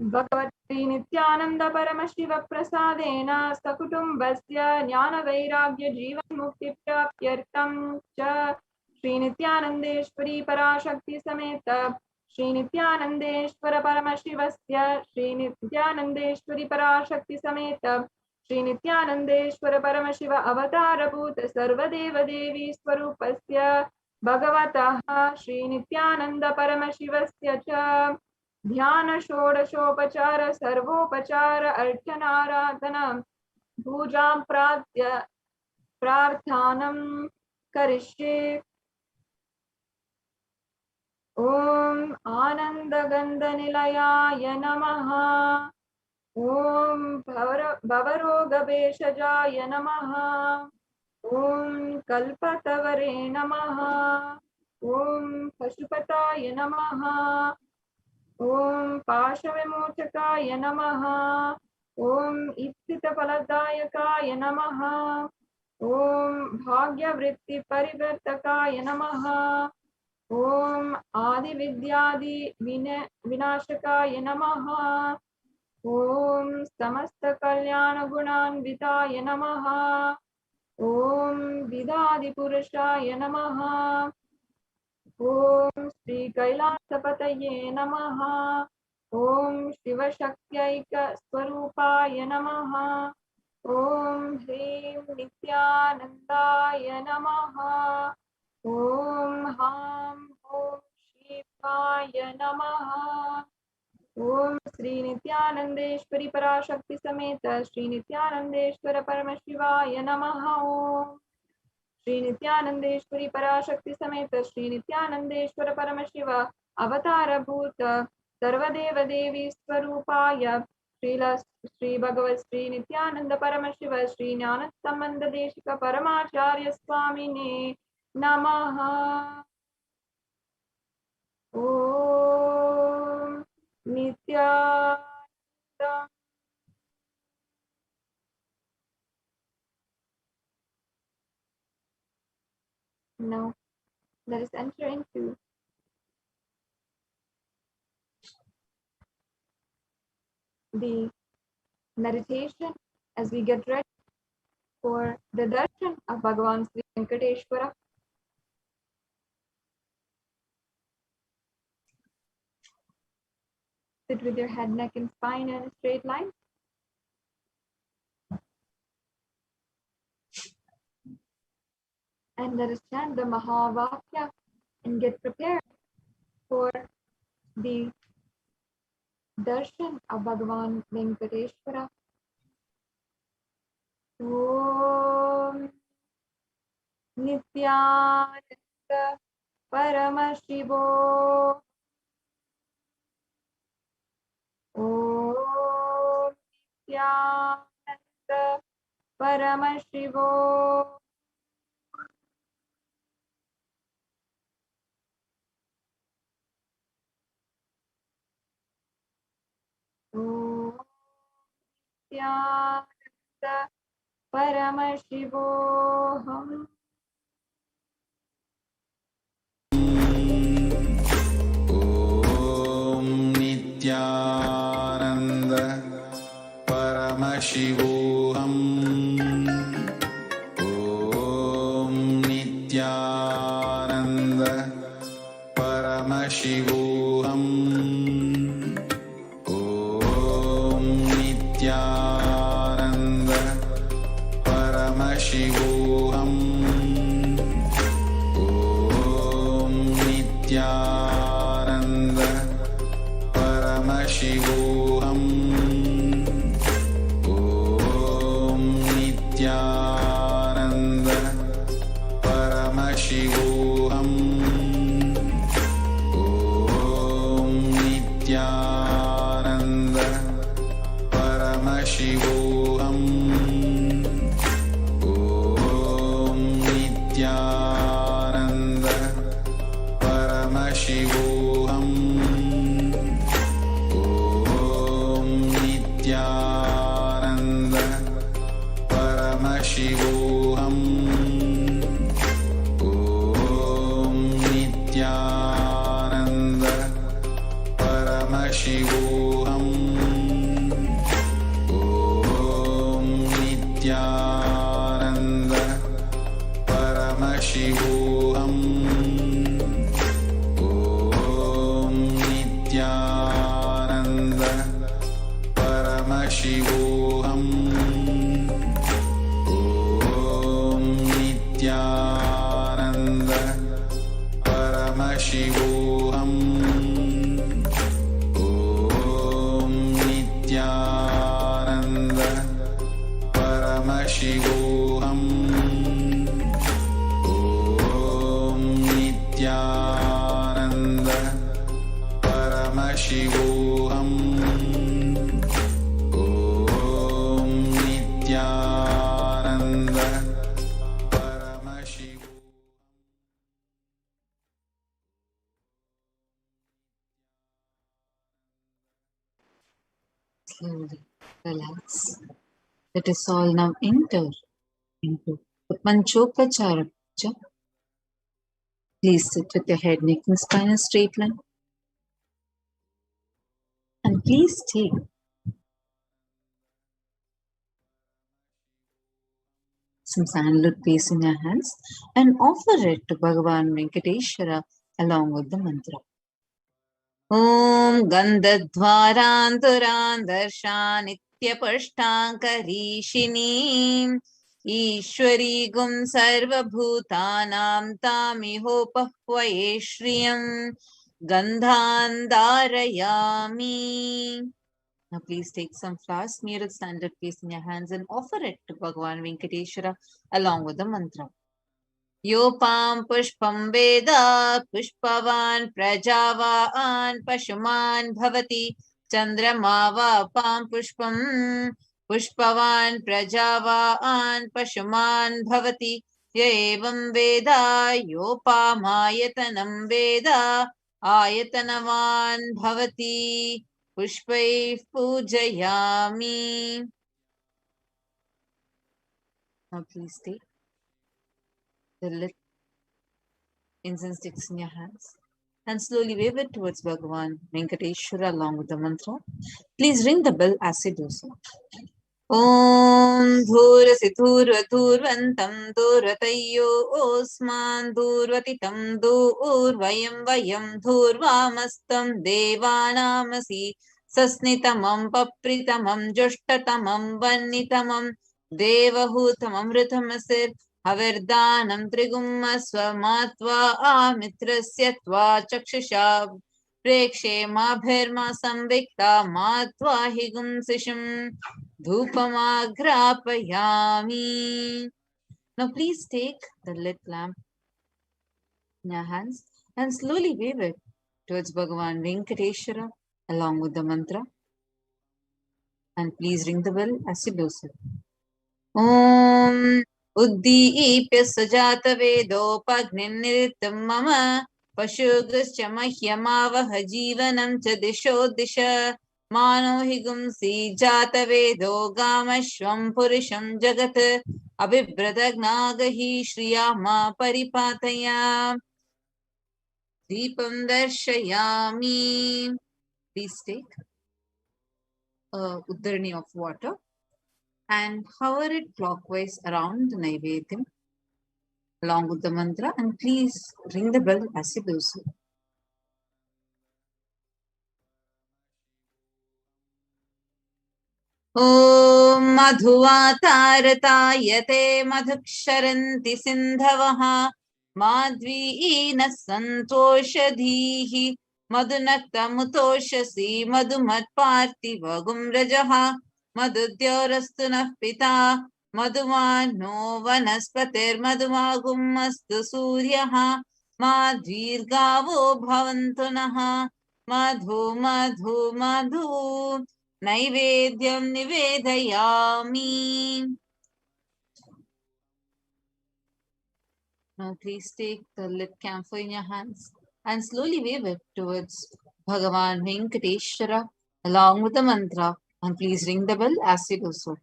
Bhagavati Nithyananda Paramashiva Prasadena Sakutumbasya Jnana Vairagya Jivan Mukti Prapyartam Cha Shri Nithyanandeshwari Parashakti Sameta Shri Nithyanandeshwara Paramashivasya Shri Nithyanandeshwari Parashakti Sameta Shri Nithyanandeshwara Paramashiva Avatara Bhuta Sarvadeva Devi Swarupasya Bhagavataha Shri Nithyananda Paramashivasya Cha Dhyana Shodashopachara Sarvopachara Archanaradhanam Pujam Prarthanam Karishye. Om Anandagandhanilaya Namaha. Om Bhavarogabeshajaya Namaha. Om Kalpatavare Namaha. Om Pashupataya Namaha. Om Pashavimochakaya Namaha. Om Ipsitapaladayakaya Namaha. Om Bhagyavritti Parivartakaya Namaha. Om Adi Vidyadi Vinashakaya Namaha. Om Samasta Kalyana Gunanvitaya Namaha. Om Vidadi Purushaya Namaha. Om Sri Kailasapataye Namaha. Om Shiva Shakyaika Swarupaya Namaha. Om Hrim Nithyanandaya Namaha. Om Ham Om Shivaya Namaha. Om Sri Nithyanandeshwari Parashakti Sameta Sri Nithyanandeshwara Paramashivaya Namaha. Om Shri Nithyanandeshwari Parashakti Sameta Shri Nithyanandeshwara Paramashiva Avatara Bhuta Sarvadeva Devi Swarupaya Shri Bhagavat Shri Nithyananda Paramashiva Shri Jnanasambandha Deshika Paramacharya Swamine Namaha. Om Nityananda. Now, let us enter into the meditation as we get ready for the darshan of Bhagavan Sri Venkateshwara. Sit with your head, neck, and spine in a straight line. And let us chant the Mahavakya and get prepared for the darshan of Bhagavan Venkateshwara. Om Nithyananda Paramashivoham. Om Nithyananda Paramashivoham. Om Nithyananda Paramashivoham. Om Nithyananda Paramashivoham. Om Nithyananda Paramashivoham. Om Nithyananda Paramashivoham. Om Nithyananda Paramashivoham. Om Nithyananda Paramashivoham. Om Nithyananda Paramashivoham. Om Nithyananda Paramashivoham. Om Nithyananda Paramashivoham. Om Nithyananda Paramashivoham. Om Nithyananda Paramashivoham. Om Nithyananda Paramashivoham. Om Nithyananda Paramashivoham. Om Nithyananda Paramashivoham. Om Nithyananda Paramashivoham. Om Nithyananda Paramashivoham. Slowly relax. Let us all now enter into the Panchopachara puja. Please sit with your head, neck, and spine in a straight line. And please take some sandalwood paste in your hands and offer it to Bhagavan Venkateshwara along with the mantra. Om Gandhadvaranturan Darshanityapaштанкаришिनीं Ishwari Gum Sarva Bhutanam Tamihopahvaye Shriyam Gandhandarayami. Now please take some flowers, smear it standard paste in your hands and offer it to Bhagavan Venkateshwara along with the mantra. योपां पुष्पं वेद पुष्पवान् प्रजावान् पशुमान् भवति चन्द्रमा वापां पुष्पं पुष्पवान् प्रजावान् पशुमान् भवति य एवं वेद योपामायतनं वेद आयतनवान् भवति पुष्पैः पूजयामि. Now please take the lit incense sticks in your hands and slowly wave it towards Bhagavan Venkateshwara along with the mantra. Please ring the bell as you do so. Om Dhurasi Dhurva Dhurvantam Dhurvatayyo Osman Dhurvatitam Dhurvayam Vayam Dhurvamastam Devanamasi Sasnitamam Papritamam Joshtatamam Vannitamam Devahutamam Ritamasir Havirdanam Trigumma Swamatva Amitrasya Tva Chakshasha Prekshe Mabherma Samvikta Matva Higumsisham Dhupamagrapayami. Now please take the lit lamp in your hands and slowly wave it towards Bhagavan Venkateshwara along with the mantra. And please ring the bell as you do so. Om Uddipya Sajata Vedopagniniritam Mama Pashugascha Mahyamavaha Jivanam Cha Disho Disha Mano Higumsi Jata Vedo Gamashvam Purisham Jagat Abhibhradagnaga Shriyama Paripataya Deepam Darshayami. Please take a uddarani of water and hover it clockwise around the Naivedyam along with the mantra, and please ring the bell as you do so. Om Madhuvatarayate Madhuksharanti Sindhavaha Madhvina Santoshadhihi Madhunaktamutoshasi Madhumatparthi Vagumrajaha Madhudyorastunah Pita Madhumano Vanaspatir Madhumagummastu Suryaha Madhvirgavo Bhavantunaha Madhu Madhu Madhu Naivedyam Nivedayami. Now please take the lit camphor in your hands and slowly wave it towards Bhagavan Venkateshwara along with the mantra, and please ring the bell as you do so.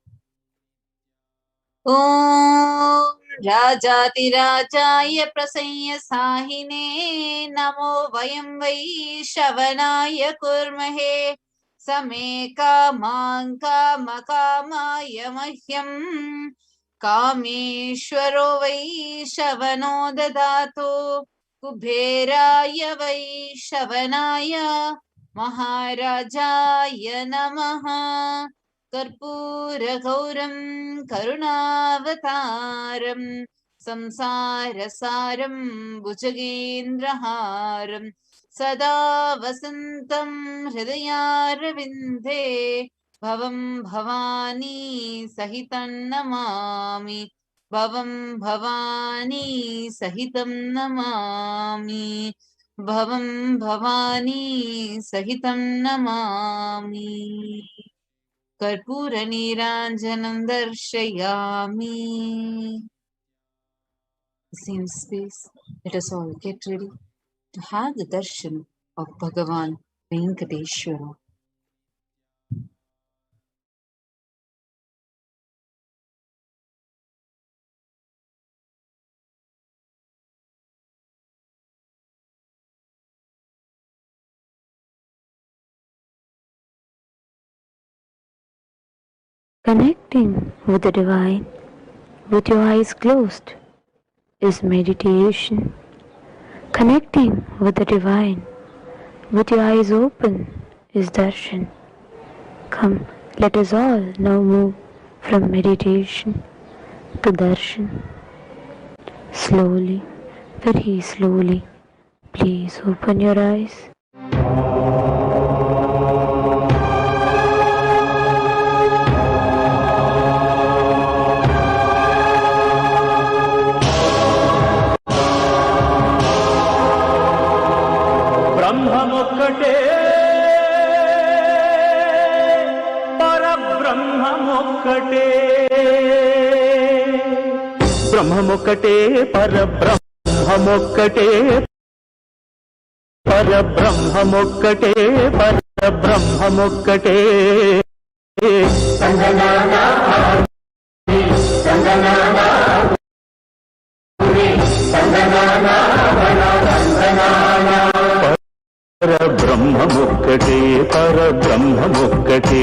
Om Rajati Rajaya Prasanya Sahine Namo Vayam Vai Shavanaya Kurmahe Same Kamanga Makamaya Mahyam Kameshwaro Vai Shavano Dadato Kubheraya Vai Shavanaya Maharajaya Namaha Karpura Gauram Karunavataram Samsarasaram Bhujagendraharam Sada Vasantam Hridayarvinde Bhavam Bhavani Sahitam Namami Bhavam Bhavani Sahitam Namami Bhavam Bhavani Sahitam Namami Karpura Niranjanam Darshayami. Same space, let us all get ready to have the darshan of Bhagavan Venkateshwara. Connecting with the divine with your eyes closed is meditation. Connecting with the divine with your eyes open is darshan. Come, let us all now move from meditation to darshan. Slowly, very slowly, please open your eyes. బ్రహ్మమొక్కటే పరబ్రహ్మమొక్కటే పరబ్రహ్మమొక్కటే పరబ్రహ్మమొక్కటే పరబ్రహ్మమొక్కటే పరబ్రహ్మమొక్కటే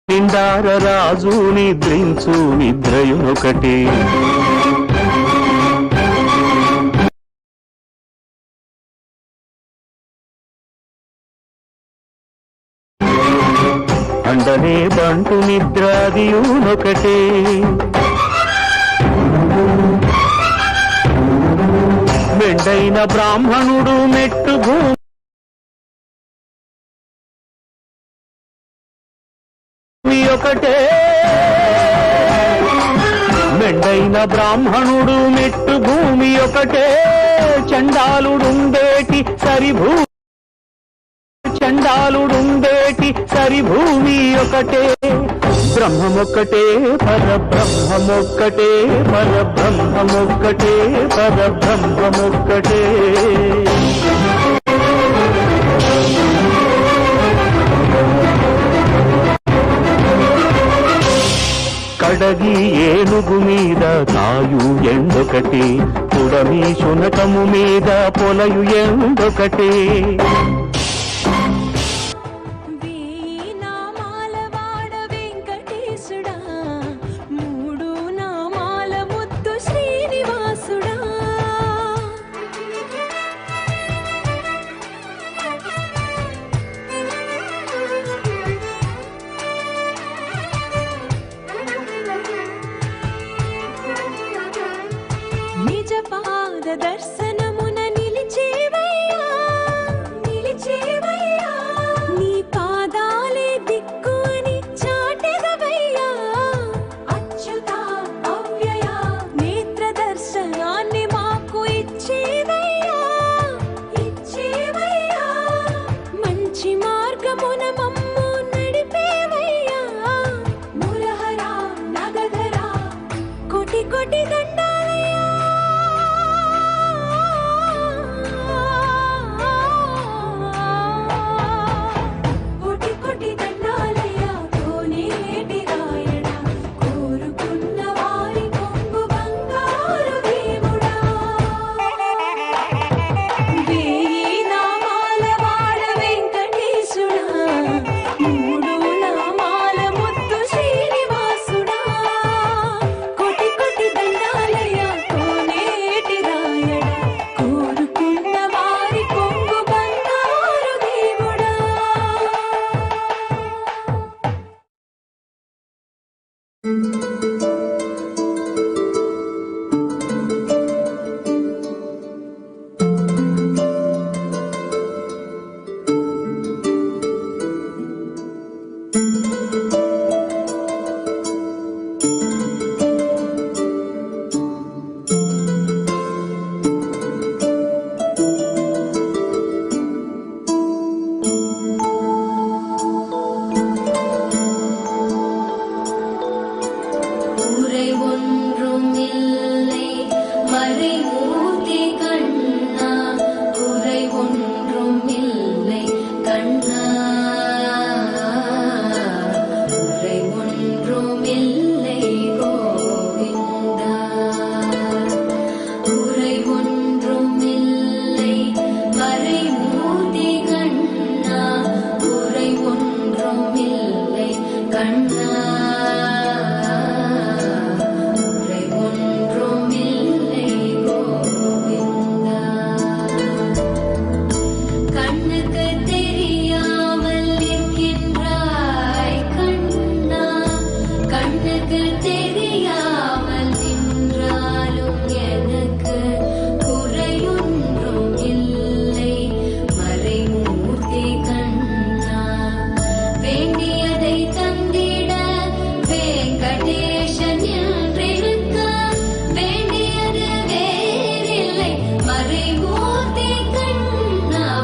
నిండార రాజు నిద్రించు నిద్రయునొకటి అండనే బంటు నిద్రాదియునొకటే మెండైన బ్రాహ్మణుడు మెట్టు ఒకటే మెండైన బ్రాహ్మణుడు మెట్టు భూమి ఒకటే చండాలుడుండేటి సరిభూమి ఒకటే బ్రహ్మమొక్కటే పరబ్రహ్మమొక్కటే పరబ్రహ్మమొక్కటే పరబ్రహ్మమొక్కటే కడగి ఏనుగు మీద కాయు ఎండొకటి పుడమి శునకము మీద పొలయు ఎండొకటి దర్శనమున నిలిచేవయ్యా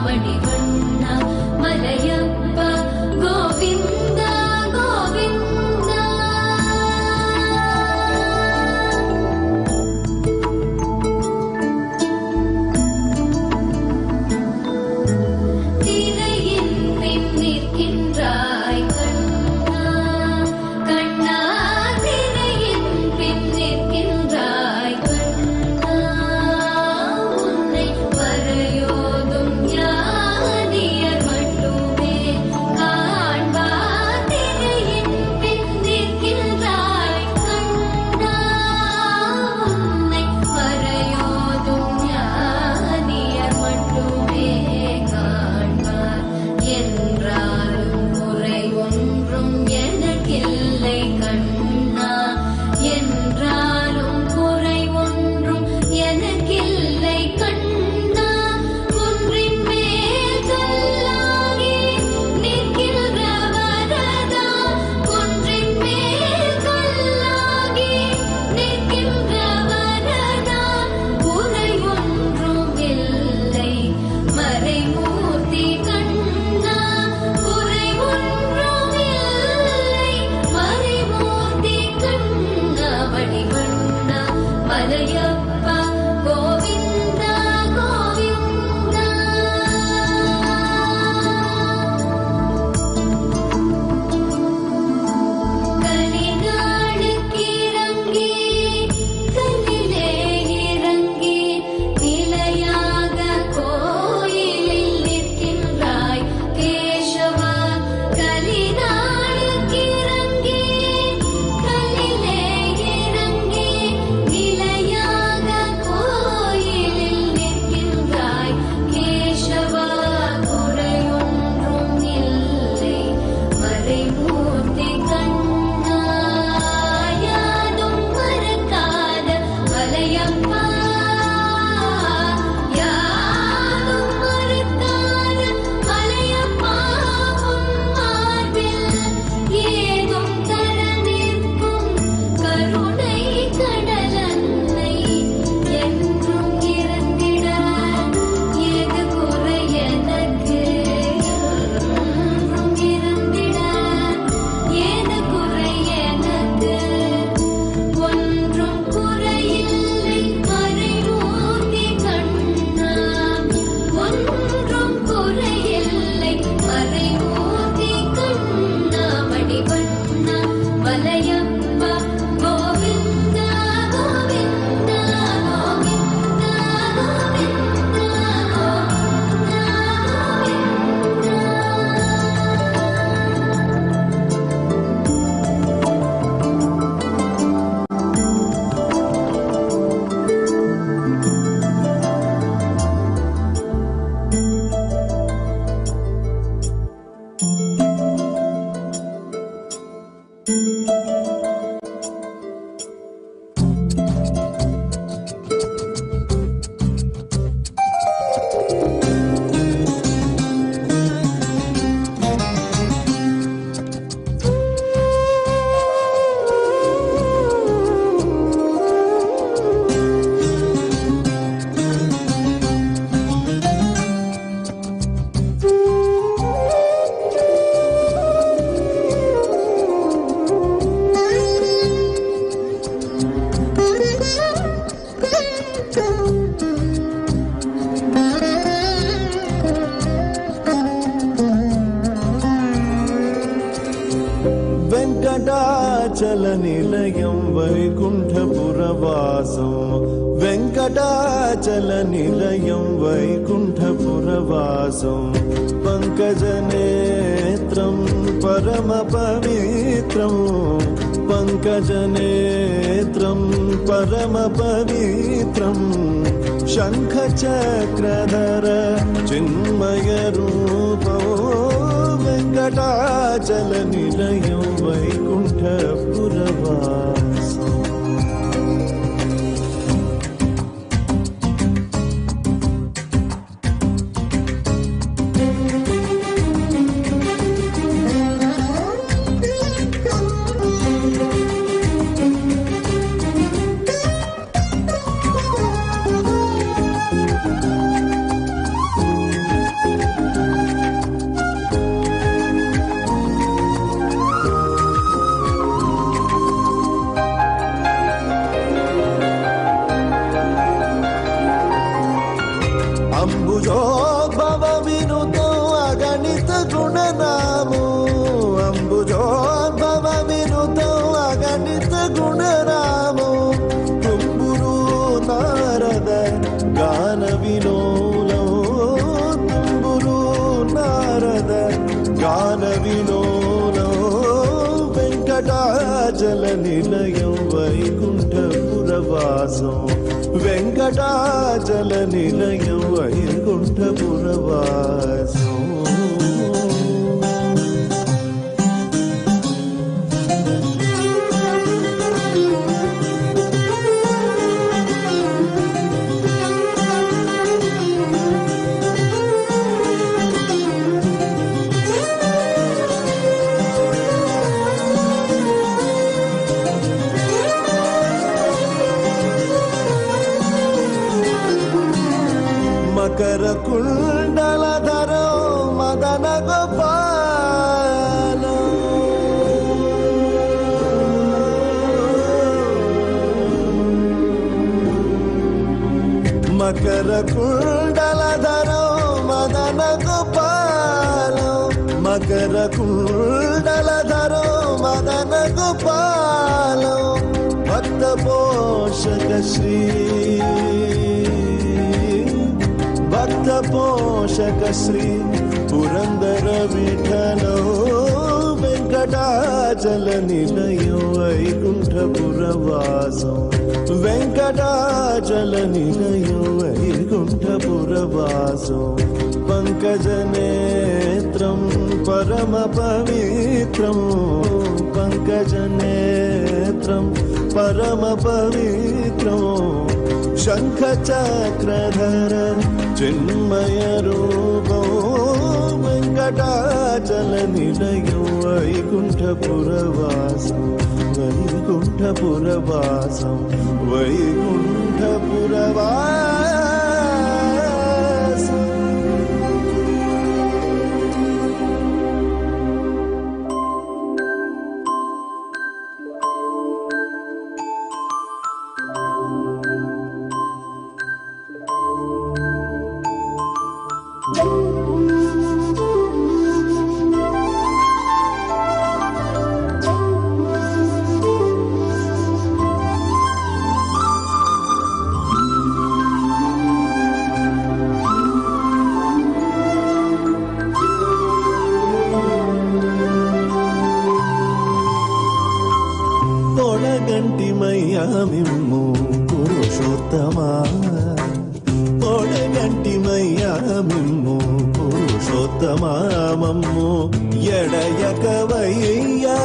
மணிவண்ணா மலையப்பா கோவிந்தா கோவிந்தா. திரையின் பின் நிற்கின்றாய் கண்ணா கண்ணா, திரையின் பின் நிற்கின்றாய் கண்ணா, உன்னை வரையோதும் ஞானியர் மட்டுமே காண்பார். திரையின் பின் நிற்கின்றாய் கண்ணா, உன்னை வரையோதும் ஞானியர் மட்டுமே காண்பார். என்றாலும் குறை ஒன்றும் எனக்கில்லை கண்ணா, என்றாலும் குறை ஒன்றும் எனக்கில்லை கண்ணா. குன்றின் மேல் கல்லாகி நிற்கின்ற வரதா, குன்றின் மேல் கல்லாகி நிற்கின்ற வரதா, குறை ஒன்றும் இல்லை மறைமூர்த்தி கண்ணா, குறை ஒன்றும் இல்லை மறைமூர்த்தி கண்ணா. மணிவண்ணா மலையப்பா கோவிந்தா கோவிந்தா. கலிநாளுக்கு இறங்கி கல்லிலே இறங்கி நிலையாக கோயிலில் நிற்கின்றாய் கேசவா. கலிநாளுக்கு இறங்கி கல்லிலே இறங்கி நிலையாக கோயிலில் நிற்கின்றாய் கேசவா. குறையொன்றும் இல்லை மறைமூர்த்தி கண்ணா, யாதும் மறக்காத மலையப்பா, யாதும் மறக்காத மலையப்பா. உன் மார்பில் ஏதும் தர நிற்கும் கருணை கடலன்னை என்றும் இருந்திட ஏது குறை எனக்கு, என்றும் இருந்திட ஏது குறை எனக்கு. ஒன்றும் குறையில்லை மறைமூர்த்தி கண்ணா, ஒன்றும் குறையில்லை மறைமூர்த்தி கண்ணா. மணிவண்ணா மலையப்பா கோவிந்தா கோவிந்தா கோவிந்தா கோவிந்தா వెంకటాచల నిలయం వైకుంఠపురవాసం, వెంకటాచల నిలయం వైకుంఠపురవాసం. పంకజనేత్రం పరమ పవిత్రం, పంకజనేత్రం పరమ పవిత్రం. శంఖచక్రధర చిన్మయ రూపం, వెంకటాచల నిలయం వైకుంఠపురవాసం. అంబుజోద్భవ వినుతం అగణిత గుణనామో అంబుజోద్భవ వినుతం అగణిత గుణనామో తుంబురు నారద గాన వినోలో తుంబురు నారద గాన వినోలో వెంకటాచల నిలయం వైకుంఠపురవాసం వెంకటాచల నిలయం వైకుంఠపురవాసం మకర కుండలధరో మదన గోపాల మకర కుండలధరో మదన గోపాల మకర కుండలధరో మదన గోపాల భక్త పోషక శ్రీ భక్త పోషక శ్రీ పురందర విఠలో వెంకటాచల నిలయం వైకుంఠపురవాసం వెంకటాచల నిలయం వైకుంఠపురవాసం పంకజనేత్రం పరమ పవిత్రం పంకజనేత్రం పరమ పవిత్రం శంఖ చక్రధర చిన్మయ రూపం వెంకటాచల నిలయం వైకుంఠపురవాసం వైకుంఠపురవాసం వైకుంఠపురవాసం పొడగంటిమయ్యా మిమ్ము పురుషోత్తమా పొడగంటిమయ్యా మిమ్ము పురుషోత్తమా మమ్ము ఎడయకవయ్యా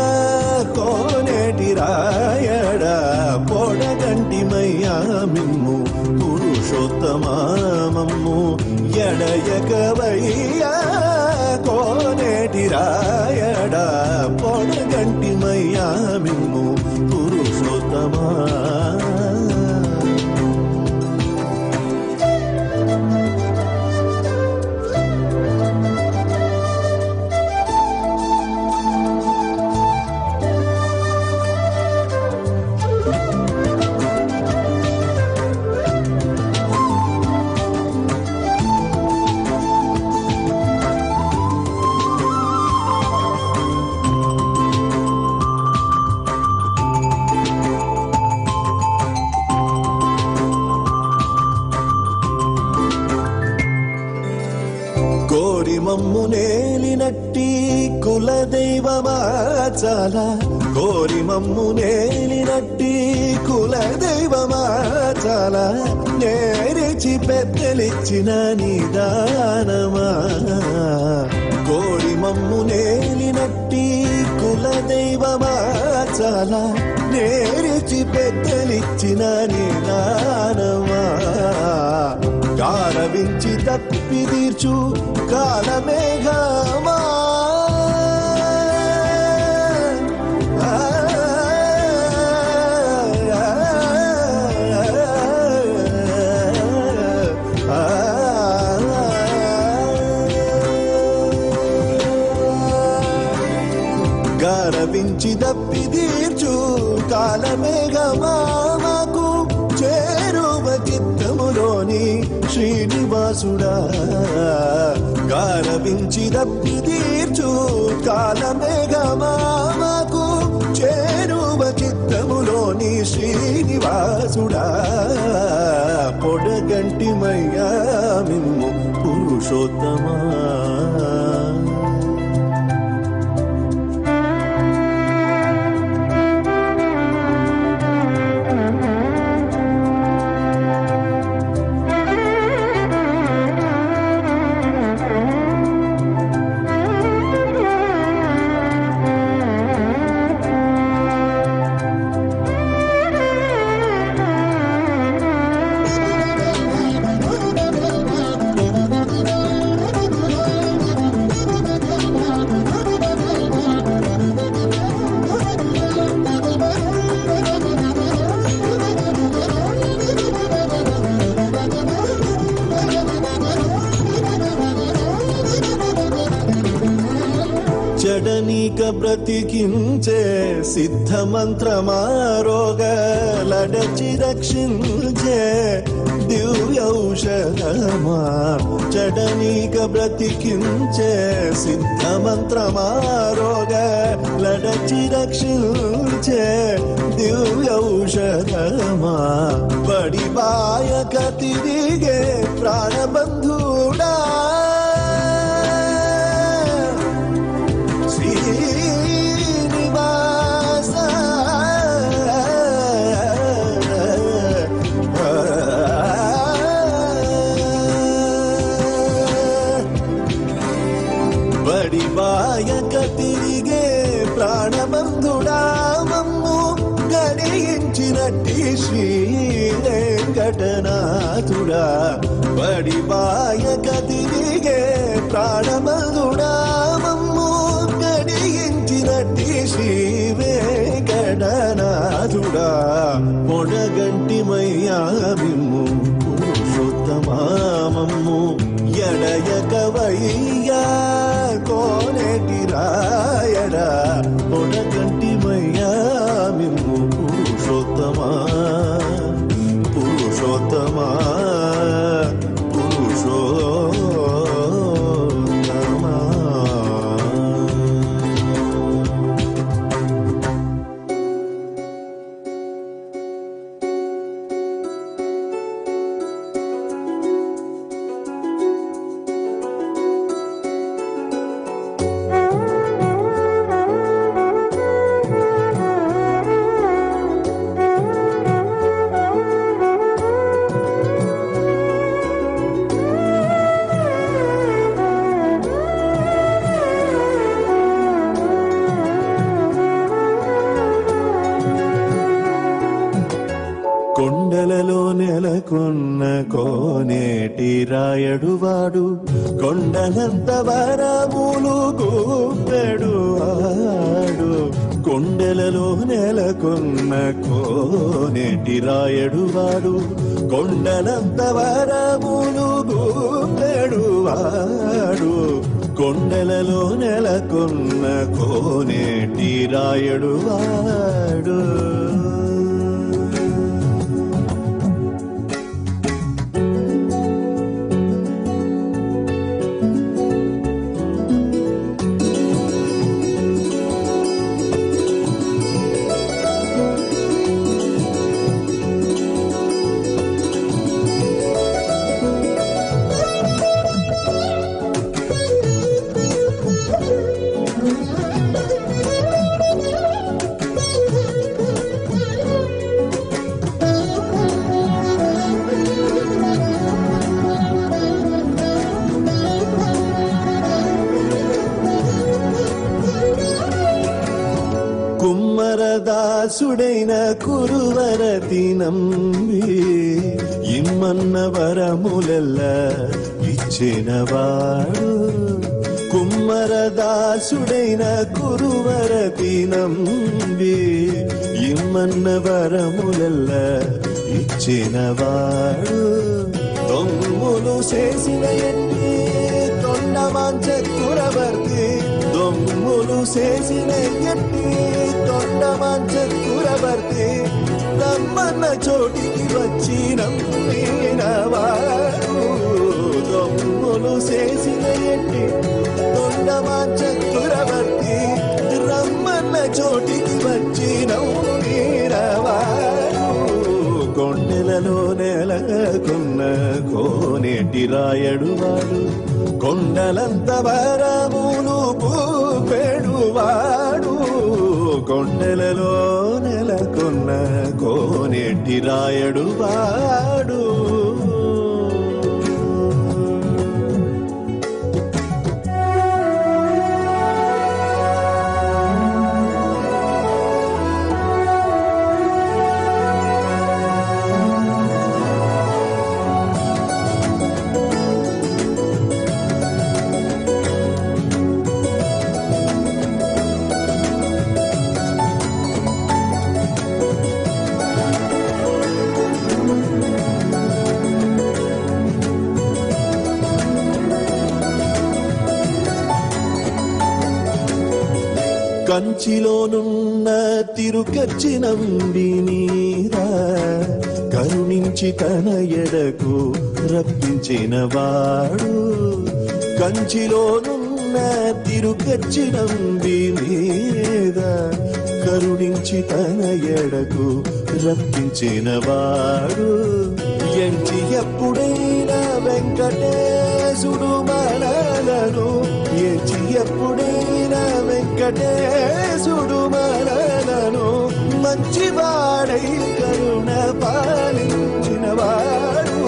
కోనేటి రాయడ పొడగంటిమయ్యా మిమ్ము పురుషోత్తమా మమ్ము ఎడయకవయ్యా కోనేటి రాయడ పొడగంటిమయ్యా మిమ్ము పురుషోత్తమా మమ్ము నేలినట్టి కులదైవమా చాలా కోరి మమ్ము నేలినట్టి కులదైవమా చాలా నేరిచి పెద్దలిచ్చిన నిదానమా కోరి మమ్ము నేలినట్టి కులదైవమా చాలా నేరిచి పెద్దలిచ్చిన నిదానమా గారవించి తప్పి తీర్చు కాలమేఘమా గారవించి తప్పి తీర్చు కాలమేఘమా మాకు చేరువ చిత్తములోని శ్రీనివాస శ్రీనివాసుడా గారవించి దప్పి తీర్చు కాలమేఘమాకు చేరువ చిత్తములోని శ్రీనివాసుడా పొడగంటి మయ్యా మిమ్ము పురుషోత్తమా జడనీక బ్రతికించే సిద్ధ మంత్రమారోగలడచి రక్షించే దివ్యౌషధమా జడనీక బ్రతికించే సిద్ధ మంత్రమారోగలడచి రక్షించే దివ్యౌషధమా బడిబాయక తిరిగే ప్రాణబంధుడా బడిబాయక తిరిగే ప్రాణబంధుడా మమ్ము గడియించినట్టి శ్రీ వెంకటనాథుడా బడిబాయక తిరిగే ప్రాణబంధుడా మమ్ము గడియించినట్టి శ్రీ వెంకటనాథుడా పొడగంటి మయ్యా మిమ్ము పురుషోత్తమా మమ్ము ఎడయకవయ్యా కోనేటి రాయడా పొడగంటి మయ్యా మిమ్ము పురుషోత్తమా పురుషోత్తమా పురుషోత్తమా కొండలలో నెలకొన్న కోనేటి రాయడువాడు కొండలంత వరములు గూపెడు వాడు కొండలలో నెలకొన్న కోనేటి రాయడువాడు కొండలంత వరములు గూపెడు వాడు కొండలలో నెలకొన్న కోనేటి రాయడువాడు కుమ్మరదాసుడైన కురువరతి నంబి ఇమ్మన్న వరములెల్ల ఇచ్చినవాడు కుమ్మరదాసుడైన కురువరతి నంబి ఇమ్మన్న వరములెల్ల ఇచ్చినవాడు దొంగులు చేసిన ఎన్ని తొండమాంచ కురవర్తి దొంగులు చేసిన ఎన్ని తొండమాంచ కురవర్తి రమ్మన్న చోటికి వచ్చి నమ్మినవాడు దొంగలు చేసిన ఎట్టి తొండమాంచ కురవర్తి రమ్మన్న చోటికి వచ్చి నమ్మినవాడు కొండలలో నెలకున్న కోనేటి రాయడు వాడు కొండలంత వరములు పూపెడువాడు కొండలలో నెలకొన్న కోనేటి రాయడు వాడు కంచిలోనున్న తిరుకచ్చి నంబినీరా కరుణించి తన ఎడకు రప్పించిన వాడు కంచిలోనున్న తిరుకచ్చి నంబినీరా కరుణించి తన ఎడకు రప్పించిన వాడు ఎంచి ఎప్పుడైనా వెంకటేశుడు మనలను ఎంచి ఎప్పుడైనా వెంకటేశుడు మనలను మంచివాడై కరుణ పాలించిన వాడు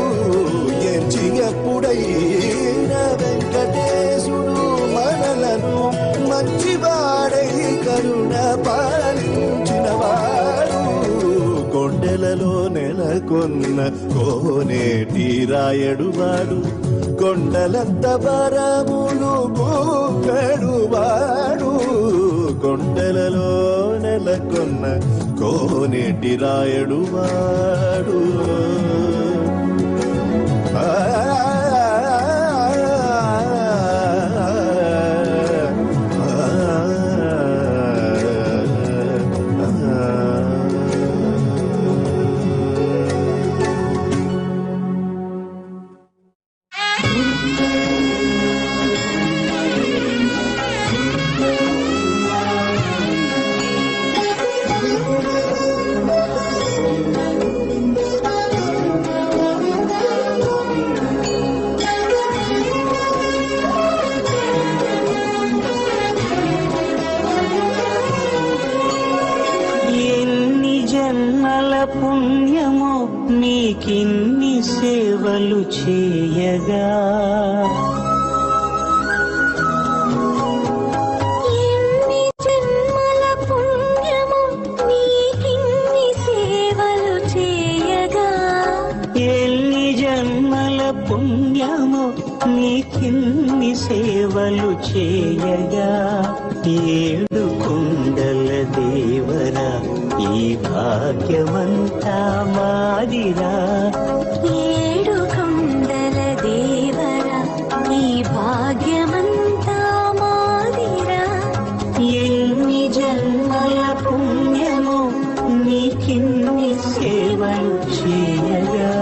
ఎంచి ఎప్పుడైనా వెంకటేశుడు మనలను మంచివాడై కరుణ పాలించిన వాడు కొండలలో నెలకొన్న కోనేటి రాయడు వాడు కొండలంత వరములు గూపెడువాడు కొండలలో నెలకొన్న కోనేటి రాయడు వాడు పుణ్యమో నీకిన్ని సేవలు చేయగా ఎన్ని జన్మల పుణ్యము నీకిన్ని సేవలు చేయగా ఎన్ని జన్మల పుణ్యమో నీకిన్ని సేవలు చేయగా ఏడు కొండల దేవరా ఈ భాగ్యమంతా మాదిరా ఏడు కొండల దేవరా ఈ భాగ్యమంతా మాదిరా ఎన్ని జన్మల పుణ్యమో నీకిన్ని సేవలు చేయగా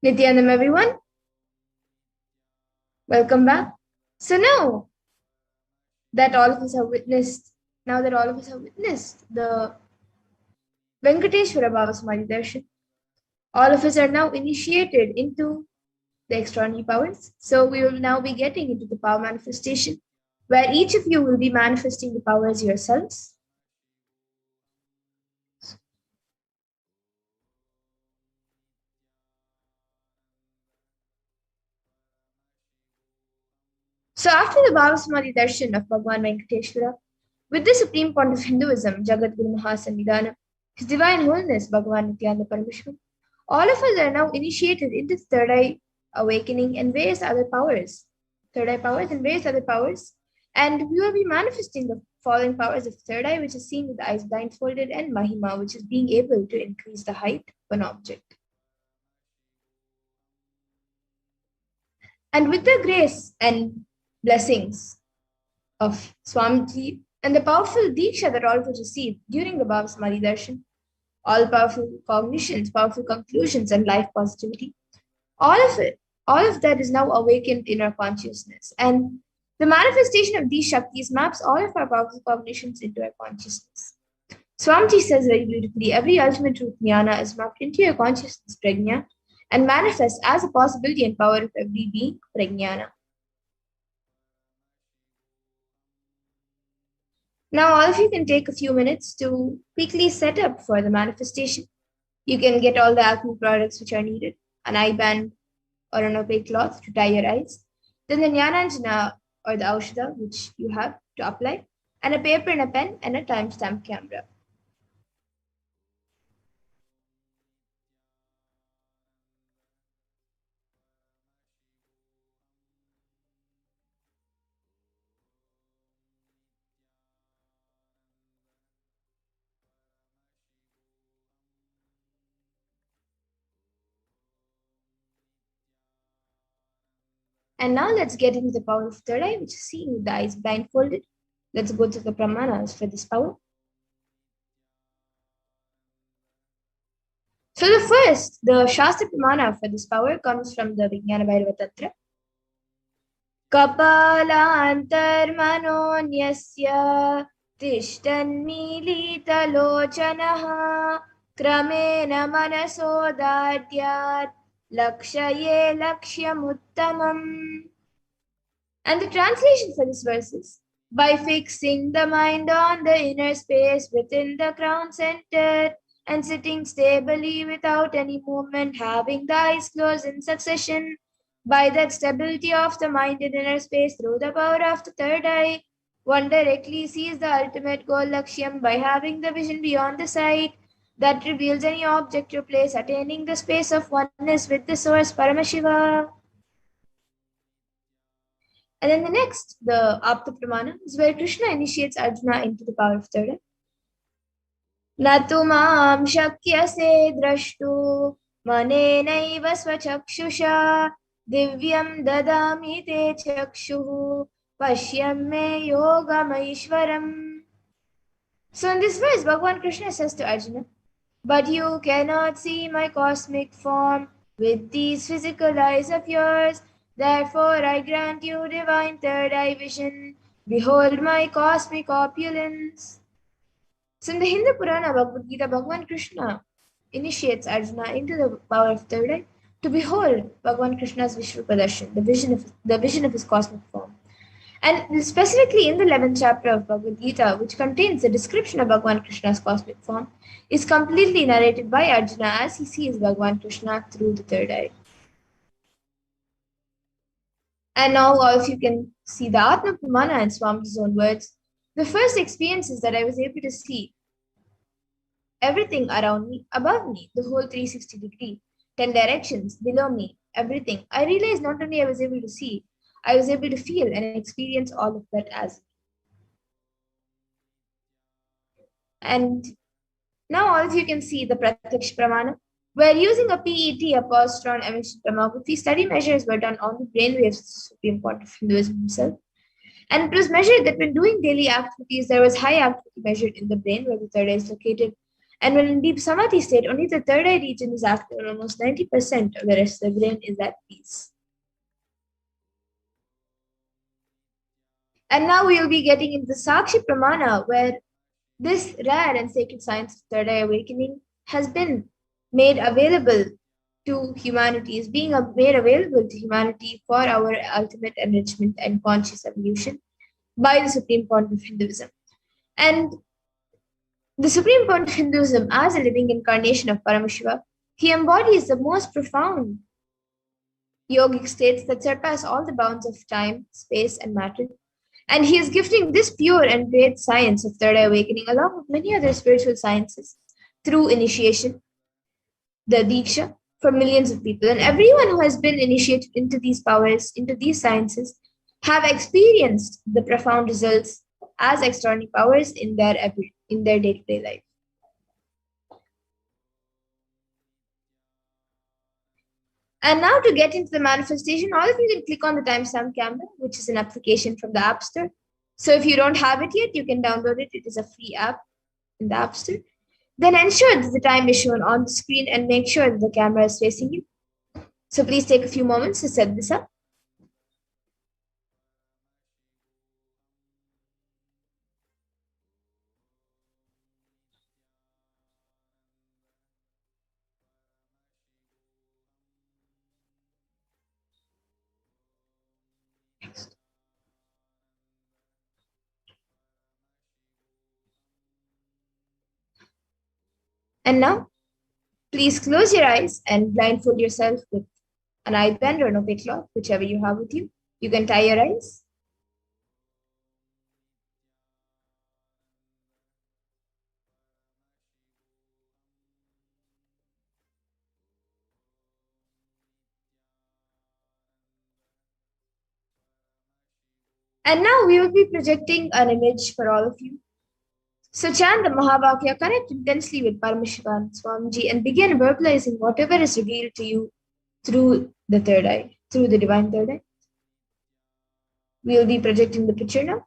Nithyanam, everyone. Welcome back. So now that all of us have witnessed, the Venkateshwara Bhava Samadhi Darshan, all of us are now initiated into the extraordinary powers. So we will now be getting into the power manifestation, where each of you will be manifesting the powers yourselves. So after the Bhava Samadhi Darshan of Bhagavan Venkateshwara, with the Supreme Point of Hinduism, Jagat Guru Mahasannidhanam, His Divine Holiness Bhagavan Nithyananda Paramashivam, all of us are now initiated into the third eye awakening and various other powers. Third eye powers and various other powers. And we will be manifesting the following powers of third eye, which is seen with the eyes blindfolded, and Mahima, which is being able to increase the height of an object. And with the grace and blessings of Swamiji and the powerful Diksha that all of us received during the Bhava Samadhi Darshan, all powerful cognitions, powerful conclusions, and life positivity, all of that is now awakened in our consciousness. And the manifestation of these Shaktis maps all of our powerful cognitions into our consciousness. Swamiji says very beautifully, every ultimate truth jnana is mapped into your consciousness, prajna, and manifests as a possibility and power of every being, prajnana. Now, all of you can take a few minutes to quickly set up for the manifestation. You can get all the alchemy products which are needed, an eye band or an opaque cloth to tie your eyes, then the Jnananjana or the Aushadha which you have to apply, and a paper and a pen and a timestamp camera. And now let's get into the power of third eye, which is seen with the eyes blindfolded. Let's go to the pramanas for this power. So the Shastra Pramana for this power comes from the Vijnana Bhairava Tantra. Kapalantarmanonyasya tishtannilitalochanaha kramena manasodadyat lakshaye lakshyamuttamam. And the translation for this verse is, by fixing the mind on the inner space within the crown center and sitting stably without any movement, having the eyes closed in succession, by that stability of the mind in inner space through the power of the third eye, one directly sees the ultimate goal lakshyam by having the vision beyond the sight that reveals any object or place, attaining the space of oneness with the source Paramashiva. And then the next, the Apta Pramana, is where Krishna initiates Arjuna into the power of third eye. Natu mam shakyase drashtu manenaiva svachakshusha divyam dadami te chakshuhu pashyam me yogamaishwaram. So in this verse, Bhagavan Krishna says to Arjuna, but you cannot see my cosmic form with these physical eyes of yours. Therefore, I grant you divine third eye vision. Behold my cosmic opulence. So in the Hindu Purana Bhagavad Gita, Bhagavan Krishna initiates Arjuna into the power of third eye to behold Bhagavan Krishna's Vishrupa Darshan, the vision of his cosmic form. And specifically in the 11th chapter of Bhagavad Gita, which contains the description of Bhagavan Krishna's cosmic form, is completely narrated by Arjuna as he sees Bhagavan Krishna through the third eye. And now all of you can see the Atma Pramana in Swamiji's own words. The first experience is that I was able to see everything around me, above me, the whole 360 degree, 10 directions, below me, everything. I realized not only I was able to see, I was able to feel and experience all of that as. And now all of you can see the Pratyaksh Pramana, where using a PET, a positron emission tomography, study measures were done on the brainwaves of the Supreme Point of Hinduism himself. And it was measured that when doing daily activities, there was high activity measured in the brain where the third eye is located. And when in deep Samadhi state, only the third eye region is active and almost 90% of the rest of the brain is at peace. And now we will be getting into Sakshi Pramana, where this rare and sacred science of third eye awakening has been made available to humanity, is being made available to humanity for our ultimate enrichment and conscious evolution by the Supreme Point of Hinduism. And the Supreme Point of Hinduism, as a living incarnation of Paramashiva, he embodies the most profound yogic states that surpass all the bounds of time, space, and matter. And he is gifting this pure and great science of third eye awakening along with many other spiritual sciences through initiation, the Diksha, for millions of people. And everyone who has been initiated into these powers, into these sciences, have experienced the profound results as extraordinary powers in their day-to-day life. And now to get into the manifestation, all of you can click on the timestamp camera, which is an application from the App Store. So if you don't have it yet, you can download it. It is a free app in the App Store. Then ensure that the time is shown on the screen and make sure that the camera is facing you. So please take a few moments to set this up. And now, please close your eyes and blindfold yourself with an eye band or an opaque cloth, whichever you have with you. You can tie your eyes. And now we will be projecting an image for all of you. So chant the Mahavakya, connect intensely with Paramashivoham Swamiji, and begin verbalizing whatever is revealed to you through the third eye, through the divine third eye. We will be projecting the picture now.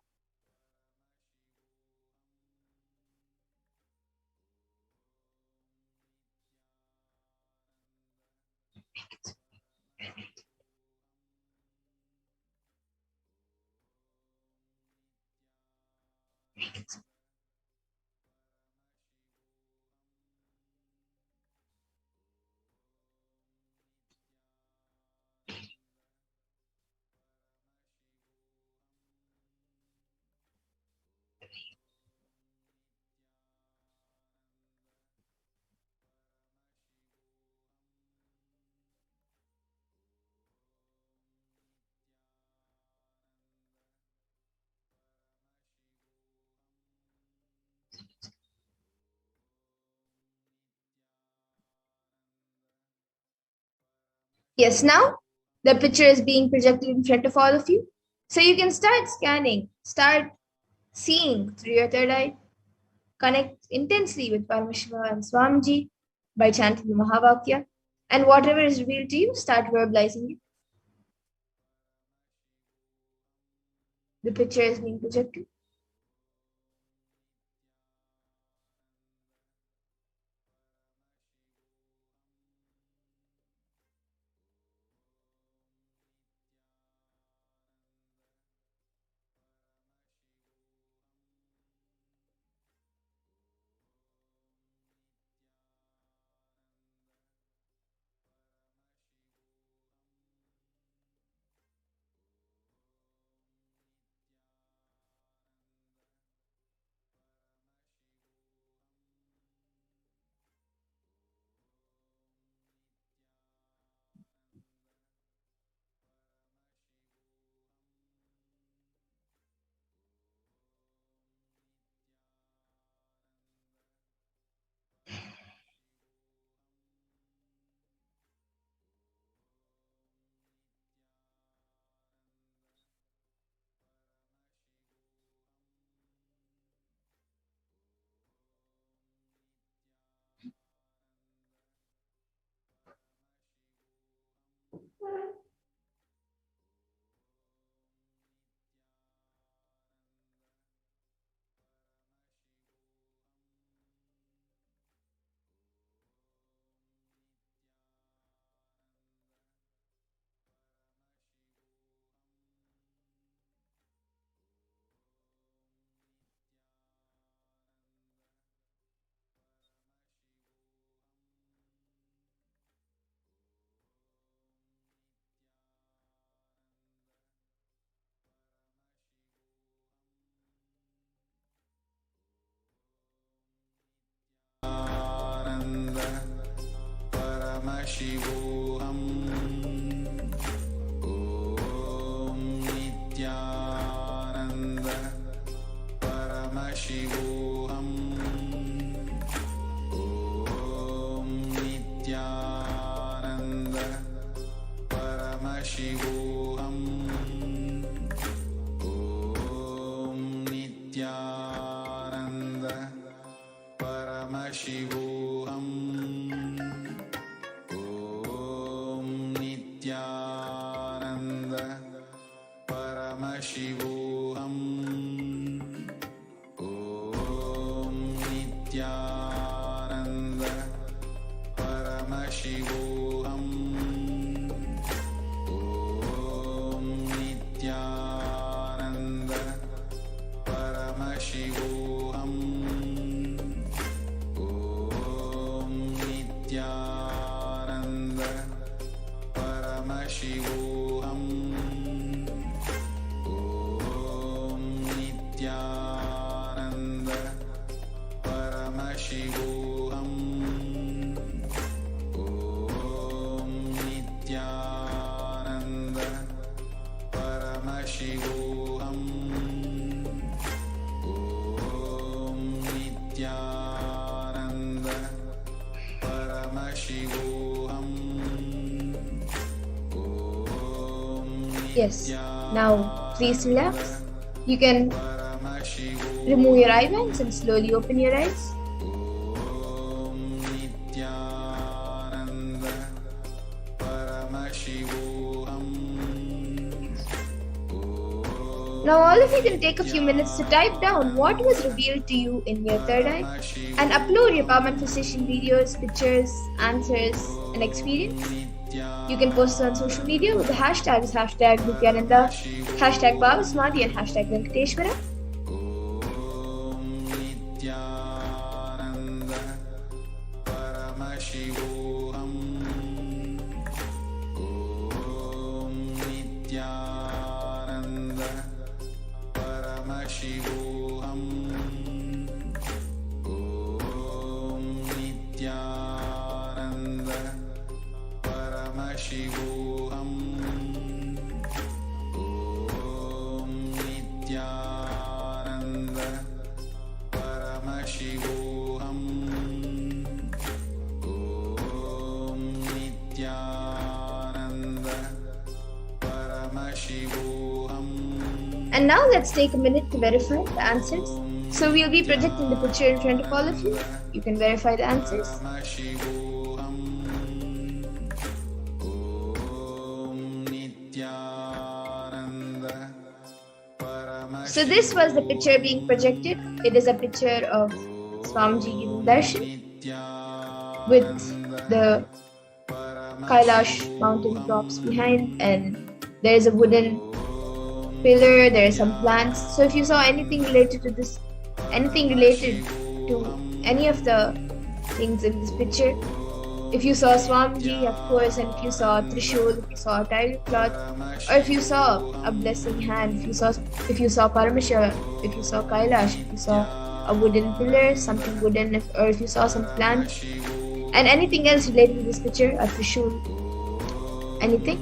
Yes, now the picture is being projected in front of all of you. So you can start scanning, start seeing through your third eye, connect intensely with Paramashiva and Swamiji by chanting the Mahavakya, and whatever is revealed to you, start verbalizing it. The picture is being projected. Paramashivoham. Om Nithyananda Paramashivoham. Om Nithyananda Paramashivoham. Om Nithyananda Paramashivoham. Om Nithyananda Paramashivoham. Om Nithyananda Paramashivoham. Om Nithyananda Paramashivoham. Om Nithyananda Paramashivoham. Om Nithyananda Paramashivoham. Om Nithyananda Paramashivoham. Om Nithyananda Paramashivoham. Yes. Now please relax. You can remove your eyebands and slowly open your eyes. Om Nithyananda Paramashivoham. Now all of you can take a few minutes to type down what was revealed to you in your third eye and upload your power manifestation videos, pictures, answers, and experience. You can post it on social media with the hashtags #Nithyananda, #Bhava, Samadhi, and #Venkateshwara. Om Nithyananda Paramashivoham. Om Nithyananda Paramashivoham. Om Nithyananda Paramashivoham. Om Nithyananda Paramashivoham. Om Nithyananda Paramashivoham. And now let's take a minute to verify the answers. So we'll be projecting the picture in front of all of you. You can verify the answers. Paramashivoham. Om Nithyananda Paramashivoham. So this was the picture being projected. It is a picture of Swamiji giving darshan with the Kailasa mountain props behind, and there is a wooden pillar, there are some plants. So if you saw anything related to this, anything related to any of the things in this picture, if you saw Swamiji, of course, and if you saw Trishul, if you saw a tiger cloth, or if you saw a blessing hand, if you saw Paramashivoham, if you saw Kailasa, if you saw a wooden pillar, something wooden, or if you saw some plant, and anything else related to this picture, a Trishul, anything,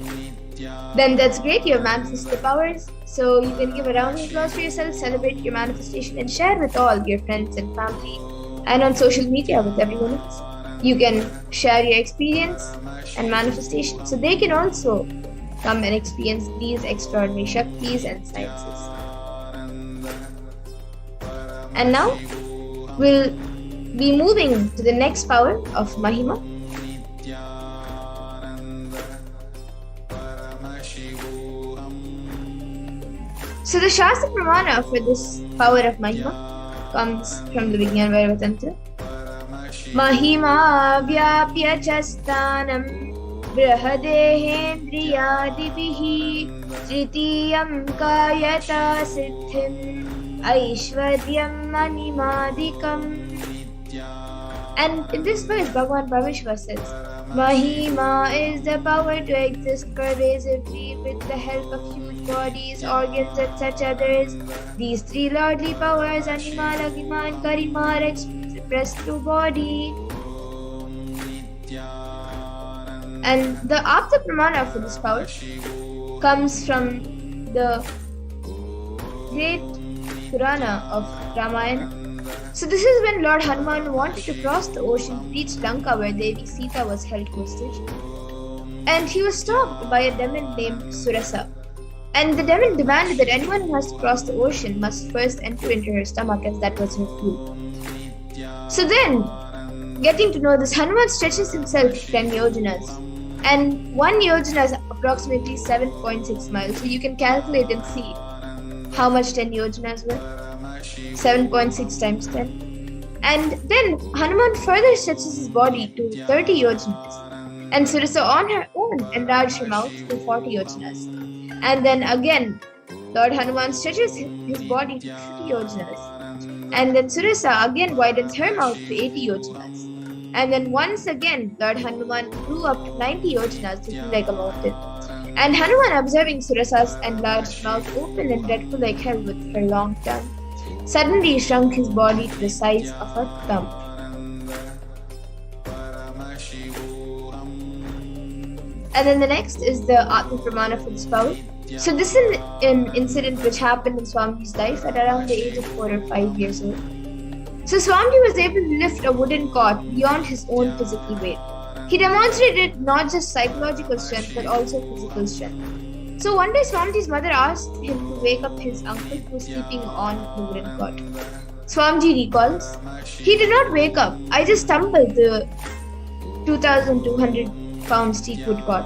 then that's great. You have manifested the powers. So you can give a round of applause for yourself, celebrate your manifestation, and share with all your friends and family, and on social media with everyone else. You can share your experience and manifestation so they can also come and experience these extraordinary Shaktis and sciences. And now we'll be moving to the next power of Mahima. So the Shastra Pramana for this power of Mahima comes from the Vijnana Vairava Tantra. Mahima vyapya chastanam brahadehendriyadibihi tritiyam kayata siddhim aishwaryam animadikam. And in this verse, Bhagavan Paramashiva says, Mahima is the power to exist pervasively with the help of huge bodies, organs, and such others. These three lordly powers, Anima, Lagima, and Karima, are expressed through body. And the Apta Pramana for this power comes from the great Purana of Ramayana. So this is when Lord Hanuman wanted to cross the ocean to reach Lanka, where Devi Sita was held hostage. And he was stopped by a demon named Surasa. And the demon demanded that anyone who has to cross the ocean must first enter into her stomach, as that was her food. So then, getting to know this, Hanuman stretches himself 10 yojanas. And 1 yojana is approximately 7.6 miles. So you can calculate and see how much 10 yojanas were. 7.6 times 10. And then Hanuman further stretches his body to 30 yojanas. And Surasa on her own enlarged her mouth to 40 yojanas. And then again, Lord Hanuman stretches his body to 50 yojanas. And then Surasa again widens her mouth to 80 yojanas. And then once again, Lord Hanuman grew up to 90 yojanas, looking like a mountain. And Hanuman, observing Surasa's enlarged mouth open and dreadful like hell with her long tongue, suddenly shrunk his body to the size of a thumb. And then the next is the Atma Pramana for this power. So this is an incident which happened in Swamiji's life at around the age of 4 or 5 years old. So Swamiji was able to lift a wooden cot beyond his own physical weight. He demonstrated not just psychological strength but also physical strength. So one day Swamiji's mother asked him to wake up his uncle who was sleeping on the wooden cot. Swamiji recalls, "He did not wake up. I just stumbled the 2,200 pound teakwood cot.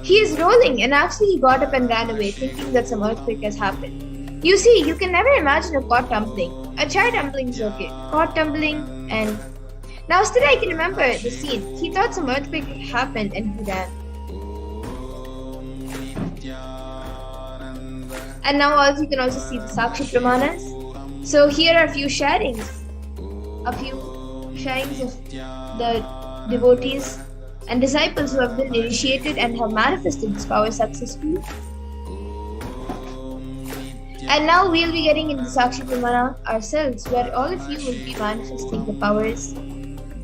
He is rolling," and actually he got up and ran away, thinking that some earthquake has happened. You see, you can never imagine a cot tumbling. A chair tumbling is okay. Cot tumbling, and now still I can remember the scene. He thought some earthquake had happened and he ran. And now also you can also see the Sakshi Pramanas. So here are a few sharings of the devotees and disciples who have been initiated and have manifested this power successfully. And now we'll be getting into Sakshi Pramana ourselves, where all of you will be manifesting the powers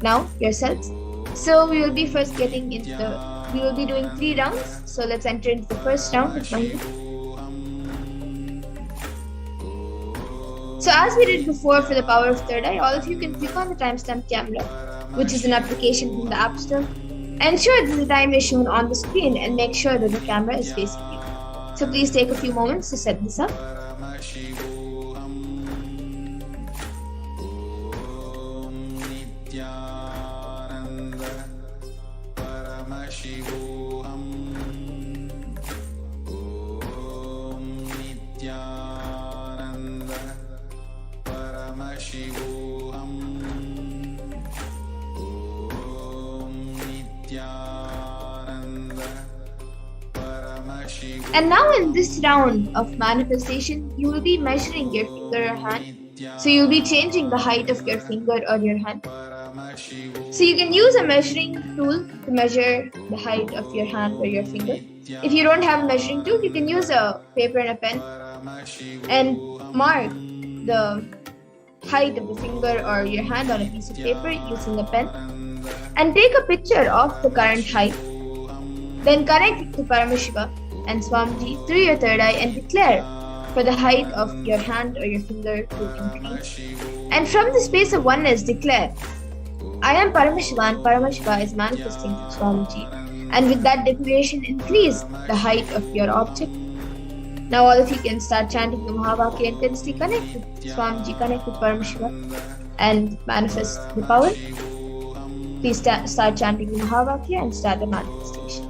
now yourselves. So we will be we will be doing 3 rounds. So let's enter into the first round with Mahima. So as we did before for the power of third eye, all of you can click on the timestamp camera, which is an application from the App Store. Ensure that the time is shown on the screen and make sure that the camera is facing you. So please take a few moments to set this up. And now in this round of manifestation, you will be measuring your finger or hand. So you'll be changing the height of your finger or your hand. So you can use a measuring tool to measure the height of your hand or your finger. If you don't have a measuring tool, you can use a paper and a pen and mark the height of the finger or your hand on a piece of paper using a pen. And take a picture of the current height. Then connect it to Paramashiva and Swamiji through your third eye and declare for the height of your hand or your finger to increase. And from the space of oneness, declare, "I am Paramashiva and Paramashiva is manifesting to Swamiji." And with that declaration, increase the height of your object. Now all of you can start chanting the Mahavakya intensely, connect with Swamiji, connect with Paramashiva and manifest the power. Please start chanting the Mahavakya and start the manifestation.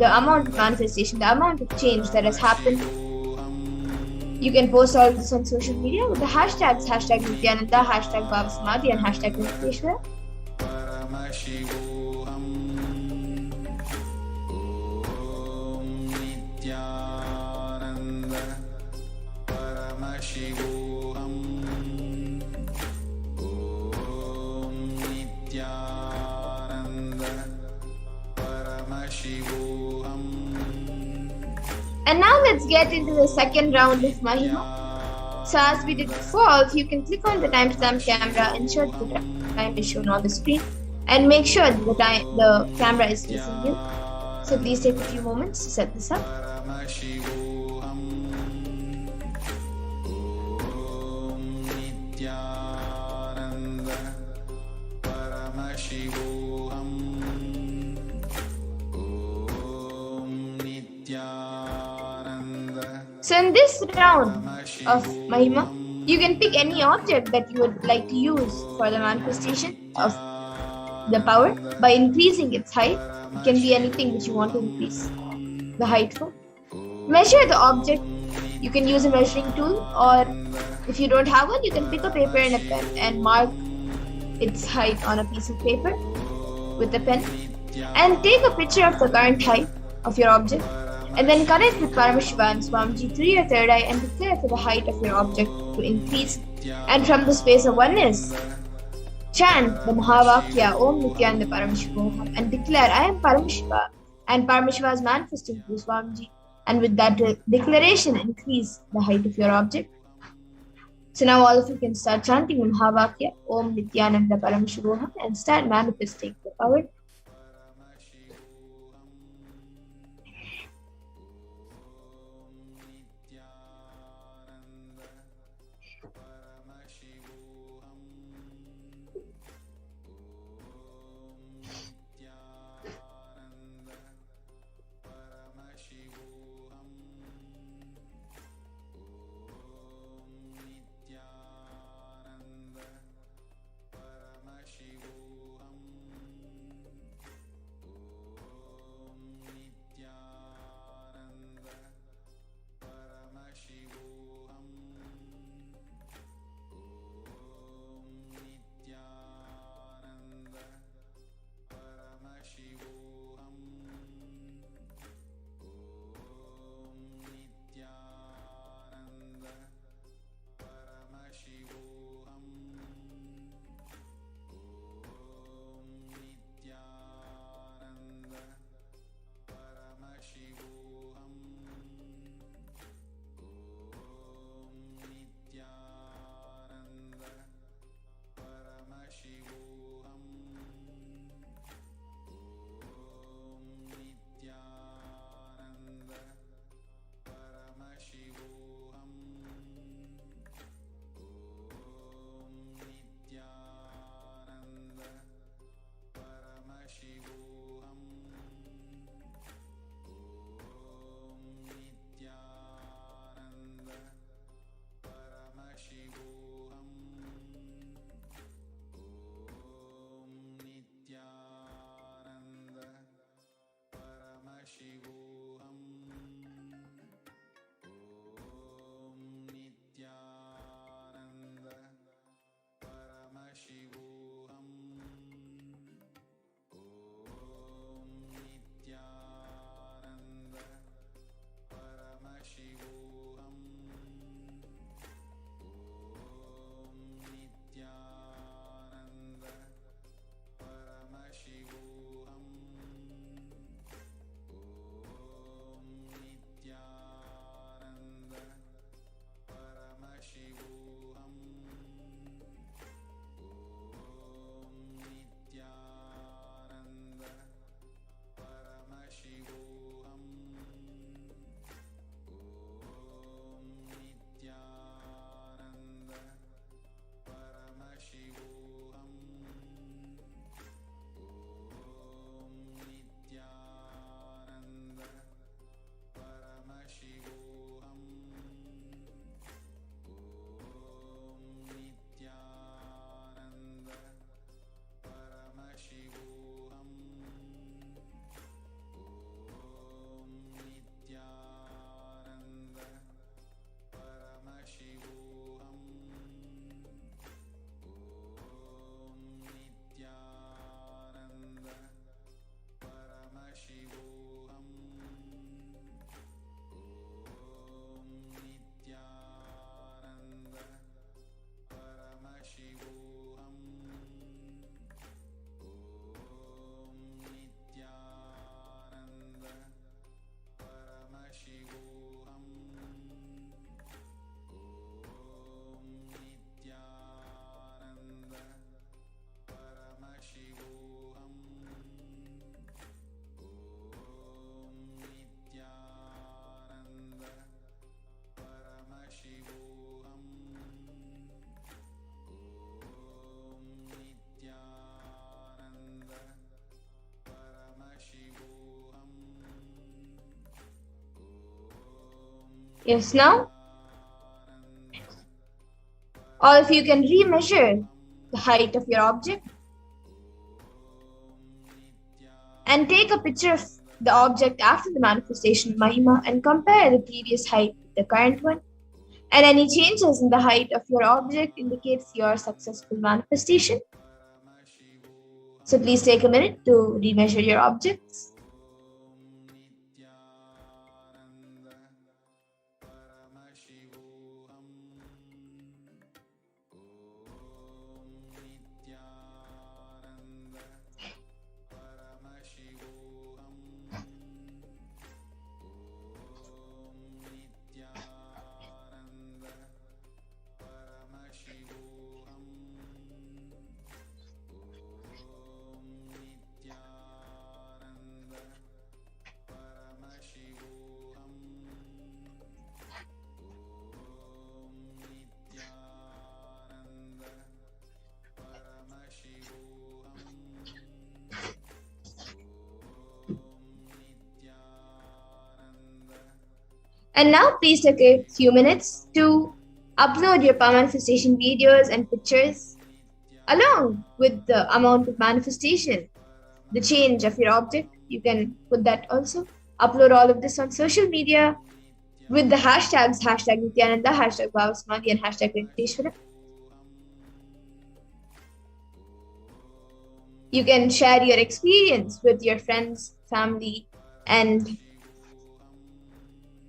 the amount of manifestation, the amount of change that has happened. You can post all this on social media with the hashtags #Nithyananda, #Bhava Samadhi, and #Venkateshwara. And now let's get into the second round of Mahima. So as we did before, if you can click on the timestamp camera, ensure that the time is shown on the screen, and make sure that the camera is facing you. So please take a few moments to set this up. So in this round of Mahima, you can pick any object that you would like to use for the manifestation of the power by increasing its height. It can be anything that you want to increase the height for. Measure the object. You can use a measuring tool, or if you don't have one, you can pick a paper and a pen and mark its height on a piece of paper with a pen. And take a picture of the current height of your object, and then connect with Paramashiva and Swamiji through your third eye and declare for the height of your object to increase. And from the space of oneness, chant the Mahavakya Om Nithyananda Paramashivoham and declare, I am Paramashiva, and Paramashiva is manifesting through Swamiji. And with that declaration, increase the height of your object. So now all of you can start chanting the Mahavakya Om Nithyananda Paramashivoham and start manifesting the power. Yes, now all of you can remeasure the height of your object and take a picture of the object after the manifestation of Mahima and compare the previous height with the current one. And any changes in the height of your object indicates your successful manifestation. So please take a minute to remeasure your objects. And now please take a few minutes to upload your power manifestation videos and pictures along with the amount of manifestation, the change of your object. You can put that also. Upload all of this on social media with the hashtags #Nithyananda, #Bhava Samadhi, and #Venkateshwara. You can share your experience with your friends, family, and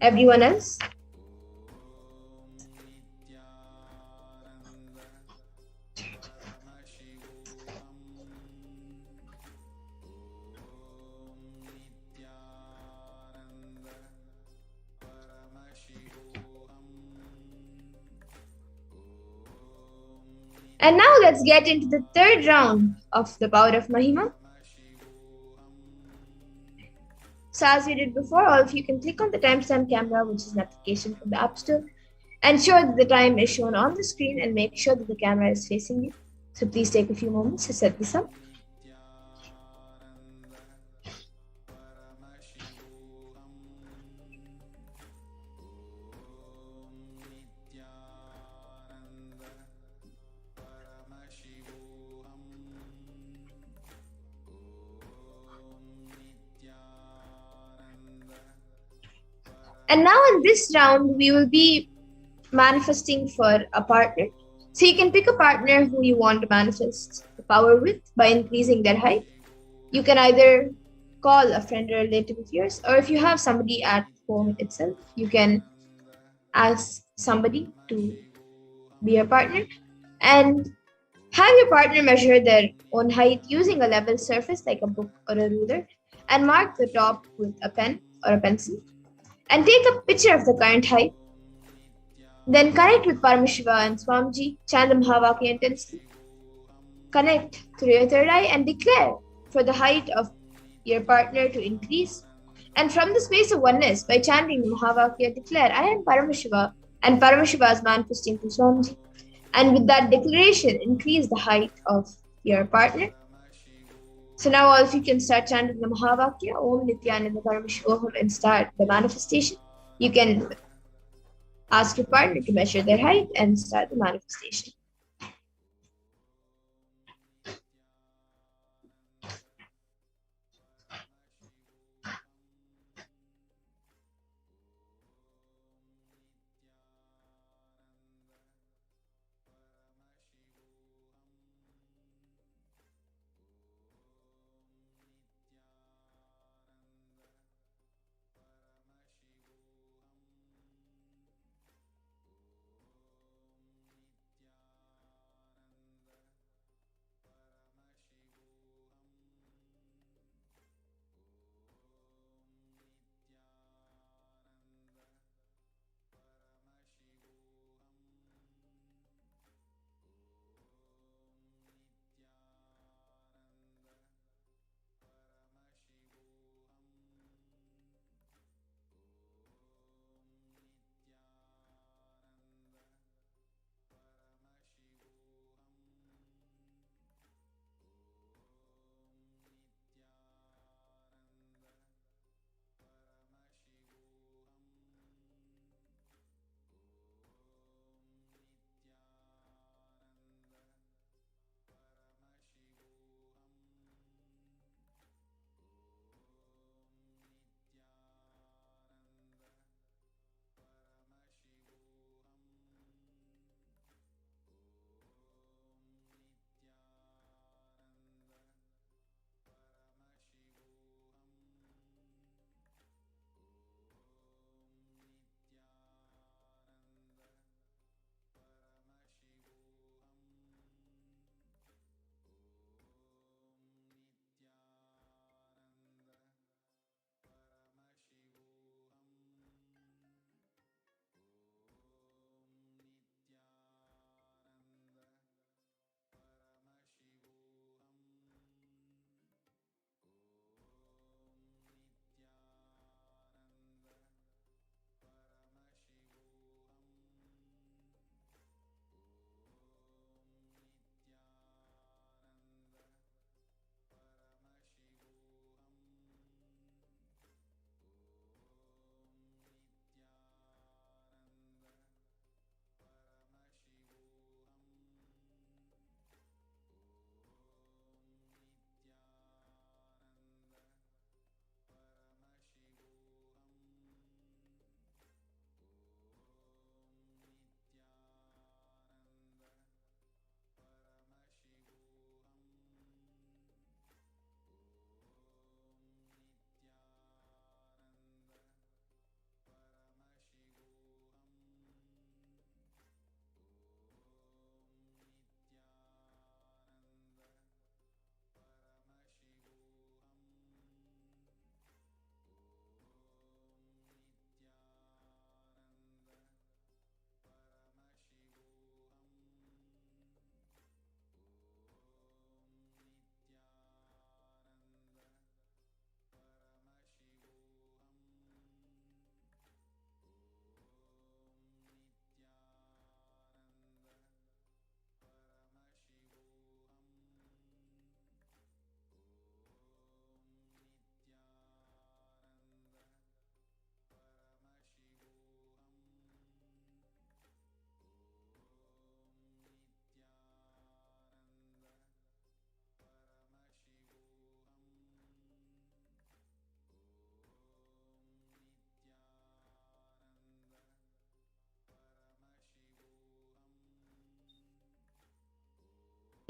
everyone else. And now let's get into the third round of the power of Mahima. So as we did before, all of you can click on the timestamp camera, which is an application from the App Store, and ensure that the time is shown on the screen and make sure that the camera is facing you. So please take a few moments to set this up. And now in this round, we will be manifesting for a partner. So you can pick a partner who you want to manifest the power with by increasing their height. You can either call a friend or relative of yours, or if you have somebody at home itself, you can ask somebody to be your partner and have your partner measure their own height using a level surface like a book or a ruler and mark the top with a pen or a pencil and take a picture of the current height. Then connect with Paramashiva and Swamiji, chant the Mahavakya intensely. Connect through your third eye and declare for the height of your partner to increase. And from the space of oneness, by chanting the Mahavakya, declare, I am Paramashiva, and Paramashiva is manifesting through Swamiji. And with that declaration, increase the height of your partner. So now all of you can start chanting the Mahavakya, Om Nithyananda Paramashivoham, and start the manifestation. You can ask your partner to measure their height and start the manifestation.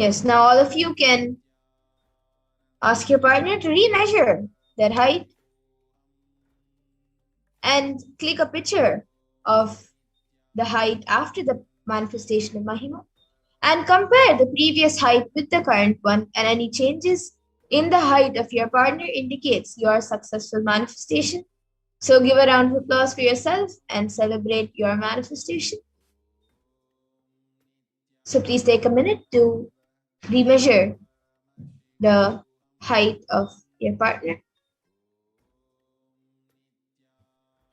Yes, now all of you can ask your partner to remeasure their height and click a picture of the height after the manifestation of Mahima and compare the previous height with the current one, and any changes in the height of your partner indicates your successful manifestation. So give a round of applause for yourself and celebrate your manifestation. So please take a minute to remeasure the height of your partner.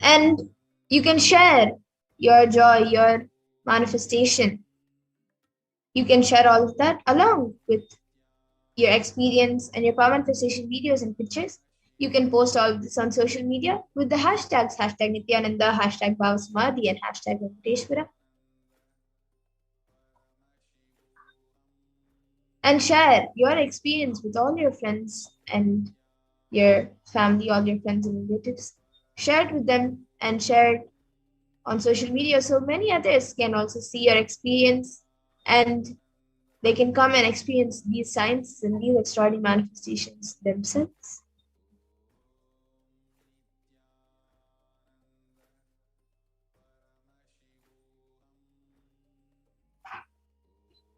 And you can share your joy, your manifestation. You can share all of that along with your experience and your power manifestation videos and pictures. You can post all of this on social media with the hashtags #Nithyananda, #Bhava Samadhi, and #Venkateshwara. And share your experience with all your friends and your family, all your friends and relatives. Share it with them and share it on social media so many others can also see your experience and they can come and experience these signs and these extraordinary manifestations themselves.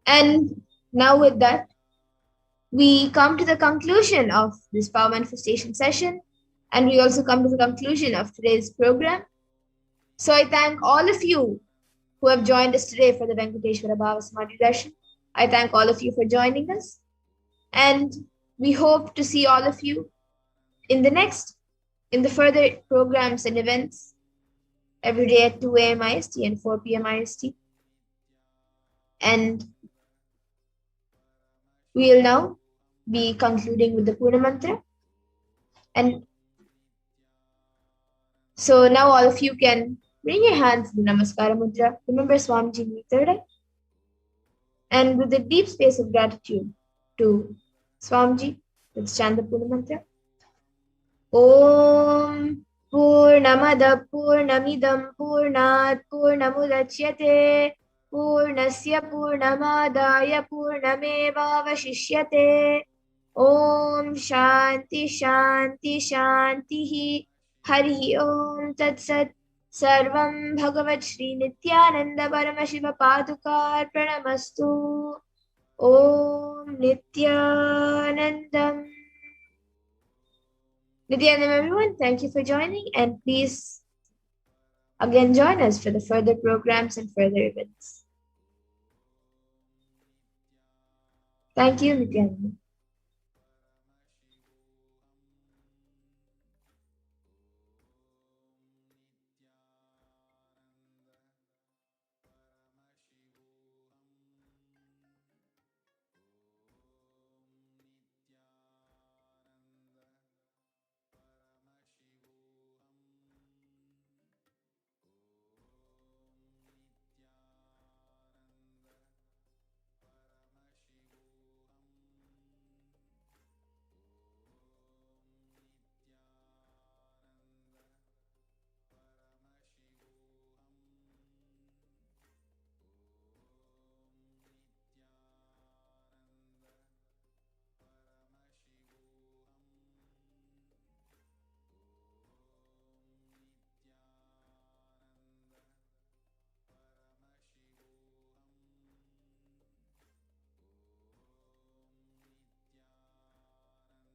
And now with that, we come to the conclusion of this power manifestation session, and we also come to the conclusion of today's program. So I thank all of you who have joined us today for the Venkateshwara Bhava Samadhi Darshan. I thank all of you for joining us, and we hope to see all of you in the further programs and events every day at 2 a.m. IST and 4 p.m. IST. And we will now be concluding with the Purna Mantra. And so now all of you can bring your hands to the Namaskara Mudra. Remember Swamiji in the third eye. And with a deep space of gratitude to Swamiji, let's chant the Purna Mantra. Om Purnamada Purnamidam Purnat Purnamudachyate Purnasya Purnamadaya Purnameva Vashishyate. Om Shanti Shanti Shantihi. Hari Om Tat Sat. Sarvam Bhagavat Shri Nithyananda Paramashiva Padukar Pranamastu. Om Nithyanandam. Nithyanandam, everyone. Thank you for joining, and please again join us for the further programs and further events. Thank you, Nithyanandam.